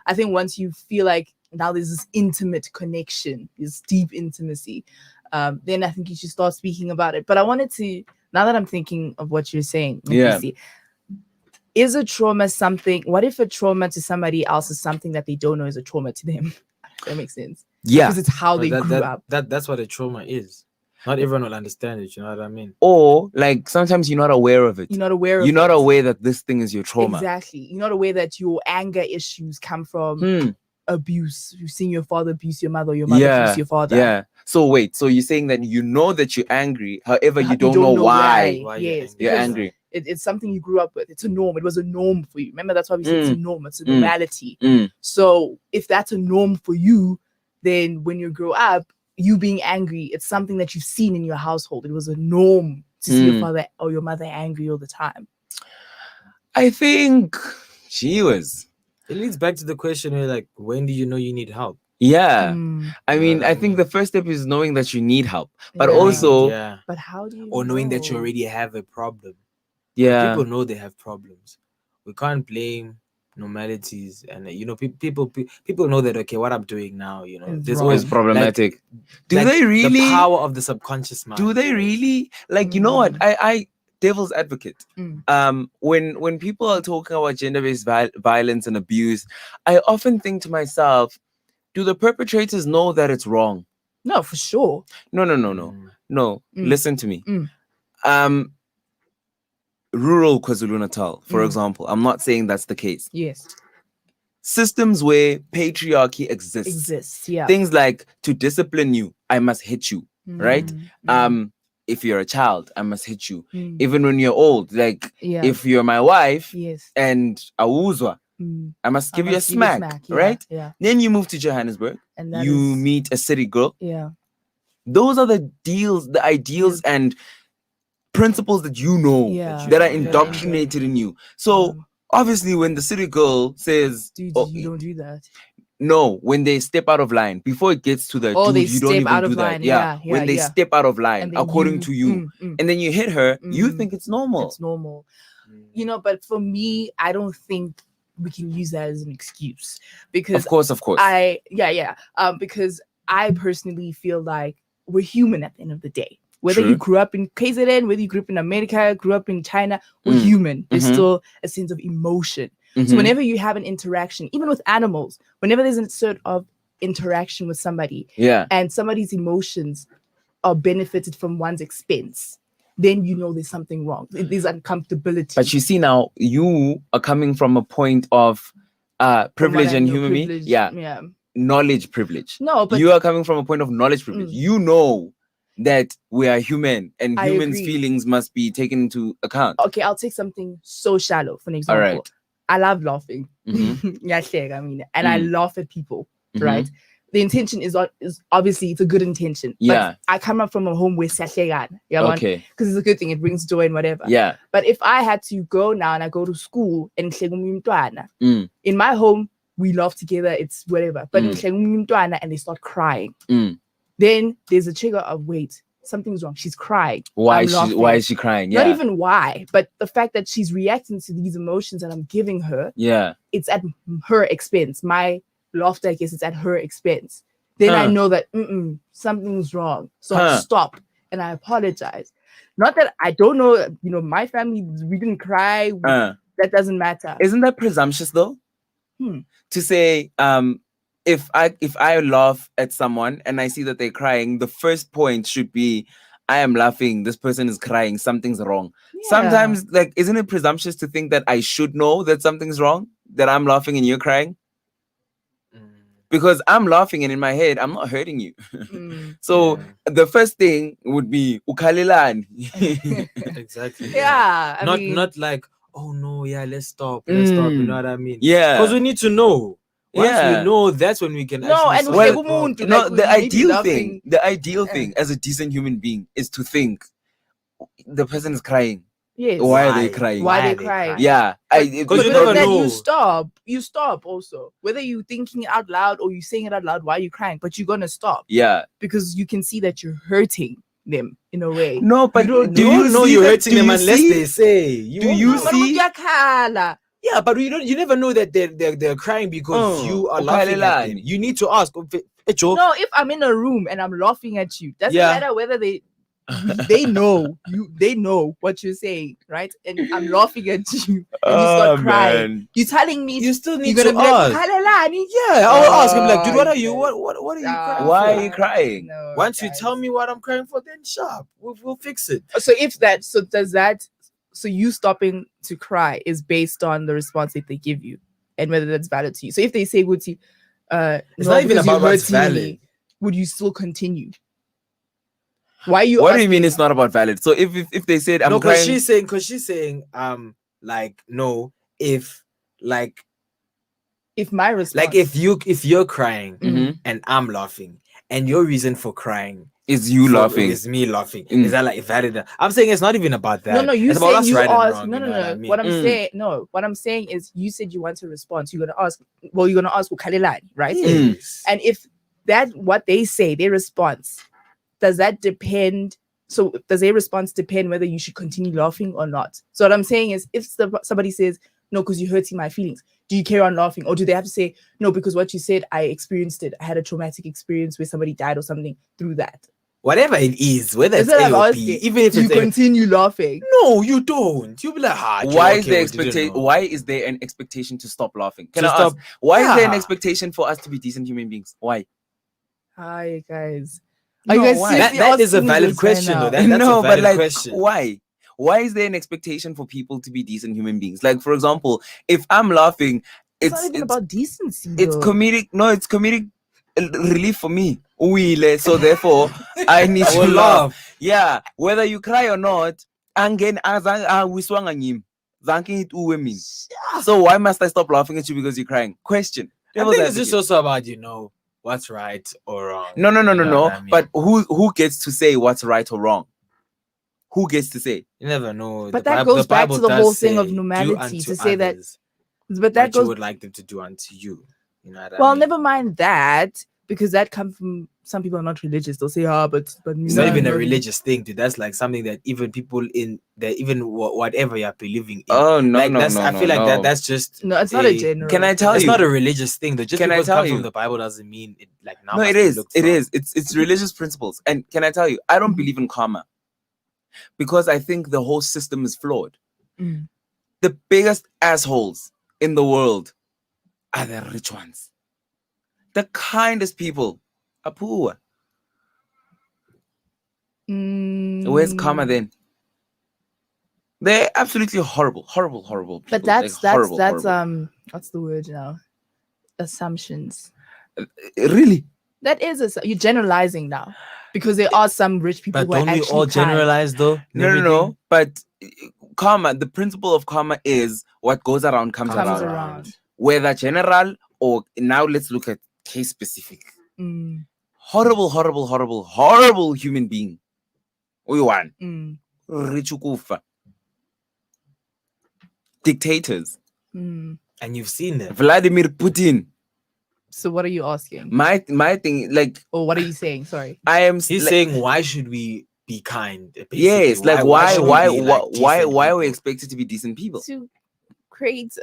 I think once you feel like now there's this intimate connection, this deep intimacy, then I think you should start speaking about it. But I wanted to now that I'm thinking of what you're saying, Yeah. Mncedisi, is a trauma something? What if a trauma to somebody else is something that they don't know is a trauma to them? That makes sense. Yeah. Because it's how But they that, grew that, up. that's what a trauma is. Not everyone will understand it. You know what I mean? Or like sometimes you're not aware of it. You're not aware of You're not it. aware that this thing is your trauma. Exactly. You're not aware that your anger issues come from Hmm. abuse. You've seen your father abuse your mother, or your mother abuse your father. Yeah. So wait, so you're saying that you know that you're angry, however, you don't know why Why Yes, you're because angry. it's something you grew up with. It's a norm. It was a norm for you. Remember, that's why we say it's a norm. It's a Mm. normality. Mm. So if that's a norm for you, then when you grow up, you being angry, it's something that you've seen in your household. It was a norm to see your father or your mother angry all the time. I think she was. It leads back to the question where, like, when do you know you need help? Yeah. Mm, I Know mean, what I I think mean? the first step is knowing that you need help. But yeah. also, Yeah. But how do you Or knowing that you know? already have a problem. yeah. People know they have problems. We can't blame normalities, and people know that, okay, what I'm doing now, It's there's wrong. always It's problematic. Do like they really? the power of the subconscious mind. Do they really? Like, you know what? I devil's advocate. Mm. When people are talking about gender-based violence and abuse, I often think to myself, do the perpetrators know that it's wrong? No, for sure. No. Mm. Listen to me. Mm. Rural KwaZulu-Natal, for Mm. example, I'm not saying that's the case. Yes. Systems where patriarchy exists. Yeah. Things like, to discipline you, I must hit you, right? Mm. If you're a child, I must hit you. Mm. Even when you're old, like Yeah. if you're my wife Yes. and awuzwa, Mm. I must I give you a must give you a smack, smack, yeah, right? yeah. Then you move to Johannesburg, And that you is- meet a city girl. Yeah. Those are the ideals and principles that you know Yeah. that are Yeah. indoctrinated in you. So obviously when the city girl says, Dude, oh, you don't do that. no, when they step out of line, before it gets to the Oh, they dude, you don't step even out do of that. line. Yeah. Yeah, When they yeah. step out of line, And then according you- to you, and then you hit her, you think it's normal. It's normal. But for me, I don't think we can use that as an excuse because Of course. because I personally feel like we're human at the end of the day. Whether True. you grew up in KZN, whether you grew up in America, grew up in China, we're human. There's still a sense of emotion. So whenever you have an interaction, even with animals, whenever there's a sort of interaction with somebody, and somebody's emotions are benefited from one's expense, then you know there's something wrong. There's uncomfortability. But you see now, you are coming from a point of privilege and human being. Yeah. Knowledge privilege. No, but you are coming from a point of knowledge privilege. You know that we are human and I humans' agree. feelings must be taken into account. Okay, I'll take something so shallow for an example. All right. I love laughing. Mhm. I mean, and I laugh at people, right? The intention is obviously it's a good intention. Yeah. But I come up from a home where sahlegan. Okay. Because it's a good thing, it brings joy and whatever. Yeah. But if I had to go now and I go to school and Mm. in my home, we laugh together, it's whatever. But and they start crying. Then there's a trigger of wait, something's wrong. She's crying. Why I'm is laughing. she crying? Yeah. Not even why, but the fact that she's reacting to these emotions that I'm giving her, Yeah. it's at her expense. My laughter, I guess, it's at her expense. Then I know that something's wrong. So I stop and I apologize. Not that I don't know, my family, we didn't cry. That doesn't matter. Isn't that presumptuous though? To say, if I laugh at someone and I see that they're crying, the first point should be, I am laughing, this person is crying, something's wrong. Yeah. Sometimes, like, isn't it presumptuous to think that I should know that something's wrong, that I'm laughing and you're crying? Because I'm laughing and in my head, I'm not hurting you. So the first thing would be ukalilan. Exactly. Yeah. I mean, Not like, oh no, yeah, let's stop. You know what I mean? Yeah. Because we need to know. Once we know, that's when we can No, actually and solve well, the problem. No, we the may be ideal laughing. thing as a decent human being is to think the person is crying. Yes. Why are they crying? Why are they crying? Yeah. Because you But never then know. you stop also. Whether you're thinking it out loud or you're saying it out loud, why are you crying? But you're gonna stop. Yeah. Because you can see that you're hurting them in a way. No, but You don't know you're hurting them unless they say. Do you see? Yeah, but you never know that they're crying because you are laughing at them. You need to ask. No, if I'm in a room and I'm laughing at you, doesn't matter whether they they know they know what you're saying, right? And I'm laughing at you and you start crying. You're telling me You still need you're to gonna be like, ask. "Kalelani." Yeah, I will ask him like, dude, what are Okay. you? What are you crying Why for? are you crying? No, Once you guys. tell me what I'm crying for, then sharp. We'll fix it. So if that, so does that, so you stopping to cry is based on the response that they give you and whether that's valid to you. So if they say, Guti, It's no, not even because you're about what's hurting me, valid. would you still continue? Why are you What do you mean asking- it's not about valid? So if they said I'm No, crying, because she's saying, like, no, if like if my response, like if you're crying Mhm. and I'm laughing, and your reason for crying is you laughing? is me laughing, Mm. is that like valid? I'm saying it's not even about that. no, you it's about saying us you right and ask, wrong, no, you no, know no. what I mean? What I'm Mm. saying, no, what I'm saying is you said you want to respond. So you're gonna ask, well, you're gonna ask Ukhalelani, right? Yes. And if that what they say, their response, does that depend? So does their response depend whether you should continue laughing or not? So what I'm saying is, if somebody says no because you're hurting my feelings, do you carry on laughing, or do they have to say no because what you said, I experienced it, I had a traumatic experience where somebody died or something through that? Whatever it is, whether it's That's what A I'm or asking. B, even if Do you it's A, continue laughing? no, you don't. You'll be like, Why is there there expectation? Why is there an expectation to stop laughing? Can To I stop- ask? Why is there an Yeah. expectation for us to be decent human beings? Why? Hi guys. No, Are you guys why? seriously That is a asking me valid this question, right though. now? That's no, a but valid like, question. why? Why is there an expectation for people to be decent human beings? Like, for example, if I'm laughing, It's not even about decency. it's though. comedic. No, it's comedic relief for me. So therefore, I need I to will laugh. laugh. Yeah, whether you cry or not, again, so why must I stop laughing at you because you're crying? Question. I Devil's think it's just advocate. also about, what's right or wrong. No. You know what I mean? But who gets to say what's right or wrong? Who gets to say? You never know. But The that Bib- goes the back Bible to the does whole thing of say, "Do normality, unto to say that- others But that what you goes would like them to do unto you." You know what well. I mean? Never mind that, because that comes from some people are not religious. They'll say, but It's not even a religious thing, dude. That's like something that even people whatever you're believing in. Oh no, like no, that's, no, I feel no, like no. that's just No, it's not a general. Can I tell it's you? not a religious thing though. Just Can I because it tell comes you? from the Bible doesn't mean it like now. No, must it be is. looked It from. is. It's religious principles. And can I tell you? I don't believe in karma because I think the whole system is flawed. Mm. The biggest assholes in the world are the rich ones. The kindest people are poor. Where's karma then? They're absolutely horrible, horrible, horrible people. But that's Like, horrible, that's horrible. what's the word now? Assumptions. Really. That is you're generalizing now, because there are some rich people But who are don't we actually all kind. generalize though? and No. everything? But karma, the principle of karma is what goes around comes Comes around. around. Whether general or now let's look at case specific. Mm, Horrible, horrible, horrible, horrible human being. We want mm, rich ukufa. Dictators. mm. And you've seen them. Vladimir Putin. So what are you asking? My thing, like Or what are you saying? Sorry. I am. He's like, saying, why should we be kind? Basically? yes, like why should we be, like, decent are we people? expected to be decent people? To create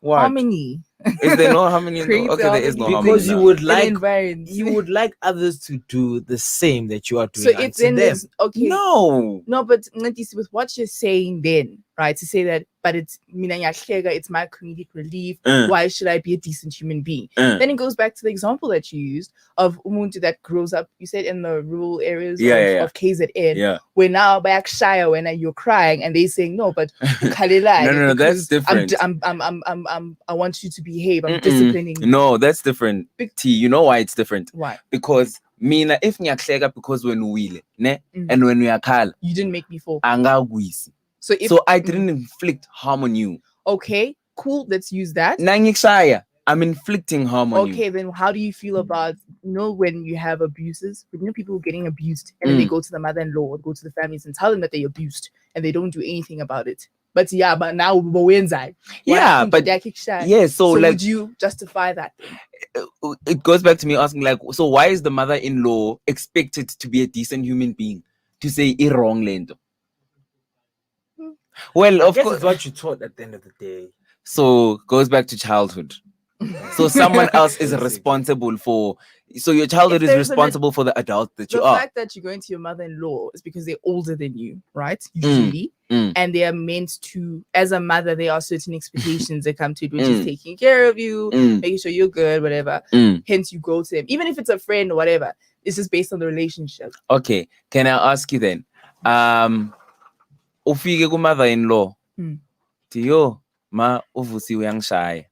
What? harmony. Is there no harmony? Create Okay, there is no harmony harmony. Because you now. would in like environment. you would like others to do the same that you are doing So if unto then them. there's okay. No. No, but Mncedisi, with what you're saying then, right? To say that, but it's mina ngiyahleka, it's my comedic relief. Why should I be a decent human being? Then it goes back to the example that you used of umuntu that grows up, you said in the rural areas of KZN, Yeah. where now back shy when you're crying and they saying no, but Khalilai, No, that's because different. I want you to behave. I'm disciplining you. No, that's different. T, you know why it's different? Why? Because mina if ngiyahleka because when we ne Mm. and when we are khala You didn't make me fall. angagwisi. So if So I didn't inflict harm on you. okay, cool, let's use that. Nangikshaya, I'm inflicting harm on you. Okay, then how do you feel about when you have abuses, people getting abused and then they go to the mother-in-law or go to the families and tell them that they're abused and they don't do anything about it. But now Yeah, but so like would you justify that? it goes back to me asking like, so why is the mother-in-law expected to be a decent human being to say wrong lento? Well, I of guess course. it's what you taught at the end of the day. So goes back to childhood. So someone else is responsible for. So your childhood If is there's responsible for the adult that The you are. fact that you're going to your mother-in-law is because they're older than you, right? Usually. And they are meant to, as a mother, there are certain expectations that come to it, which is taking care of you, making sure you're good, whatever. Hence, you go to them, even if it's a friend or whatever. It's just based on the relationship. Okay, can I ask you then? Ufike ku-mother-in-law. Tiyo, ma uvusi uyangishaya.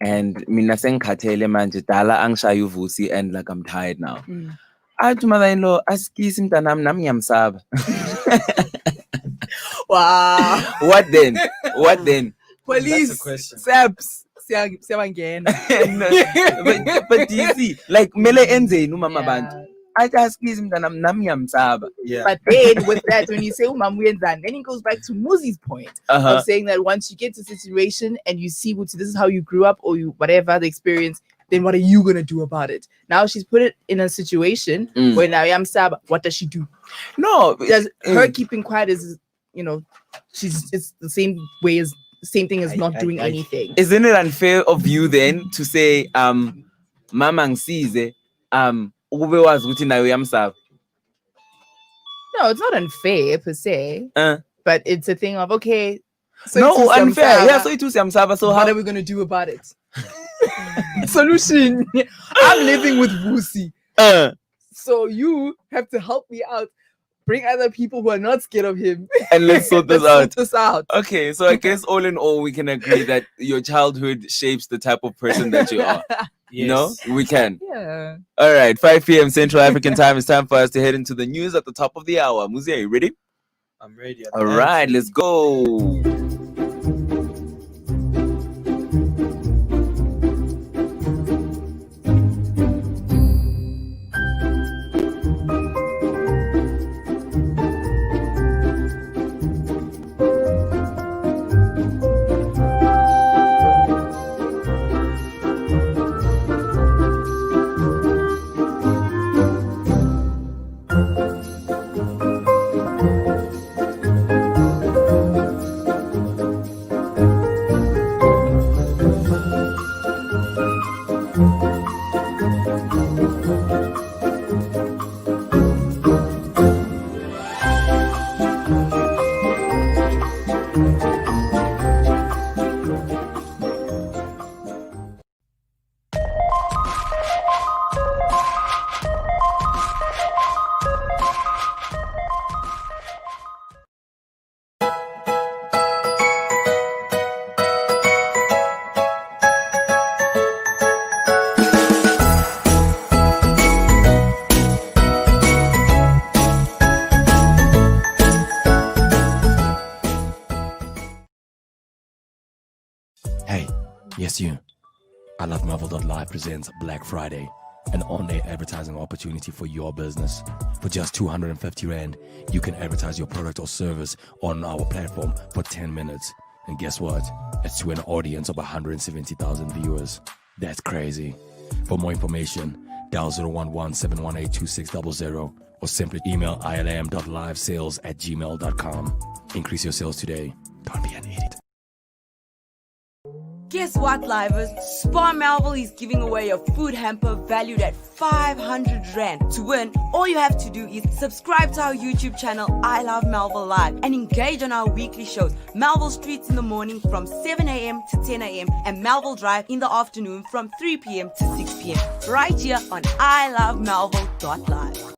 And mina sengikhathele manje dala angishaya uvusi and like I'm tired now. Athi mother-in-law, asikisi mntanami nami ngiyamsaba. Wow. What then? What then? Police, That's a question. SAPS, siyabangena. But do you see, like mele enzeni umama Yeah. bantu? Athi asikisi mntanami nami ngiyamsaba. Yeah. But then with that, when you say umamuyenzani, then it goes back to Muzi's point of saying that once you get to a situation and you see this is how you grew up or you whatever the experience, then what are you gonna do about it? Now she's put it in a situation where now I'm sad. What does she do? No, Does her keeping quiet is it's the same way as the same thing as not doing anything. Isn't it unfair of you then to say mama ngisize ukube wazi ukuthi nayo uyamsaba? No, it's not unfair per se, but it's a thing of okay. So No, unfair. Yeah, so it was Yamsaba. So what how are we gonna do about it? Solution. I'm living with Vusi. So you have to help me out. Bring other people who are not scared of him. And let's sort this Sort this out. Okay, so I guess all in all, we can agree that your childhood shapes the type of person that you are. Yes. No, we can. Yeah. All right, 5 p.m. Central African time. It's time for us to head into the news at the top of the hour. Muzi, are you ready? I'm ready. All right, let's go. Hey, yes you. I Love Marvel.live presents Black Friday, an on-air advertising opportunity for your business. For just 250 Rand, you can advertise your product or service on our platform for 10 minutes. And guess what? It's to an audience of 170,000 viewers. That's crazy. For more information, dial 011-718-2600 or simply email ilam.livesales@gmail.com. Increase your sales today. Don't be an idiot. Guess what, livers? Spar Melville is giving away a food hamper valued at 500 Rand. To win, all you have to do is subscribe to our YouTube channel, I Love Melville Live, and engage on our weekly shows, Melville Streets in the morning from 7 a.m. to 10 a.m. and Melville Drive in the afternoon from 3 p.m. to 6 p.m. right here on ilovemelville.live.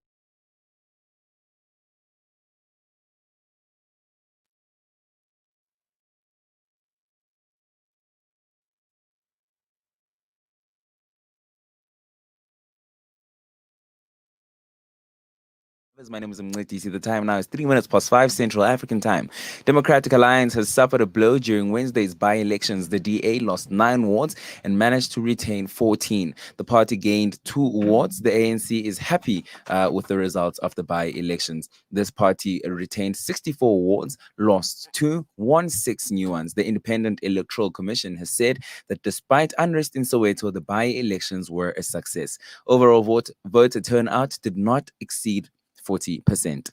My name is Mncedisi. The time now is 3 minutes past 5 Central African time. Democratic Alliance has suffered a blow during Wednesday's by-elections. The DA lost 9 wards and managed to retain 14. The party gained 2 wards. The ANC is happy with the results of the by-elections. This party retained 64 wards, lost 2, won 6 new ones. The Independent Electoral Commission has said that despite unrest in Soweto, the by-elections were a success. Overall voter turnout did not exceed 40%.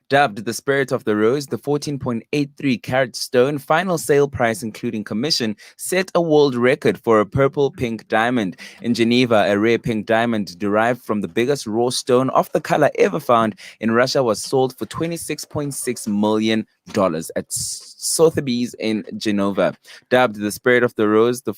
Dubbed the Spirit of the Rose, the 14.83 carat stone final sale price, including commission, set a world record for a purple pink diamond. In Geneva, a rare pink diamond derived from the biggest raw stone of the color ever found in Russia was sold for $26.6 million at Sotheby's in Geneva. Dubbed the Spirit of the Rose, the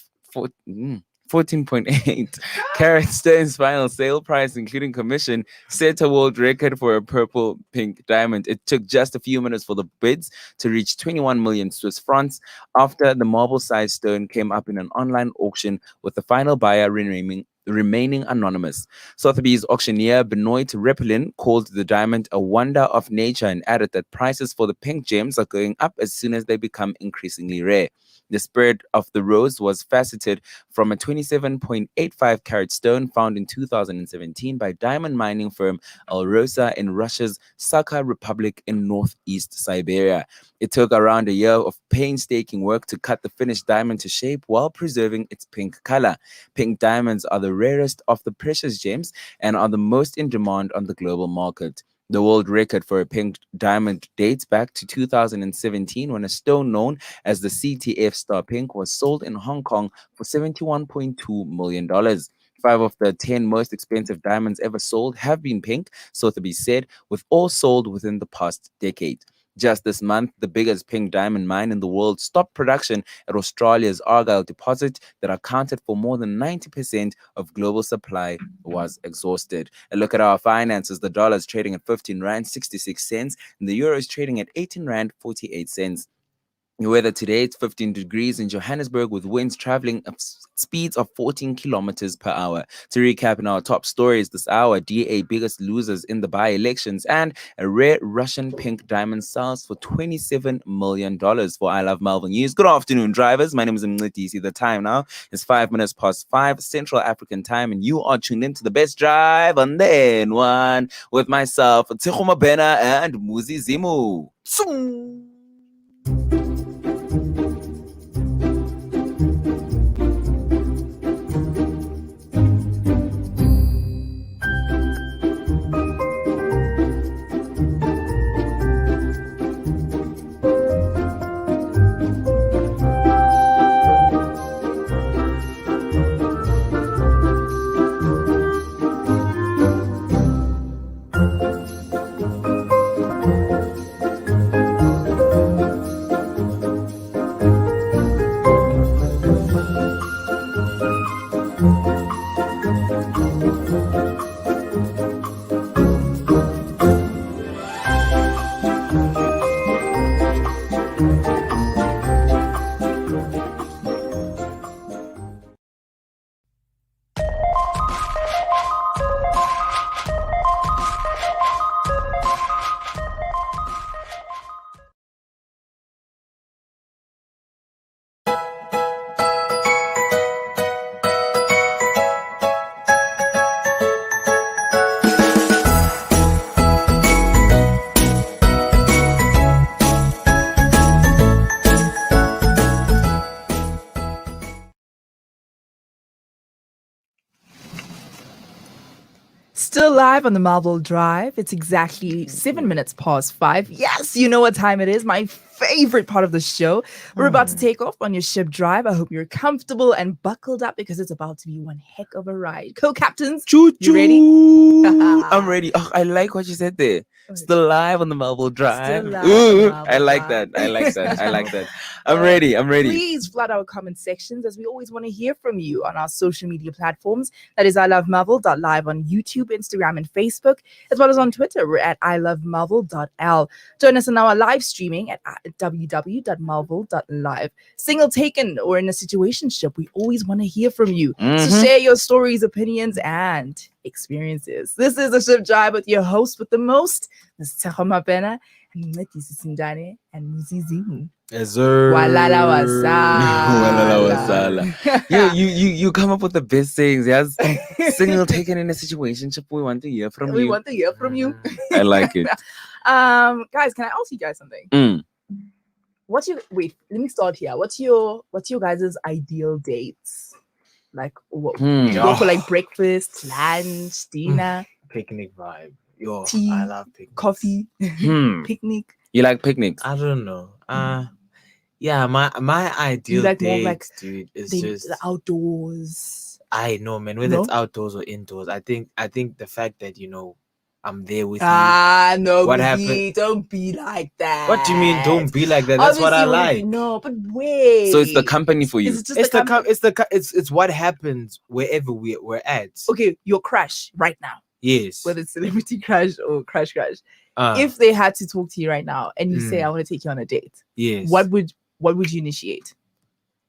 14.8 carat stone's final sale price, including commission, set a world record for a purple pink diamond. It took just a few minutes for the bids to reach 21 million Swiss francs after the marble-sized stone came up in an online auction, with the final buyer remaining anonymous. Sotheby's auctioneer Benoit Repelin called the diamond a wonder of nature and added that prices for the pink gems are going up as soon as they become increasingly rare. The Spirit of the Rose was faceted from a 27.85 carat stone found in 2017 by diamond mining firm Alrosa in Russia's Sakha Republic in northeast Siberia. It took around a year of painstaking work to cut the finished diamond to shape while preserving its pink color. Pink diamonds are the rarest of the precious gems and are the most in demand on the global market. The world record for a pink diamond dates back to 2017, when a stone known as the CTF Star Pink was sold in Hong Kong for $71.2 million. 5 of the 10 most expensive diamonds ever sold have been pink, Sotheby's said, with all sold within the past decade. Just this month, the biggest pink diamond mine in the world stopped production at Australia's Argyle deposit that accounted for more than 90% of global supply was exhausted. A look at our finances: the dollar is trading at 15 Rand 66 cents, and the euro is trading at 18 Rand 48 cents. The weather today, it's 15 degrees in Johannesburg with winds traveling at speeds of 14 kilometers per hour. To recap in our top stories this hour: DA biggest losers in the by-elections, and a rare Russian pink diamond sells for $27 million. For I Love Melville News, good afternoon, drivers. My name is Mncedisi. The time now is 5 minutes past 5 Central African time, and you are tuned into the best drive on the N1 with myself, Tshego Mabena, and Mncedisi Sindane. Still live on the Melville Drive. It's exactly 7 minutes past 5. Yes, you know what time it is. My favorite part of the show. We're about to take off on your ship drive. I hope you're comfortable and buckled up, because it's about to be one heck of a ride. Co-captains, you ready? I'm ready. Oh, I like what you said there. Still live on the Melville Drive. live on the Ooh, Melville I like Drive. that. I like that. I like that. I'm ready. I'm ready. Please flood our comment sections, as we always want to hear from you on our social media platforms. That is ilovemelville.live on YouTube, Instagram, and Facebook, as well as on Twitter. We're at ilovemelville.l. Join us on our live streaming at www.melville.live. Single, taken, or in a situationship, we always want to hear from you. So share your stories, opinions, and experiences. This is a ship drive with your host with the most, Ms. Tshego Mabena, and Mncedisi Sindane and Mncedisi. Yes, sir. Walala wasala. You come up with the best things. Yes. Single, taken, in a situationship. We want to hear from We you. want to hear from you. I like it. Guys, can I ask you guys something? Let me start here. What's your guys' ideal dates? Like, what, you go for like breakfast, lunch, dinner? Picnic vibe. Yo, Tea, I love picnics. coffee, Hmm. picnic. You like picnics? I don't know. Yeah, my ideal like more date, like dude, is The just outdoors. I know, man. Whether it's No? outdoors or indoors, I think the fact that I'm there with you. No, What baby, happened? don't be like that. What do you mean? Don't be like that. That's what I Obviously, like. No, but wait. So it's the company for you. Is it just It's the company? it's what happens wherever we're at. Okay, your crush right now, Yes. whether it's celebrity crush or crush. Uh, If they had to talk to you right now and you say, Mm. "I want to take you on a date," yes. what would you initiate?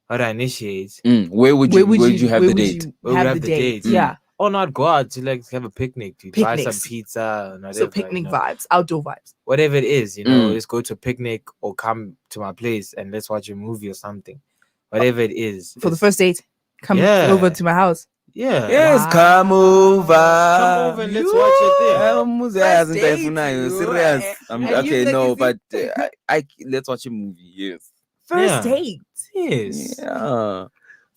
How do I initiate? Where would you have where the would date? you Where would have I the have the date? date? Yeah. Or not go out to like have a picnic, dude. Buy some Picnics. pizza and whatever. So picnic vibes, outdoor vibes. Whatever it is, Mm. let's go to a picnic or come to my place and let's watch a movie or something. Whatever it is. For the it's- first date, come Yeah. over to my house. Yeah. Yes, come over. Come over and let's watch your thing. First date, serious. and Okay, you no, like but this- I let's watch a movie. Yes. First Yeah. date. Yes. Yeah.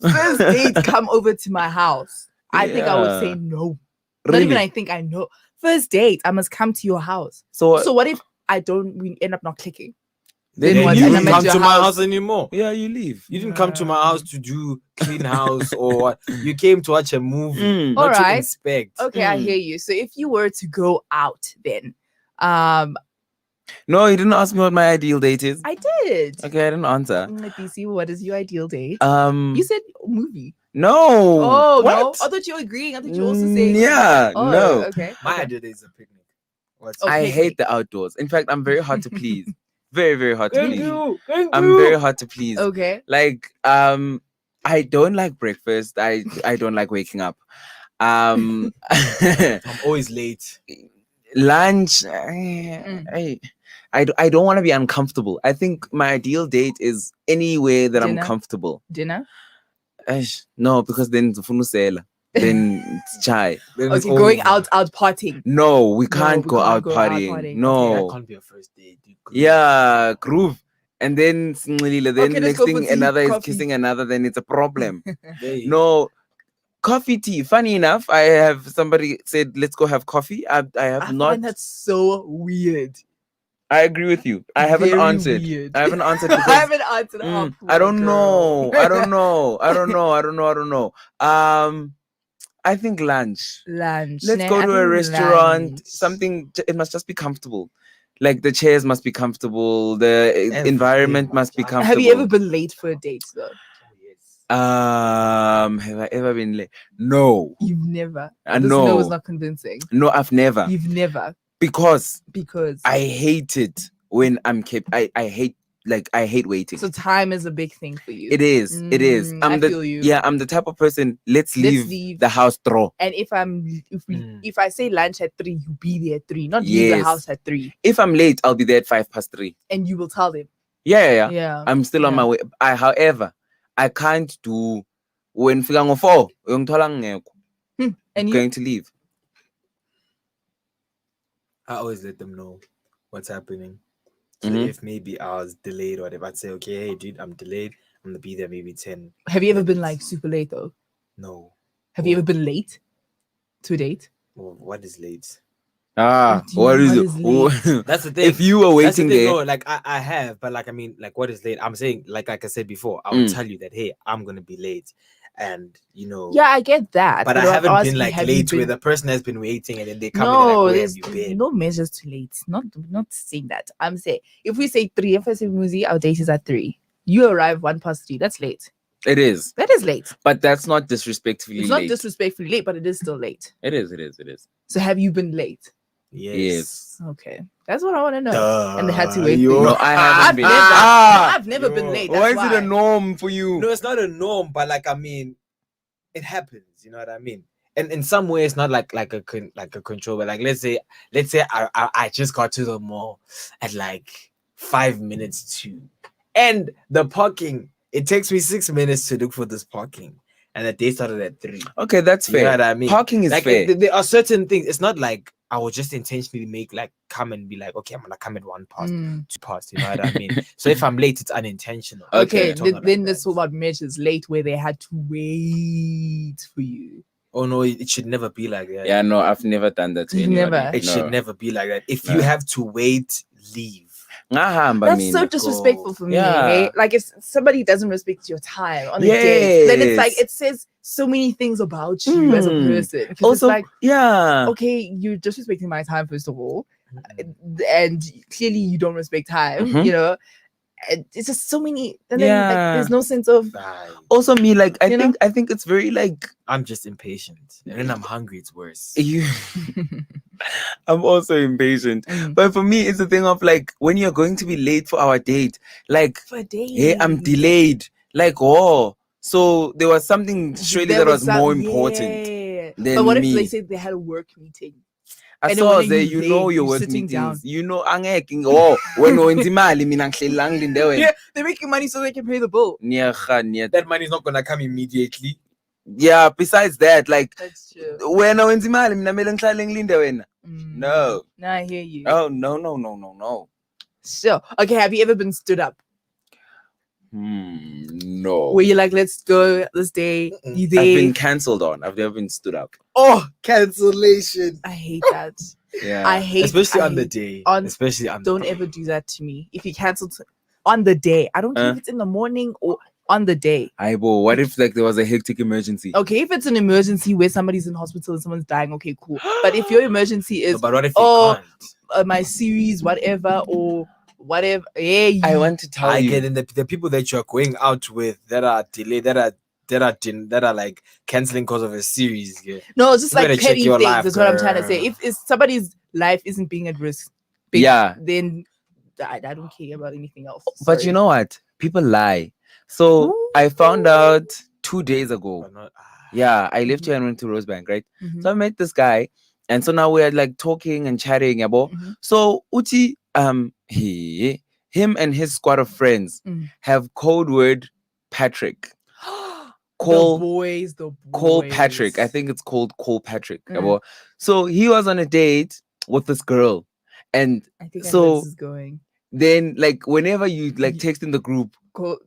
First date, come over to my house. I think I would say Yeah. no. Really? Not even I think I know. First date, I must come to your house. So, So what if we end up not clicking? then then what? You And didn't I'm at come your to my house. house anymore. yeah, you leave. You didn't come to my house to do clean house or what. You came to watch a movie, Mm. not to Alright. inspect. Okay, I Mm. hear you. So if you were to go out then, No, you didn't ask me what my ideal date is. I did. Okay, I didn't answer. Mncedisi, what is your ideal date? You said movie. no. Oh, what? no. I thought you were agreeing. I thought you were also saying. Yeah, Oh, no. Okay. My okay. idea is a picnic. What's Oh, I picnic. hate the outdoors. In fact, I'm very hard to please. Very, very hard to Thank please. you. Thank I'm you. very hard to please. Okay. Like, I don't like breakfast. I don't like waking up. I'm always late. Lunch. Mm. I don't want to be uncomfortable. I think my ideal date is anywhere that Dinner? I'm comfortable. Dinner. No, because then it's funusela. Then it's chai. Then it's Okay, going over. out partying. No, we can't we go can't out go out partying. partying. No. That can't be a first date. dude. Yeah, groove. And then Sinxilile, then Okay, let's next go for thing tea, another is coffee. kissing another, then it's a problem. There you No, coffee, tea. Funny enough, I have somebody said, let's go have coffee. I have I not. find that so weird. I agree with you. I haven't Very answered. weird. I haven't answered I because haven't answered. Oh, I don't poor know. girl. I don't know. I don't know. I think lunch. Lunch. Let's Nah, go I to a think restaurant. lunch. Something. It must just be comfortable. Like the chairs must be comfortable. The Everything environment must be must- comfortable. Have you ever been late for a date though? Have I ever been late? No. You've never. I This know. no is not convincing. No, I've never. You've never Because because I hate it when I'm kept. I hate waiting. so time is a big thing for you. It is. It is. I I'm the feel you. yeah. I'm the type of person. Let's leave leave. the house throw. And if Mm. if I say lunch at 3, you be there at 3, not leave the Yes. house at 3, If I'm late, I'll be there at 3:05. and you will tell them. Yeah. Yeah. I'm still on Yeah. my way. However, I can't do when fika ngo-4 uyongithola ngingekho, And you going to leave. I always let them know what's happening. So Mhm. if maybe I was delayed or whatever, I'd say, okay, hey, dude, I'm delayed. I'm gonna be there maybe 10. have you ever been like super late though? No. Have you ever been late to a date? Well, what is late? Ah, What do you what mean, is what it? is That's the thing. If you were That's the waiting thing, there, no, like I have, but like I mean, like what is late? I'm saying, like I said before, I will Mm. tell you that hey, I'm gonna be late, and Yeah, I get that. But I I'm haven't asking, been like have you late where been- the person has been waiting and then they come No, in and like, where there's have you been? no measures too late. Not saying that. I'm saying if we say 3, if I say Muzi, our date is at 3. You arrive 1:03. That's late. it is. That is late. But that's not disrespectfully It's not late. disrespectfully late, but it is still late. It is. So have you been late? Yes. Okay, that's what I want to know. And they had to wait for Yo. you. No, I haven't I've been. never, Ah, I've never been yo. late. why That's is it a norm for you? No, it's not a norm, but like I mean, it happens. You know what I mean? And in some ways, not like a control, but like let's say I just got to the mall at like 5 minutes to, and the parking. It takes me 6 minutes to look for this parking, and the day started at 3. Okay, that's You know fair. what I mean? Parking is Like fair. there are certain things. It's not like I will just intentionally come and be like, okay, I'm gonna come at 1 past, 2 past. You know what I mean? So if I'm late, it's unintentional. Okay, Okay. then let's talk about measures late where they had to wait for you. Oh no, it should never be like that. Yeah, no, I've never done that to You've anybody. never? It should never be like that. If No. you have to wait, leave. That's so disrespectful for me. Yeah. Eh? Like if somebody doesn't respect your time on a date, then it's like Yes. it says so many things about you as a person. 'Cause Also, it's like, yeah. okay, you're disrespecting my time first of all, and clearly you don't respect time. Mhm. You know, and it's just so many. And then like, Yeah. there's no sense of. Also, me, like, You know? I think it's very like I'm just impatient. And when I'm hungry, it's worse. you. I'm also impatient, Mm. but for me, it's the thing of like when you're going to be late for our date, like, For a day. hey, I'm delayed. Like, oh, so there was something surely that was more important. Yeah. than But what if me. they said they had a work meeting? I And then saw when there, you you know there, your you're work sitting meetings. down. You know, angeke. Oh, when wenza imali mina ngihleli ngilinde wena. Yeah, they're making money so they can pay the bill. Niyakha. That money is not gonna come immediately. Yeah, besides that, like, That's true. wena wenza imali mina mele ngihlale ngilinde wena. No. No, I hear you. Oh, no. So, okay, have you ever been stood up? No. Where you're like, let's go this day. You I've there? been cancelled on. I've never been stood up. Oh, cancellation. I hate that. Yeah. I hate. Especially I on the hate- day. on- Especially on Don't the day. ever do that to me. If you cancel on the day, I don't care if it's in the morning or on the day. Aibo, what if like there was a hectic emergency? Okay, if it's an emergency where somebody's in hospital and someone's dying, okay, cool. But if your emergency No, is but what if oh, you can't? my series, whatever, or whatever, yeah, I want to tell I you. get in the people that you're going out with that are delayed, that are like canceling because of a series. Yeah. no, it's just You better like check petty your things. life, That's what I'm trying to say. girl. If somebody's life isn't being at risk, Yeah. then I don't care about anything else. But you know what? People lie. So I found out 2 days ago. But not, Yeah, I left here and went to Rosebank, right? Mhm. So I met this guy, and so now we're like talking and chatting about. Mhm. So Uti, him and his squad of friends Mm. have code word Patrick. the Cole boys. Cole Patrick. I think it's called Cole Patrick. Mm. Yabo. So he was on a date with this girl, and I think I know so where this is going. then like whenever you like text in the group Cole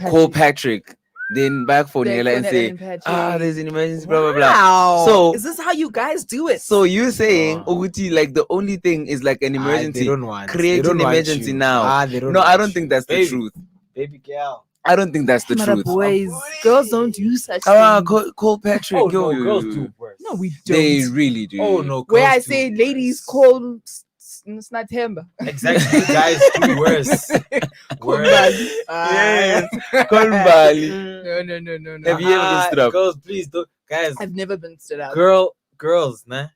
Cole Patrick, then back for Like, Nela and Cornell say, and Patrick. there's an emergency, blah blah blah. Wow. So- is this how you guys do it? So you're saying, Oh. Uguti, like the only thing is like an they emergency. don't want. Create they don't an want emergency you. now. They don't No, I want don't you. think that's the Baby, truth. Baby girl. I don't think that's the Mara truth. boys, Boy. girls don't do such Ah, things. Cole Patrick. Oh yo, no, yo, girls yo. do worse. No, we don't. They really do. Oh no, Where girls I do say worse. ladies call Snatemba. Exactly, you guys do worse. Worse. Yes. Cole Bali. No. Have you ever been stood up? Girls, please don't, guys. I've never been stood up. Girls, nah.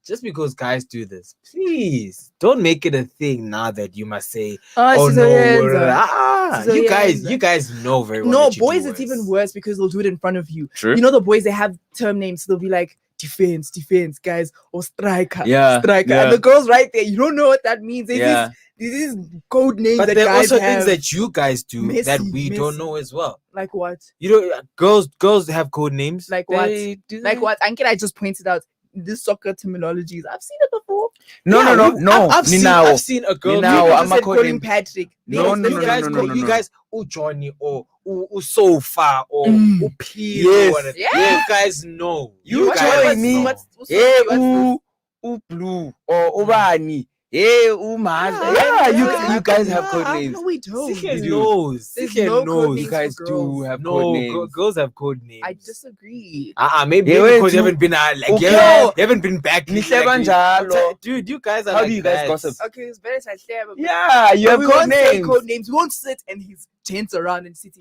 Just because guys do this, please don't make it a thing now that you must say, "Oh no, you guys know very well." No, that you do boys, it's even worse because they'll do it in front of you. True. You know, the boys, they have term names, so they'll be like defense, guys, or striker, Yeah, striker. yeah. And the girls right there, you don't know what that means. There's Yeah. these code names But that there are guys also have. things that you guys do that Messi, we don't know as well. Like what? You know, girls have code names. Like what? They do Like that. what? Ankit, I just pointed out this soccer terminologies. I've seen it before. No. I've seen a girl. Now, People I'm just a said code call name. him Patrick. No, They- no, You guys, no, call- no, you no. guys, Johnny or Sofa or Mm. P. Yes. Or whatever. Yeah. You guys know. You What- telling what's- me? what's- Hey, what's- blue or ubani. Hey, Mazda. Yeah, you guys have code names. No, we don't. Sike do. knows. There's Sike no code knows. names You guys for do girls. have No, code names. girls have code names. I disagree. Maybe Yeah, because wait, you haven't been like Okay. you haven't been back. Nihle kanjalo. Dude, you guys are How like do you guys that. gossip? Okay, it's better to share. But Yeah, you but have we code won't say names. code names. We won't sit and his gents around and sit.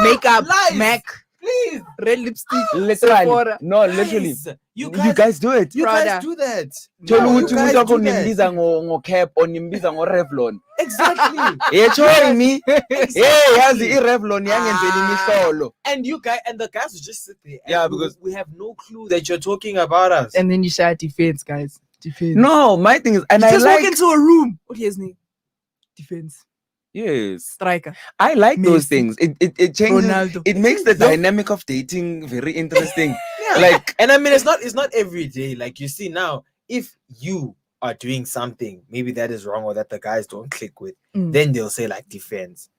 Makeup, lies. Mac, Please, red lipstick, Literally. Sephora. No, literally. guys, You guys do it. you Prada. guys do that. Thola No, you ukuthi guys umuntu wakho do that. nimbiza ngo-cap or nimbiza ngo-Revlon. Exactly. Showing me. Exactly. Hey, yazi i-Revlon yangenzela Ah. imihlolo. And you guys and the guys will just sit there. And Yeah, we- because- we have no clue that you're talking about us. And then you shout defense, guys. Defense. No, my thing is, and You I just like. walk into a room. What is his name? Defense. Yes, Striker. I like those Messi. things. It changes. Ronaldo. It makes the dynamic of dating very interesting. Yeah. Like, And I mean, it's not every day. Like you see now, if you are doing something, maybe that is wrong or that the guys don't click with, Mm. then they'll say like defense.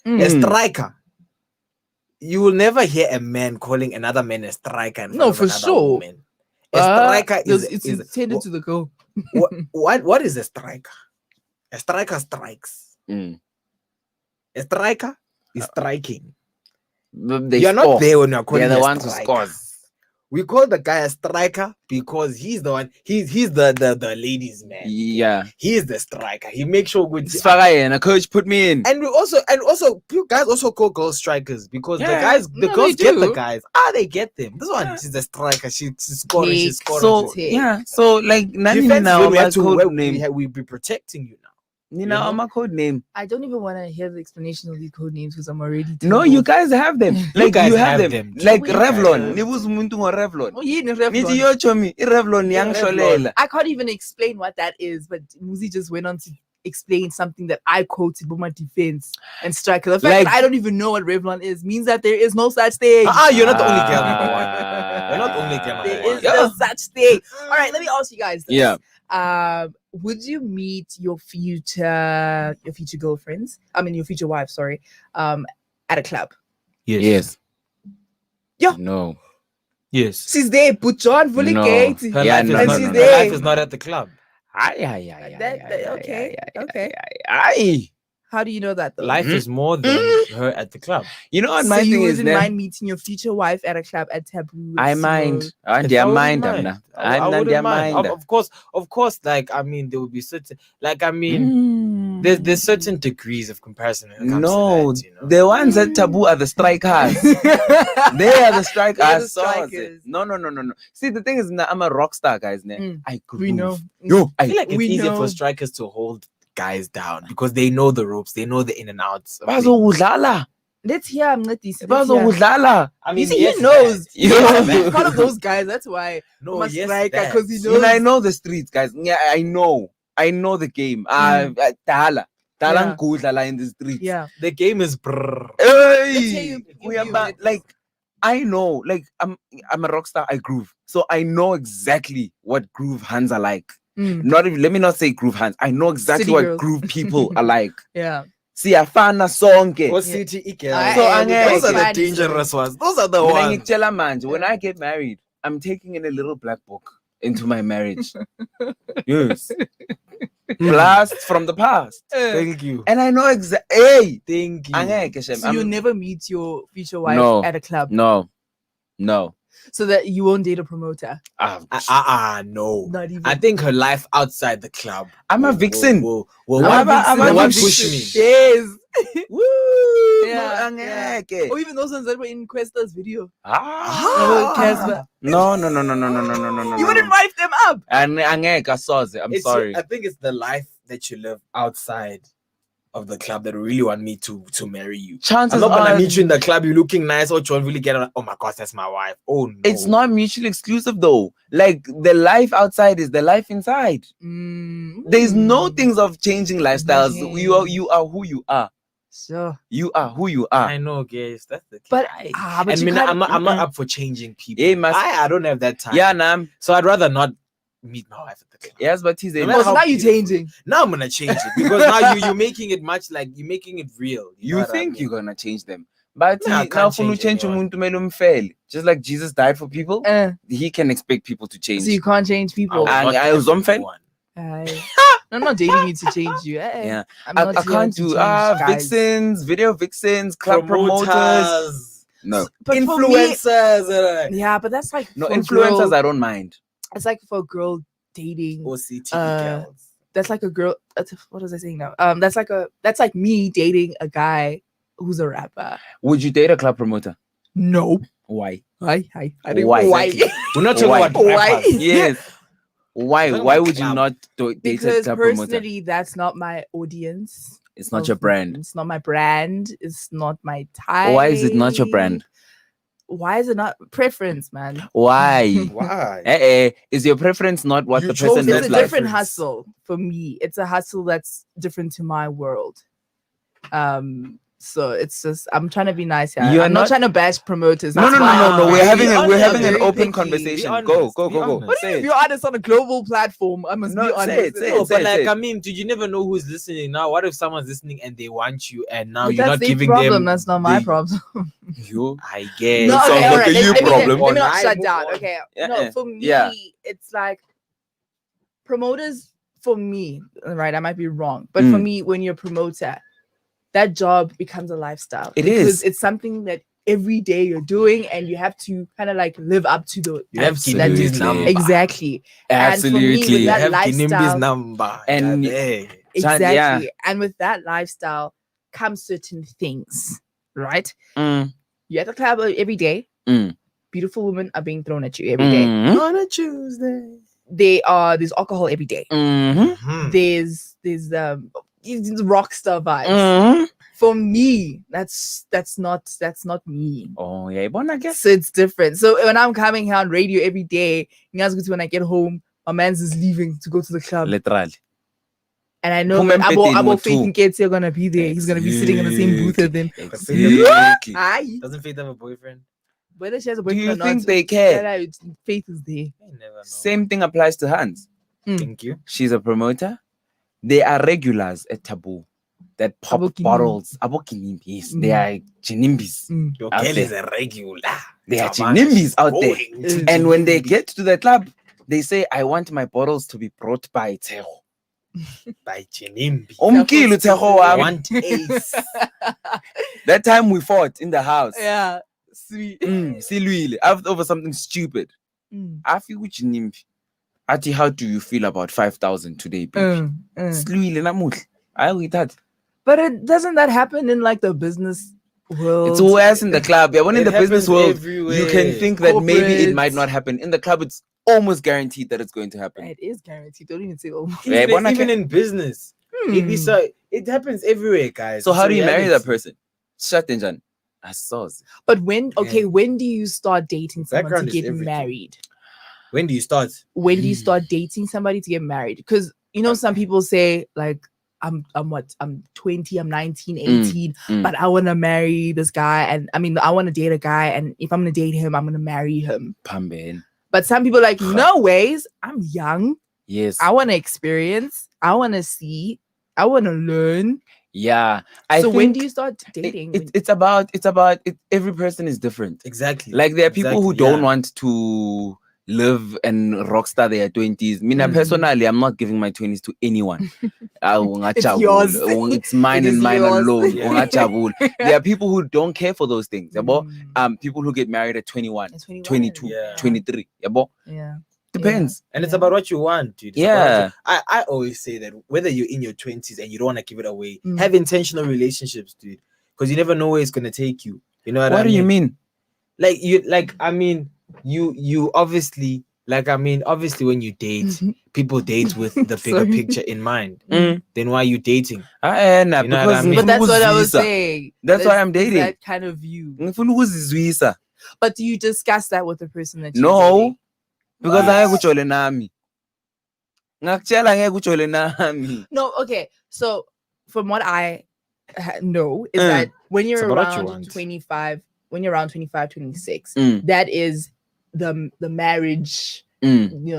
Mm. A striker. you will never hear a man calling another man a striker. In front No, of for another sure. woman. A striker it's is intended to the goal. what is a striker? A striker strikes. Mm. A striker is striking. They You're score. not there when you're calling They're the a ones who striker. scores. We call the guy a striker because he's the one. He's the ladies' man. Yeah. He is the striker. He makes sure good. And a coach put me in. And you guys also call girls strikers because the Yeah. guys, the No, girls they get the do. guys. They get them. This one, she's the striker. She's scoring. She's scoring. So Take. yeah. So like nani Defense now zone, we my have to code name. we be protecting you now. Nina, know? my code name. I don't even want to hear the explanation of these code names because I'm already. No, you guys have them. Like guys you have have them. them. Like You guys Revlon. have Nibuz muntu ngo Revlon. Oh, yeah, Nithi yo chomi, Revlon yang sholela. I can't even explain what that is, but Muzi just went on to explain something that I quoted with my defense and striker. The fact Like- that I don't even know what Revlon is means that there is no such thing. You're not the only girl. Number one. You're not the only girl. Number There one. is no such thing. All right, let me ask you guys this. Yeah. Would you meet your future girlfriends? I mean your future wife, sorry, at a club? Yes. Yeah. No. Yes. She's there, put John fully No. gate. Her, Yeah, life, no, is no, not, no, her no. life is not at the club. Okay. How do you know that though? Life is more than her at the club. You know what So my you thing is wouldn't now? mind meeting your future wife at a club at Taboo? I Zero? mind. And I I wouldn't mind mind. them. I wouldn't mind. Of course. Like I mean, there would be certain. Like I mean, there's certain degrees of comparison. When it comes No, to that, you know? the ones at Taboo are the strikers. They are the strikers. They're I the saw it. strikers. No. See, the thing is, I'm a rock star, guys. I groove. We know. Yo, I feel like it's We easier know. for strikers to hold guys down because they know the ropes, they know the in and outs. of things. bazokudlala. Let's hear Mncedisi. Bazokudlala. I You see, yes, he knows. that. He's one of those guys. That's why. No, I'm a yes, striker that. because he I mean, knows. I know the streets, guys. Yeah, I know the game. Dala Yeah. nkudlala in the streets. Yeah. The game is brrr. Hey, hear you- we give are you back. it. Like I know, like I'm a rock star. I groove, so I know exactly what groove hands are like. Mm. Not even, let me not say groove hands. I know exactly City what girls. groove people are like. Yeah. See, afana sonke. Or city girls. So, those are the Fancy. dangerous ones. Those are the Mina ones. ngikutshela manje, when I get married, I'm taking in a little black book into my marriage. Yes. Blast from the past. Thank you. And I know exactly. Hey, Thank you. angeke shem. So you'll never meet your future wife No. at a club, No. so that you won't date a promoter. No. Not even. I think her life outside the club. I'm a vixen. Will I'm a what vixen. push me. Yes. Woo! Yeah, No, yeah. angeke. Or even those ones that were in Questa's video. Ah. Casper. No. You wouldn't wipe them up. And angeke asoze. I'm sorry. I think it's the life that you live outside of the club that really want me to marry you. Chances I'm not gonna are meet you in the club. You looking nice. Or John really get on. Oh my gosh, that's my wife. Oh no. it's not mutually exclusive though. Like the life outside is the life inside. There's no things of changing lifestyles. Okay. You are who you are. So, You are who you are. I know, guys. That's the but thing. but And you me, can't- I'm not up for changing people. Yeah, mas- I don't have that time. Yeah, nam. So I'd rather not meet my wife at the club. Yes, but he's a No Oh, matter so how now you're beautiful. changing. Now I'm gonna change it because now you're making it much like you're making it real. You know what I think mean? you're gonna change them. But Nah, I now can't for change change anyone. umuntu kumele umfele. Just like Jesus died for people, he can expect people to change. So you can't change people. will not I was tell on fan. anyone. I'm not dating you to change you. Yeah. I'm I not here can't to do change guys. vixens, video vixens, club promoters. No. But for me- Influencers. Yeah, but that's like No, for a influencers girl- I don't mind. It's like for a girl dating. OCT girls. That's like a girl. What was I saying now? That's like me dating a guy who's a rapper. Would you date a club promoter? No. Why? I think Why? why? We're not talking Why? about Why? rappers. Yes. Why? Talking Why about would you club. not date a Because club promoter? personally, that's not my audience. It's not your brand. It's not my brand. It's not my type. Why is it not your brand? Why is it not preference, man? Why? Why? Is your preference not what You the chose person that It's looks a like? different Preference. hustle for me. It's a hustle that's different to my world. So it's just I'm trying to be nice here. You're I'm not not- trying to bash promoters. No, That's no, no, why no, I'm no. We're very- having honest, we're having an very open picky. conversation. Be Go, honest, go, be go, go. honest. What do you Say mean? it. You're honest on a global platform. I must No, be say honest. it, say No, it, but say like it. I mean, dude, you never know who's listening. Now, what if someone's listening and they want you, and now But you're that's not their giving problem. them? That's not my the- problem. You. I guess. No, sounds okay, like all right. a you Let me problem. not I shut move down. on. Okay. Yeah, No, for me, yeah. it's like promoters. For me, right? I might be wrong, but for me, when you're a promoter, that job becomes a lifestyle. It because is. It's something that every day you're doing, and you have to kind of like live up to the. You have Absolutely. Kinimbi's number. Exactly. And for me, with Absolutely. You that have Kinimbi's lifestyle, number. And- Yeah, there. exactly. Yeah. And with that lifestyle comes certain things, right? Mm, You're at the club every day. Mm. Beautiful women are being thrown at you every day. mhm, On a Tuesday. There's alcohol every day. mhm, There's rock star vibes. mhm. For me, that's not me. Oh, yeah, but I guess. So it's different. So when I'm coming here on radio every day, when I get home, my man's is leaving to go to the club. Literally. And I know Who that man petting Abo with Faith two? and Kids are gonna be there. He's gonna be sitting in the same booth as them. Exactly. Aye. Doesn't Faith have a boyfriend? Whether she has a Do boyfriend you or not, think they care? Faith is there. I never know. Same thing applies to Hans. Thank you. She's a promoter. They are regulars at Taboo that pop Abokinimbi. bottles. Abokinimbis. They are chinimbis. Your Out girl there. is a regular. They are Taban chinimbis out there. going to And when they Chinimbi. get to the club, they say, I want my bottles to be brought by Tshego. by Chinimbi. Umkilo Tshego I wami. want Ace. That time we fought in the house. Yeah, sweet. Silwile, over something stupid. I feel which nimbi. Ati, how do you feel about 5,000 today, baby? Silwile namuhla. I with that. But doesn't that happen in like the business world? It's worse in the club. Yeah, when in It the business happens world, everywhere. you can think that maybe it might Corporate. not happen. In the club, it's almost guaranteed that it's going to happen. It is guaranteed. Don't even say, oh. Yeah, Even, but even in business. It happens everywhere, guys. So how do you marry that reality. person? Shut John. I saw. But when when do you start dating someone Background to is get everything. married? When do you start? When do you start dating somebody to get married? Because some people say like I'm 20, I'm 19, 18, but I want to marry this guy, and I want to date a guy, and if I'm gonna date him, I'm gonna marry him. Pamben. But some people are like, no ways, I'm young, Yes. I want to experience, I want to see, I want to learn. Yeah. So when think do you start dating? it's about it. Every person is different. Exactly. Like there are people who Exactly, don't yeah. want to live and rockstar their 20s. Me personally, I'm not giving my 20s to anyone. It's yours. It's mine It and is mine yours. alone. Yeah. There are people who don't care for those things. Yabo? Mm. People who get married at 21, At 21, 22, yeah. 23. Yabo? Yeah. Depends. And it's Yeah. about what you want, dude. It's about Yeah. what I always say that whether you're in your 20s and you don't want to give it away, Mm. have intentional relationships, dude. Because you never know where it's gonna take you. You know what I What do mean? you mean? You obviously obviously when you date, people date with the bigger Sorry. picture in mind. Mm. Then why are you dating? Nah, You know what I because mean? But that's what I was ngifuna ukuzizwisa. saying. That's why I'm There's dating. that kind of view. Ngifuna ukuzizwisa. But do you discuss that with the person that you're No, dating? because What? angeke ujole nami. Ngakutshela angeke ujole nami. No, okay. So from what I know is Mm. that when you're It's about what you around want. 25, 26, Mm. that is the marriage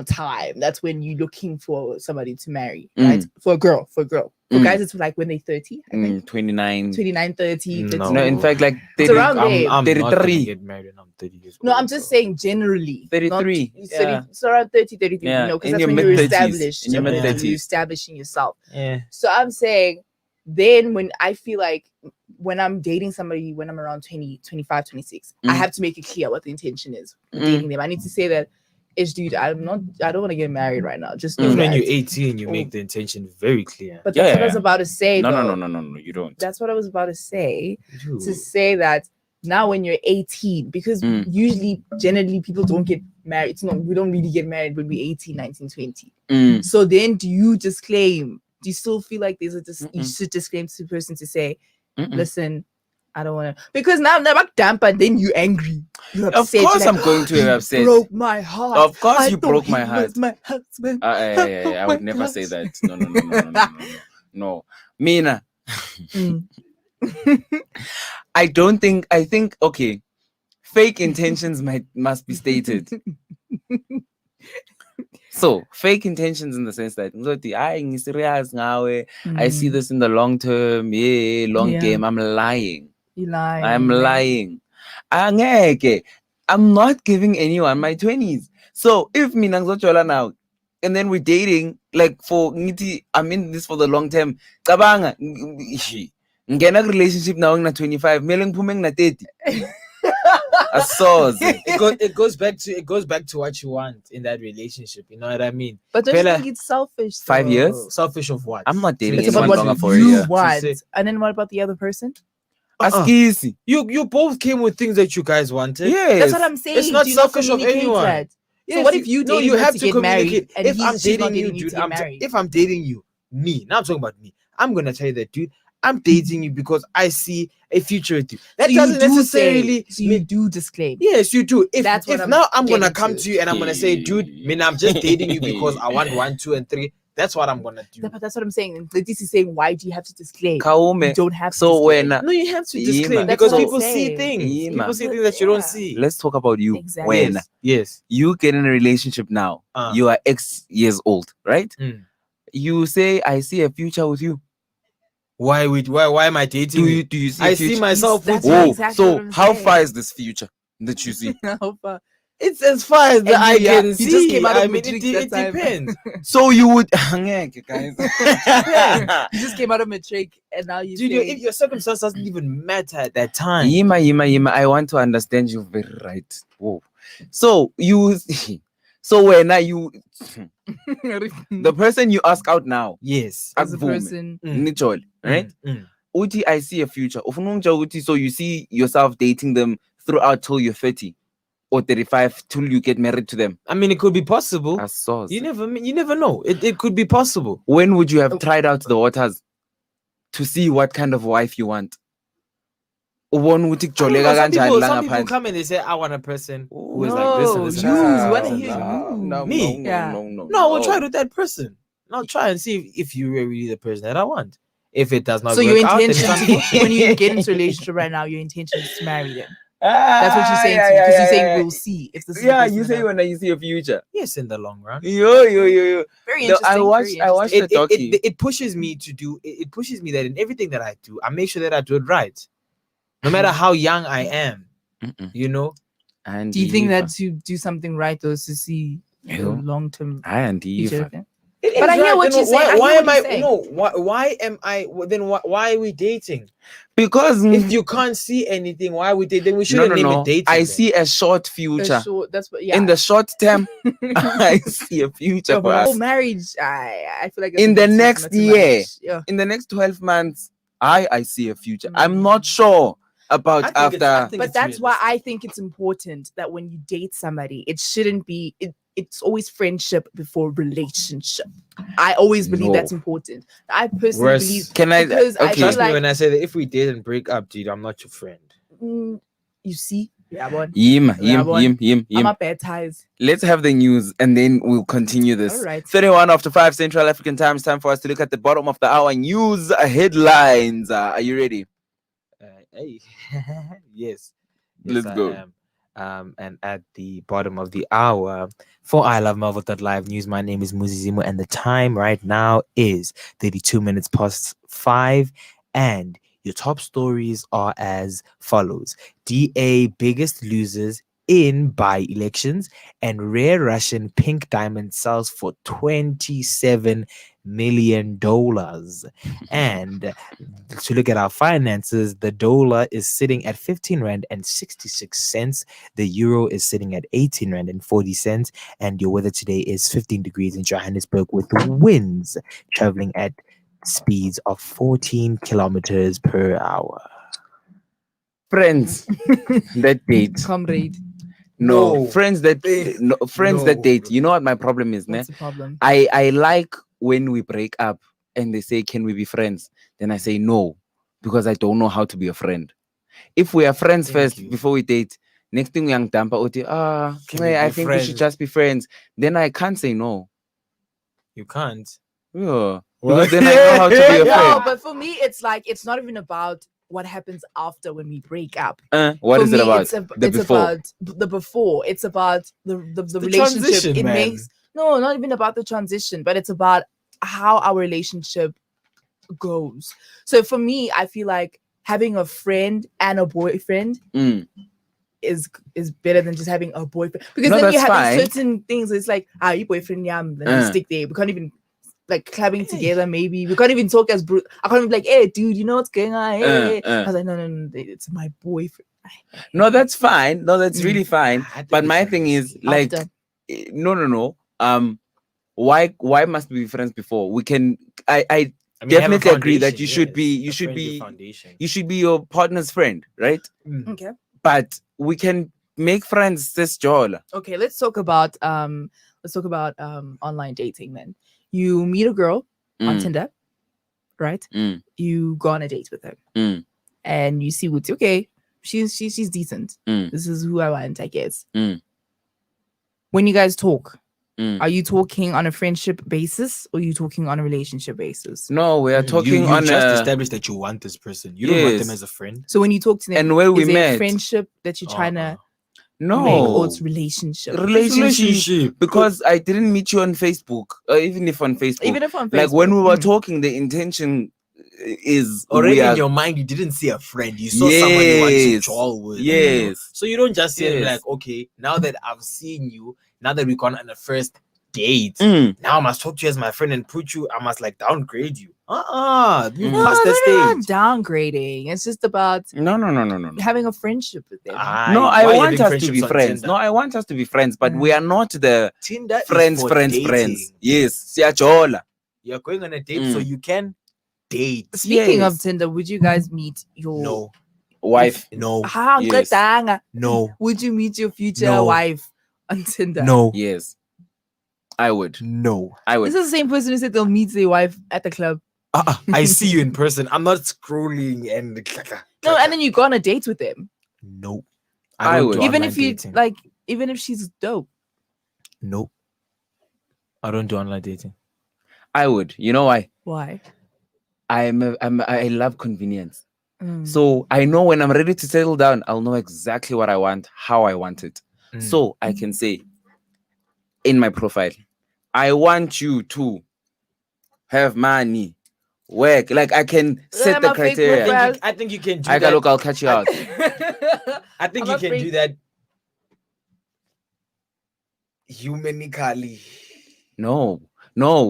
time. That's when you're looking for somebody to marry, right? For a girl. For guys, it's like when they're 30, I think. 29. 29, 30, 39. No, in fact, like It's 30, around there. I'm not gonna 33. get married when I'm 30 years No, old, I'm just so. saying generally. 33, Not, yeah. It's around 30, 33. Yeah, Because in that's your when you're mid-30s, established. in your when mid-30s. You're establishing yourself. Yeah. So I'm saying then when I feel like when I'm dating somebody when I'm around 20, 25, 26, I have to make it clear what the intention is with dating them. I need to say that dude, I don't want to get married right now. Just know Even when that. you're 18, you make the intention very clear. But Yeah, that's what yeah, I was yeah. about to say. No, though. no, you don't. That's what I was about to say. Dude. To say that now when you're 18, because usually generally people don't get married. We don't really get married when we're 18, 19, 20. So then do you disclaim? Do you still feel like there's you should disclaim to the person to say, listen, I don't want to, because now never damp and then you angry. You're Of upset. course You're I'm going to be upset. Broke my heart. Of course I you thought broke he my heart. was my husband. I Oh would my never God. say that. No. No. Mina, I think okay, fake intentions must be stated. So fake intentions in the sense that I'm serious now. I see this in the long term, long Yeah. game. I'm lying. You lie. I'm lying. Angeke. I'm not giving anyone my 20s. So if me nangzochola now, and then we're dating, like for ngithi, I'm in this for the long term. Cabanga, ngena relationship now na 25, mele ngiphume na 30. Asoze. It goes back to what you want in that relationship. You know what I mean? But don't you Bella, think it's selfish? 5 though? years? Selfish of what? I'm not dating It's anyone about longer what for a you year. want. Say- And then what about the other person? Askisi. You both came with things that you guys wanted. Yes. That's what I'm saying. It's not Do you selfish of communicate anyone. that? Yes, So what if you dating you her have to to get communicate. married and If I'm she's not dating you, dating you dude, to get married? if I'm dating you, me, now I'm talking about me. I'm gonna tell you that, dude. I'm dating you because I see a future with you. That So you doesn't do necessarily. say, so you do disclaim. Yes, you do. That's what if I'm now I'm gonna getting come to. to you and I'm gonna say, dude, I'm just dating you because I want 1, 2, and 3. That's what I'm gonna do. But that's what I'm saying. This is saying, why do you have to disclaim? You Kaume. don't have to So disclaim. when No, you have to Yeah, disclaim man. because That's what I'm people see saying. things. Yeah, People man. see things that you don't Yeah. see. let's talk about you. Exactly. When Yes. you get in a relationship now, you are X years old, right? Mm. You say, I see a future with you. Why am I dating you? Do you see I a see future? myself with That's you. what Whoa. exactly what So I'm how saying. far is this future that you see? How far? It's as far as the And eye you- yeah, can you see. just came out of I mean, matric it that time. depends. So you would Angeke, guys. You just came out of matric and now you Dude, say, if your circumstance doesn't even matter at that time. Yima, I want to understand you very right. Whoa. So you so when are you the person you ask out now, Yes. as a akuvume, person, Nichole, right? Mm. Uti, I see a future. Ufuna ungitshela ukuthi, so you see yourself dating them throughout till you're 30 or 35 till you get married to them. I mean, it could be possible. Asoze. You never know. It could be possible. When would you have tried out the waters to see what kind of wife you want? Ubone ukuthi I don't know, kujoleka kanjani la some people ngaphandle? come and they say, I want a person who is No, like this and this. you wanna hear you. Me? No, We'll try with that person. I'll try and see if you are really the person that I want. If it does not so work your out, then intention it's to unfortunate. when you get into a relationship right now, your intention is to marry them. That's what you're saying to me because you're saying we'll see if this is the Yeah, person you that say I- when you see a future. Yes, in the long run. Yo. very No, interesting. I very watched interesting. the docu. It pushes me to do it pushes me that in everything that I do, I make sure that I do it right. No matter how young I am, you know. And Do you think that to do something right though is to see the Ew. long term I and future? Eva. of them? It But is I hear right. what Then you're saying. I Why hear am what I? you're saying. No. Why am I? Then why are we dating? Because If you can't see anything, why we date? Then we shouldn't even date. I see a short future. That's what. Yeah. In the short term, I see a future So for for us. whole marriage, I feel like that's In a the bit too next much. year. Yeah. In the next 12 months, I see a future. I'm Mm. not sure about I think after. But that's why I think it's important that when you date somebody, it shouldn't be. It's always friendship before relationship. I always believe No. that's important. I personally Whereas- believe Can I? because I Okay. feel Trust me like when I say that if we date and break up, dude, I'm not your friend. you see, yeah, boy. Yim. I'm a bad ties. Let's have the news and then we'll continue this. All right. 31 after 5 Central African time. It's time for us to look at the bottom of the hour news headlines. Are you ready? Hey, yes, Let's I go. am. And at the bottom of the hour for I Love Marvel.live news, my name is Mncedisi, and the time right now is 32 minutes past 5. And your top stories are as follows: DA biggest losers in by-elections, and rare Russian pink diamond sells for $27 million. And to look at our finances, the dollar is sitting at 15 rand and 66 cents. The euro is sitting at 18 rand and 40 cents. And your weather today is 15 degrees in Johannesburg with winds traveling at speeds of 14 kilometers per hour. Friends that date. Comrade, No, No. friends that date. You know what my problem is, ne? what's the problem? I like when we break up and they say, "Can we be friends?" Then I say no, because I don't know how to be a friend. If we are friends Thank first you. before we date, next thing young damper Can we I be think we should friends? just be friends. Then I can't say no. You can't. Yeah. What? Because then I know how to be a No, friend. but for me, it's like it's not even about what happens after when we break up. What For is it me, about? It's, The it's before. about the before. It's about the relationship. transition, It man. makes no, not even about the transition, but it's about how our relationship goes. So for me, I feel like having a friend and a boyfriend is better than just having a boyfriend, because No, then you that's have fine. certain things. It's like, you boyfriend, yeah, then we stick there. We can't even like clubbing together. Maybe we can't even talk as I can't even be like, hey, dude, you know what's going on? Hey. I was like, no, it's my boyfriend. No, that's fine. No, that's really fine. I think But it's my thing is like, After. no. Why must we be friends before? We can. I I mean, have a definitely agree that foundation, you should yes, be. a friendly foundation. You should be your partner's friend, right? Okay. But we can make friends this jola. Okay, let's talk about online dating then. You meet a girl on Tinder, right? You go on a date with her. And you see what's okay, she's decent. This is who I want, I guess. When you guys talk, are you talking on a friendship basis or are you talking on a relationship basis? No, we are talking you on just a, established that you want this person. You don't want them Yes. as a friend. So when you talk to them, and where we is it met. friendship that you're trying to No, make, or it's relationship? relationship. Because I didn't meet you on Facebook, or even if on Facebook. Even if on Facebook. Like when we were talking, the intention is Already we are, in your mind, you didn't see a friend. You saw someone you want to troll with. Yes. So you don't just see them Yes. like, okay, now that I've seen you, now that we've gone on a first date, Mm. now I must talk to you as my friend and I must like downgrade you. You Mm. passed that not stage. downgrading. It's just about No. having a friendship with them. No, Why I are you want having us to be friendships on friends. Tinder? No, I want us to be friends, but we are not the Tinder is friends. for dating. Yes, siyajola. You're going on a date so you can date. Speaking of Yes. Tinder, would you guys meet your No, Wife. no, Yes. no, Would you meet your future No. wife on Tinder? no, Yes. I would. no. I would. This is the same person who said they'll meet their wife at the club. I see you in person. I'm not scrolling and No, and then you go on a date with them. Nope. I don't would. do Even online if you dating. like, even if she's dope. Nope. I don't do online dating. I would. You know why? Why? I love convenience. Mm. So I know when I'm ready to settle down, I'll know exactly what I want, how I want it. So I can say in my profile, I want you to have money, work. Like I can set the my fake criteria. profile. I think you can do I that. look, I'll catch you out. I think I'm you a can freak. do that humanically. No,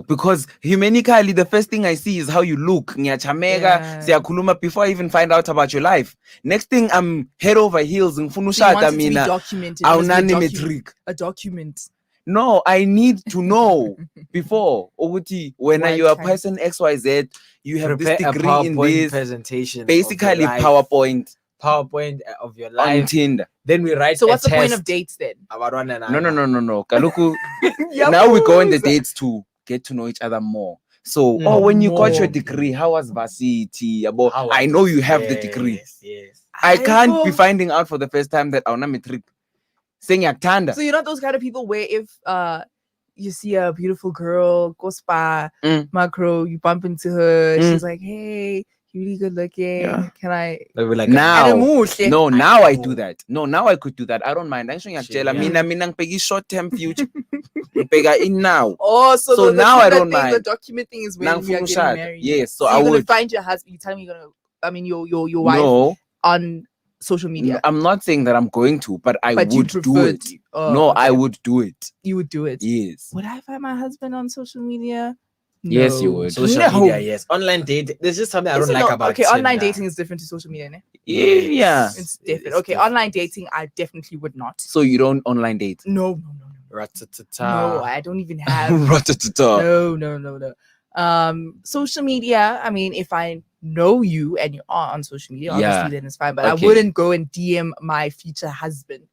because humanically, the first thing I see is how you look. Ngiyachameka, Yeah. siyakhuluma before I even find out about your life. Next thing, I'm head over heels. So you want Ngifuna it to be mina, documented. It must be a awunani-metric. a document. No, I need to know before. Ukuthi, when Why you are can't- person XYZ, you have Prepare this a degree in PowerPoint this. presentation. Basically, of your life. PowerPoint of your on life. Tinder. Then we write. So what's a the point of test dates then? about one No. another. Kaluku, now we go on the dates to get to know each other more. So, when you got your More. degree, how was varsity? How I was know it? you have the degree. Yes. I can't be Aibo. finding out for the first time that awuna metric. Saying yaktanda. So you're not those kind of people where if you see a beautiful girl, go spa, macro, you bump into her, she's like, hey, you really good looking. Yeah. Can I They were like Now, Anamuhle. no, now I do that. No, now I could do that. I don't mind. I Shit, showing yeah. mina ngibheka short-term future. Ngibheka in now. Oh, so So the now I Tinder don't thing, the mind. document thing is when Nang we are funu getting shada. married. Yes, so So I you're gonna would. find your husband. You tell me your wife No, on social media. I'm not saying that I'm going to, but I But you would do prefer it. to. Oh, No, okay. I would do it. You would do it. Yes. Would I find my husband on social media? Yes, you No. would. social No. media. Yes, online dating. There's just something I Is don't it like not- about. okay, online Tinder. dating is different to social media, ne? Yeah. It's different. It's Okay, different. online dating, I definitely would not. So you don't online date? No. Ratatata. No, I don't even have. Ratatata. No. Social media, I mean, if I know you and you are on social media, Yeah. obviously then it's fine. But Okay. I wouldn't go and DM my future husband.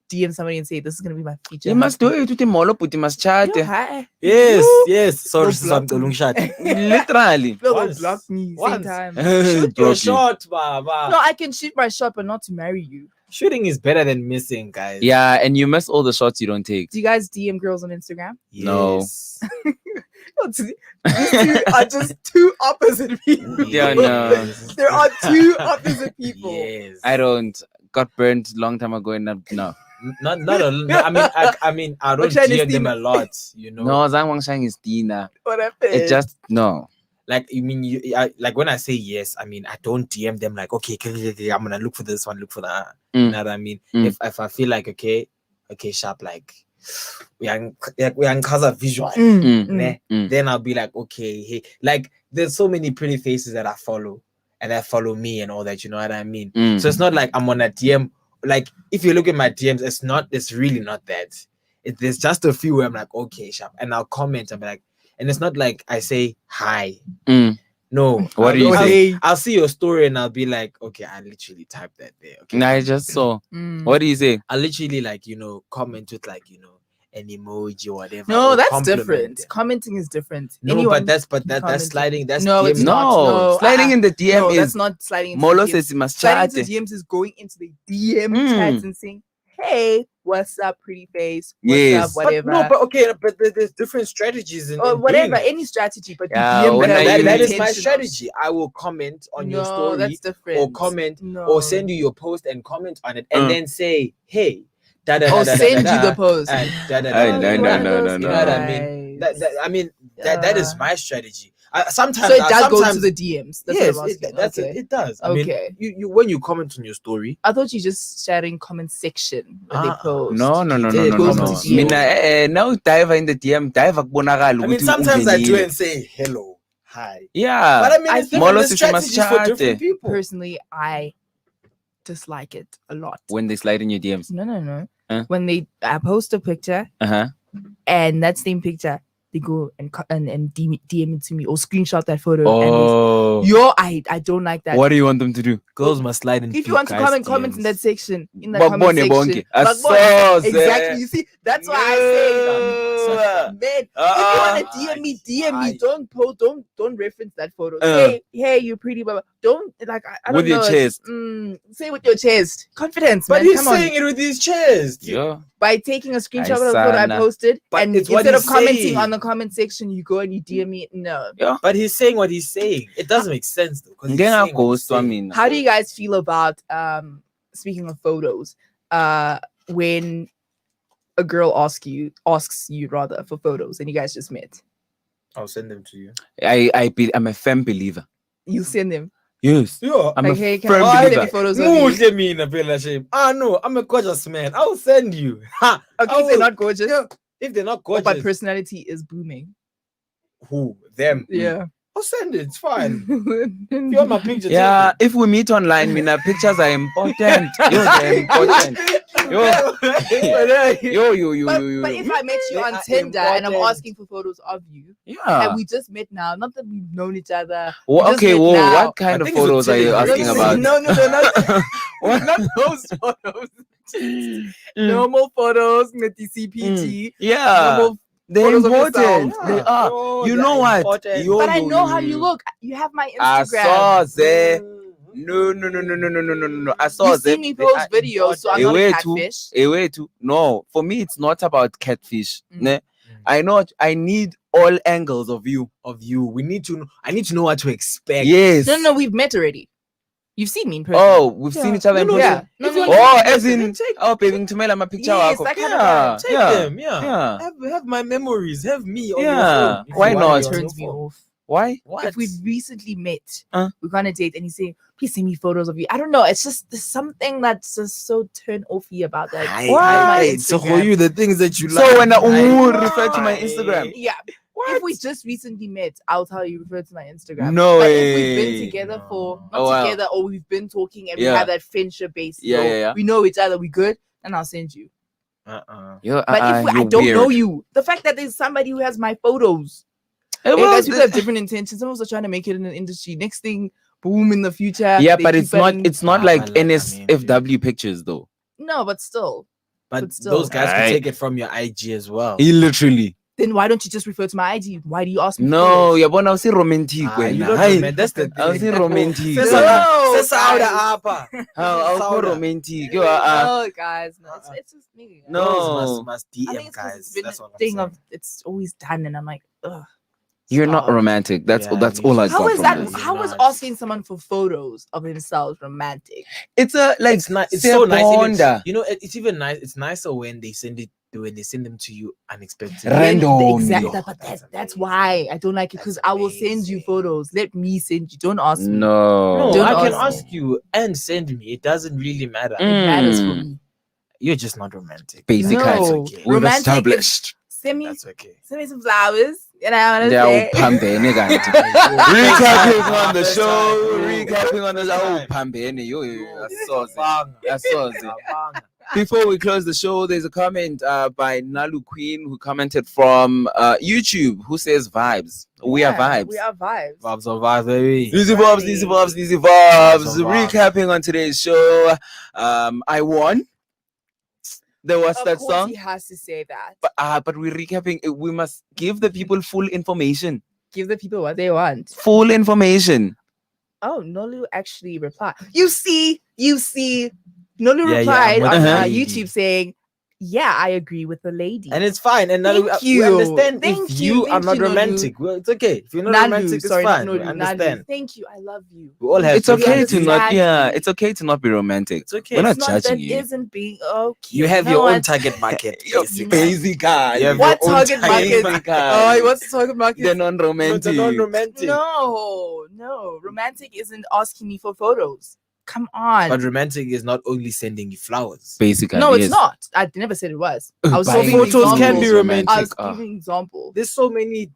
DM somebody and say, this is going to be my future You must do husband. it with the molo, put you must chat. Yo, hi. Yes. Sorry, Don't this is block I'm me. shot. Literally. They'll Once. block me same Once. time. Shoot Block your you. shot, Baba. No, I can shoot my shot, but not to marry you. Shooting is better than missing, guys. Yeah, and you miss all the shots you don't take. Do you guys DM girls on Instagram? No. Yes. These two are just two opposite people. Yeah, no. There are two opposite people. Yes. I don't. Got burnt long time ago and no. Not I mean I don't Which one is hear them Tina? a lot, you know. No, Zhang Wangshang is Dina. What happened? It just no. Like you mean like when I say yes, I mean I don't DM them like okay, I'm gonna look for this one, look for that. You know what I mean? If I feel like okay, sharp, like we are visual, then I'll be like, okay, hey, like there's so many pretty faces that I follow and that follow me and all that, you know what I mean? So it's not like I'm on a DM. Like if you look at my DMs, it's really not that. There's just a few where I'm like, okay, sharp, and I'll comment and be like, and it's not like I say hi. No. What do you say? I'll see your story and I'll be like, okay, I literally typed that there. Okay. I just saw. What do you say? I literally like, you know, comment with like, you know, an emoji or whatever. No, or that's compliment different. them. Commenting is different. No, Anyone that's commenting. sliding. That's No, it's DMing. not. No, sliding in the DM no, is that's not sliding into Molo the says DMs. he must Sliding chat. into DMs is going into the DM chats and saying, "Hey, what's up, pretty face? What's Yes. up, whatever." But there's different strategies in or whatever, doing it. any strategy. But Yeah, the DM when that I that use is my intention of- strategy. I will comment on your story that's different. or comment No. or send you your post and comment on it and then say, hey, da da da Or da send da, you the post. and da da Hey, da no, da, no, da, no, da. no, You no. know what I mean? I mean that is my strategy. Sometimes So it does go to sometimes- the DMs. That's yes, what I'm asking. that's Okay. it does. I mean, Okay. you when you comment on your story, I thought you just sharing comment section when they post. No. It goes to the Mina, now dive in the DM, dive akubonakala I mean, ukuthi sometimes I do ungenile. and say hello, hi. Yeah. But I mean, it's Molo different. The says you must strategies for chat. different people. Personally, I dislike it a lot. When they slide in your DMs. No. Huh? When I post a picture Uh-huh. and that same picture, they go and DM it to me or screenshot that photo. Oh. And I don't like that. What do you want them to do? Girls must slide in. If you want to comment in that section, in that Bakubone comment section, bonke. Bakubone. Asoze. Exactly. You see, that's why I say, man, if you want to DM me, DM me. Don't post, don't reference that photo. Say, hey, you pretty blah, blah. Don't like I don't With know. your chest. Say with your chest. Confidence, But man. he's Come on. saying it with his chest. Yeah. By taking a screenshot of the photo I Aisana. posted, But and it's what instead of he's commenting saying. on the comment section, you go and you DM me. No. But he's saying what he's saying. It doesn't make sense though. 'Cause he's Ngeke saying what he's ngaghost saying. mina. How do you guys feel about speaking of photos? When a girl asks you rather for photos and you guys just met, I'll send them to you. I'm a firm believer. you send them Yes. Yeah. I'm like, a hey, can firm I send believer. any photos of No, you? let me in a bit of shame. No, I'm a gorgeous man. I'll send you. Ha! Okay, I if they're will. not gorgeous, Yeah, if they're not but gorgeous, personality is booming. who? Them. Yeah. I'll send it. It's fine. If you want my picture, Yeah, if we meet online, mina pictures are important. Yo, they're important. Yo. But if I met you They on are Tinder and I'm important. asking for photos of you, Yeah. and we just met now, not that we've known each other. Well, we just okay, met whoa, now. what kind I of think it's photos a are you Tinder. asking about? No, not those photos. Normal photos, Mncedisi PG. Yeah. Normal They're photos of important. yourself. They are. Oh, You they know are what? important. Yo, But I yo, know yo, how yo. you look. You have my I Instagram. saw there. No. I saw You see them. me They post are videos, so I'm not a Away catfish. to no. For me, it's not about catfish. Mm. Ne? I know. I need all angles of you. We need to know. I need to know what to expect. Yes. No, we've met already. You've seen me in person. Oh, we've seen each other in person. yeah. No, If you no, want Oh, to as take in, take baby, Ntumela, my picture. Yes, wako. that kind of Yeah, Take yeah, them, yeah. Have my memories. Have me on Yeah. your phone. If Why you not? want It me on turns me your phone. off. Why? What? If we've recently met, Huh? we're gonna date, and you say, "Please send me photos of you." I don't know. It's just there's something that's just so turn offy about that. Why? So for you, the things that you like. So when I refer to my Instagram. Yeah. If we just recently met, I'll tell you refer to my Instagram. No but way. if we've been together for not Oh, wow. together, or we've been talking and we Yeah. have that friendship base, Yeah. we know each other, we good, then I'll send you. Yo, But if I you're don't know weird. you, the fact that there's somebody who has my photos, Eh, you well, guys, people have different intentions. Some of us are trying to make it in the industry. Next thing, boom, in the future. yeah, they but keep it's not. adding- It's not Ah, like but like, I mean, NSFW pictures though. No, but still. But But still. those guys Aight. can take it from your IG as well. He literally. Then why don't you just refer to my IG? Why do you ask me? for No, photos? yeah, but I was romantic. You wena. don't Hey, know, man. That's the I was thing. romantic. Sesa- No, sesa out guys. apa. How Sauda. romantic. Yo, No, guys, no, it's just me. No. Girls must I think DM it's 'cause guys. it's been That's a what I'm thing saying. of it's always done, and I'm like, ugh. You're not Stop. romantic. That's Yeah, that's you all I just- got How is from that? this. How is Nice. asking someone for photos of themselves romantic? It's a like It's nice. It's so nice. Even, Bonda. you know, it's even nice. It's nicer when they send them to you unexpectedly. Random. Exactly. Yo, But that's that's amazing. why I don't like it, because That's I will send you amazing. photos. Let me send you. Don't ask me. No. No, Don't I can ask ask you and send me. It doesn't really matter. It matters for Mm. me. You're just not romantic. Basically, That's No. okay. we've Romantic is- established. Send me That's okay. some flowers. And I want to They're say. Pambene, guys. Recapping on the show. Recapping on the show. Pambene. Yo, I saw it. Before we close the show, there's a comment by Nalu Queen who commented from YouTube who says vibes. We are vibes. We are vibes. Vibes of vibes, baby. Easy vibes, easy vibes, easy vibes. Vibes of vibes. Recapping on today's show, I won. There was Of that course song, he has to say that. but we're recapping. We must give the people full information. Give the people what they want. Full information. Oh, Nolu actually replied. You see, Nolu Yeah, replied I'm on with the lady. YouTube saying, "Yeah, I agree with the lady." And it's fine. And now Thank we you. understand Thank if you. you are Thank not you, Nolu. romantic. Well, it's okay. If you're not Nalu, romantic, it's sorry, not fine. Nolu, We Nalu. understand. Thank you. I love you. We all have It's okay to not. understand Yeah, me. it's okay to not be romantic. It's okay. We're not It's not judging that you. isn't being okay. You have know your own what? target market. Your basically. basic guy. You have What your own target market? Basic Oh, guy. what's the target market? They're non-romantic. They're not romantic. No. Romantic isn't asking me for photos. Come on. But romantic is not only sending you flowers. Basic No, ideas. it's not. I never said it was. I was Buying giving photos examples. can be romantic. I was Ah. giving an example. There's so many.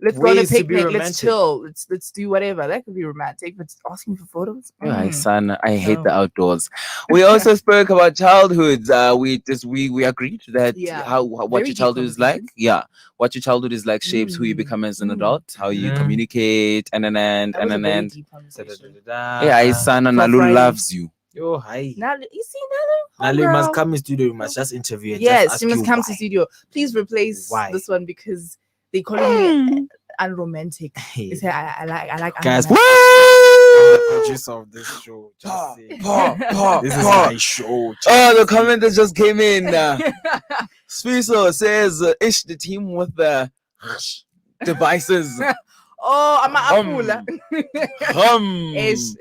Let's go on a ways to be picnic. Let's romantic. chill. Let's do whatever. That could be romantic. But asking for photos. Yeah, son, I hate the No. outdoors. We also spoke about childhoods. We agreed that Yeah. what Very your deep childhood is like. conversations. Yeah, what your childhood is like shapes who you Mm. become as an Mm. adult, how you Mm. communicate, and That was a very deep Da, da, conversation. da, da, yeah, da. son, For Nalu Friday. loves you. Yo, hi. Now you see Now Nalu. you must Girl. come in studio. You must just interview. And Yes, just she ask must you come why. to studio. Please replace Why? this one because they calling me unromantic. They say I like Guys, unromantic. I'm the producer of this show. Just say. This is my show. Oh, the comment that just came in. Spiso says, "Ish the team with the devices." Oh, I'm a apula. Ish.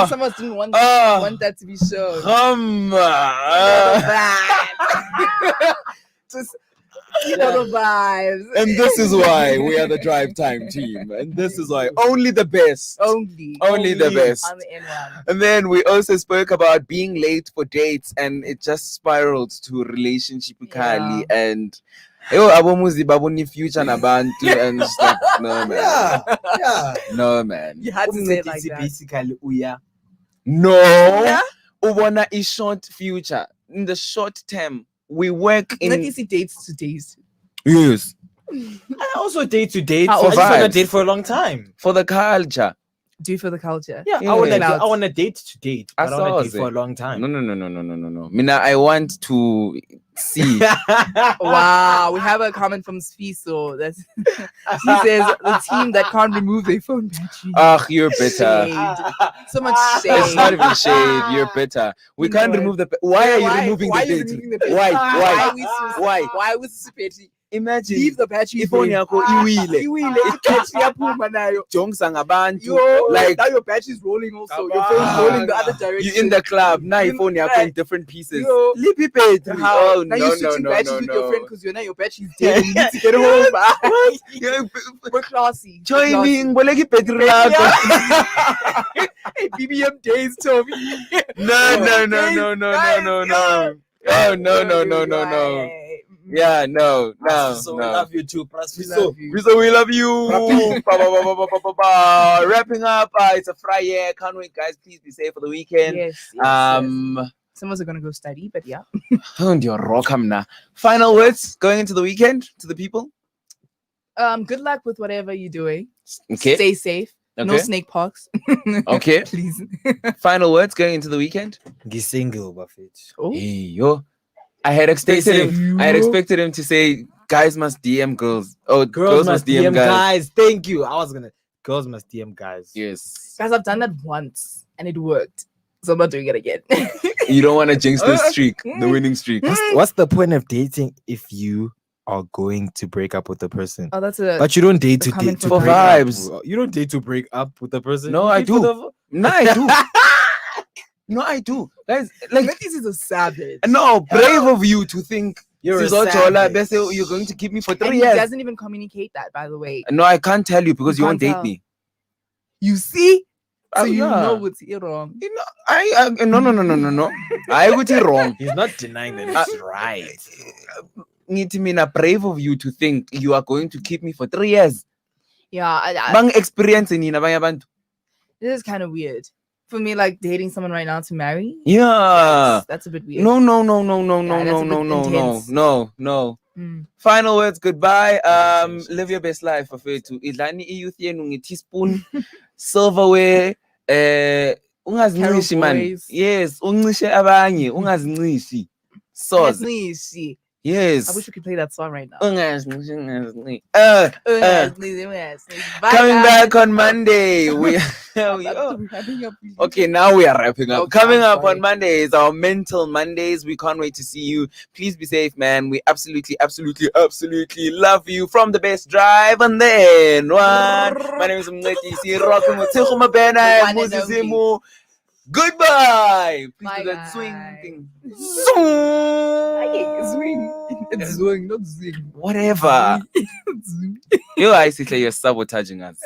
Someone didn't want that to be shown. Just you know the vibes. And this is why we are the Drive Time team. And this is why only the best. Only the best. On the N1. And then we also spoke about being late for dates, and it just spiraled to a relationship with Yeah. Kali. And abomuzi babuni future nabantu and stuff. No man. Yeah. No man. You had to say it like Umncedisi that. basically uya. No. Yeah? Ubona is short future. In the short term, we work in. Let me see dates to days. Yes. I also date to date. How I just old? want to Vibes. date for a long time. For the culture. Do for the culture. Yeah, Yeah. I want to date to date. I But I want saw to date for a it. long time. No. Mina, I want to see. Wow, we have a comment from Spiso. That's he says the team that can't remove their phone battery. You're better. Shade. So much shade. It's not even shade. You're better. We You know can't what? remove the. Why are you removing why the are you battery? removing the battery? Why? Why? Why? Why was the battery? Imagine. Leave the battery. Ifoni yakho iwile. Iwile. Iyaphuma nayo. Jongs ngabantu. Yo, Like now your battery's rolling also. Your Come phone's on. rolling the other direction. you in the club. Now You- your phone yakho in different pieces. Yo. Lippy battery. How? Oh now no you're no switching no batteries no with your friend no. because you're now your battery's dead and you need to get home. Yeah, We're classy. We're joining. Boleki battery classy. lakho. Hey, BBM days, Toby. No. Oh no. Yeah, no. So we love you too. Love you. Rizzo, we love you. Happy. Wrapping up. It's a Friday. Can't wait, guys. Please be safe for the weekend. Yes. Some of us are gonna go study, but yeah. Final words going into the weekend to the people. Good luck with whatever you're doing. Okay. Stay safe. No Okay. snake pox. Okay. Please. Final words going into the weekend. Single Buffett. Oh. Hey, yo. I had expected him to say guys must DM girls. Oh, Girls must DM guys. Thank you. I was gonna. Girls must DM guys. Yes. Guys, I've done that once and it worked. So I'm not doing it again. You don't want to jinx the streak, the winning streak. What's the point of dating if you are going to break up with the person. Oh, that's a. But you don't date to comment date to from break vibes. up. You don't date to break up with the person. No, You I date for do. No, I do. No, I do. Guys, like, This is a savage. no, brave of you to think You're a Sizochola, savage. bese you're going to keep me for And 3 he years. doesn't even communicate that, by the way. No, I can't tell you because you won't can't date tell. me. You see? So Oh, you yeah. know what's wrong. You know, no. I would be wrong. He's not denying that it's right. Need me na brave of you to think you are going to keep me for 3 years. Yeah, Bang experience in abanye abantu. this is kind of weird. For me, like dating someone right now to marry. Yeah. That's a bit weird. No. Yeah, that's a bit intense. No. Mm. Final words, goodbye. Live your best life, Afethu. Idlani iyouth yenu nge-teaspoon, silverware, ungazincishi man. boys. Yes, uncishe abanye, ungazincishi. Soz. Ungazincishi. Yes. I wish we could play that song right now. Ungazincishi. Ungazincishi. Bye, Coming guys. back on Monday. We Okay, now we are wrapping up. Okay, Coming I'm up sorry. on Mondays, our mental Mondays. We can't wait to see you. Please be safe, man. We absolutely love you from the best drive and then one. My name is Mncedisi Sindane Mabena. One and only. Goodbye. Please Bye, do that swing guys. thing. Swing. It's swing, not zing. Whatever. You, I see you're sabotaging us.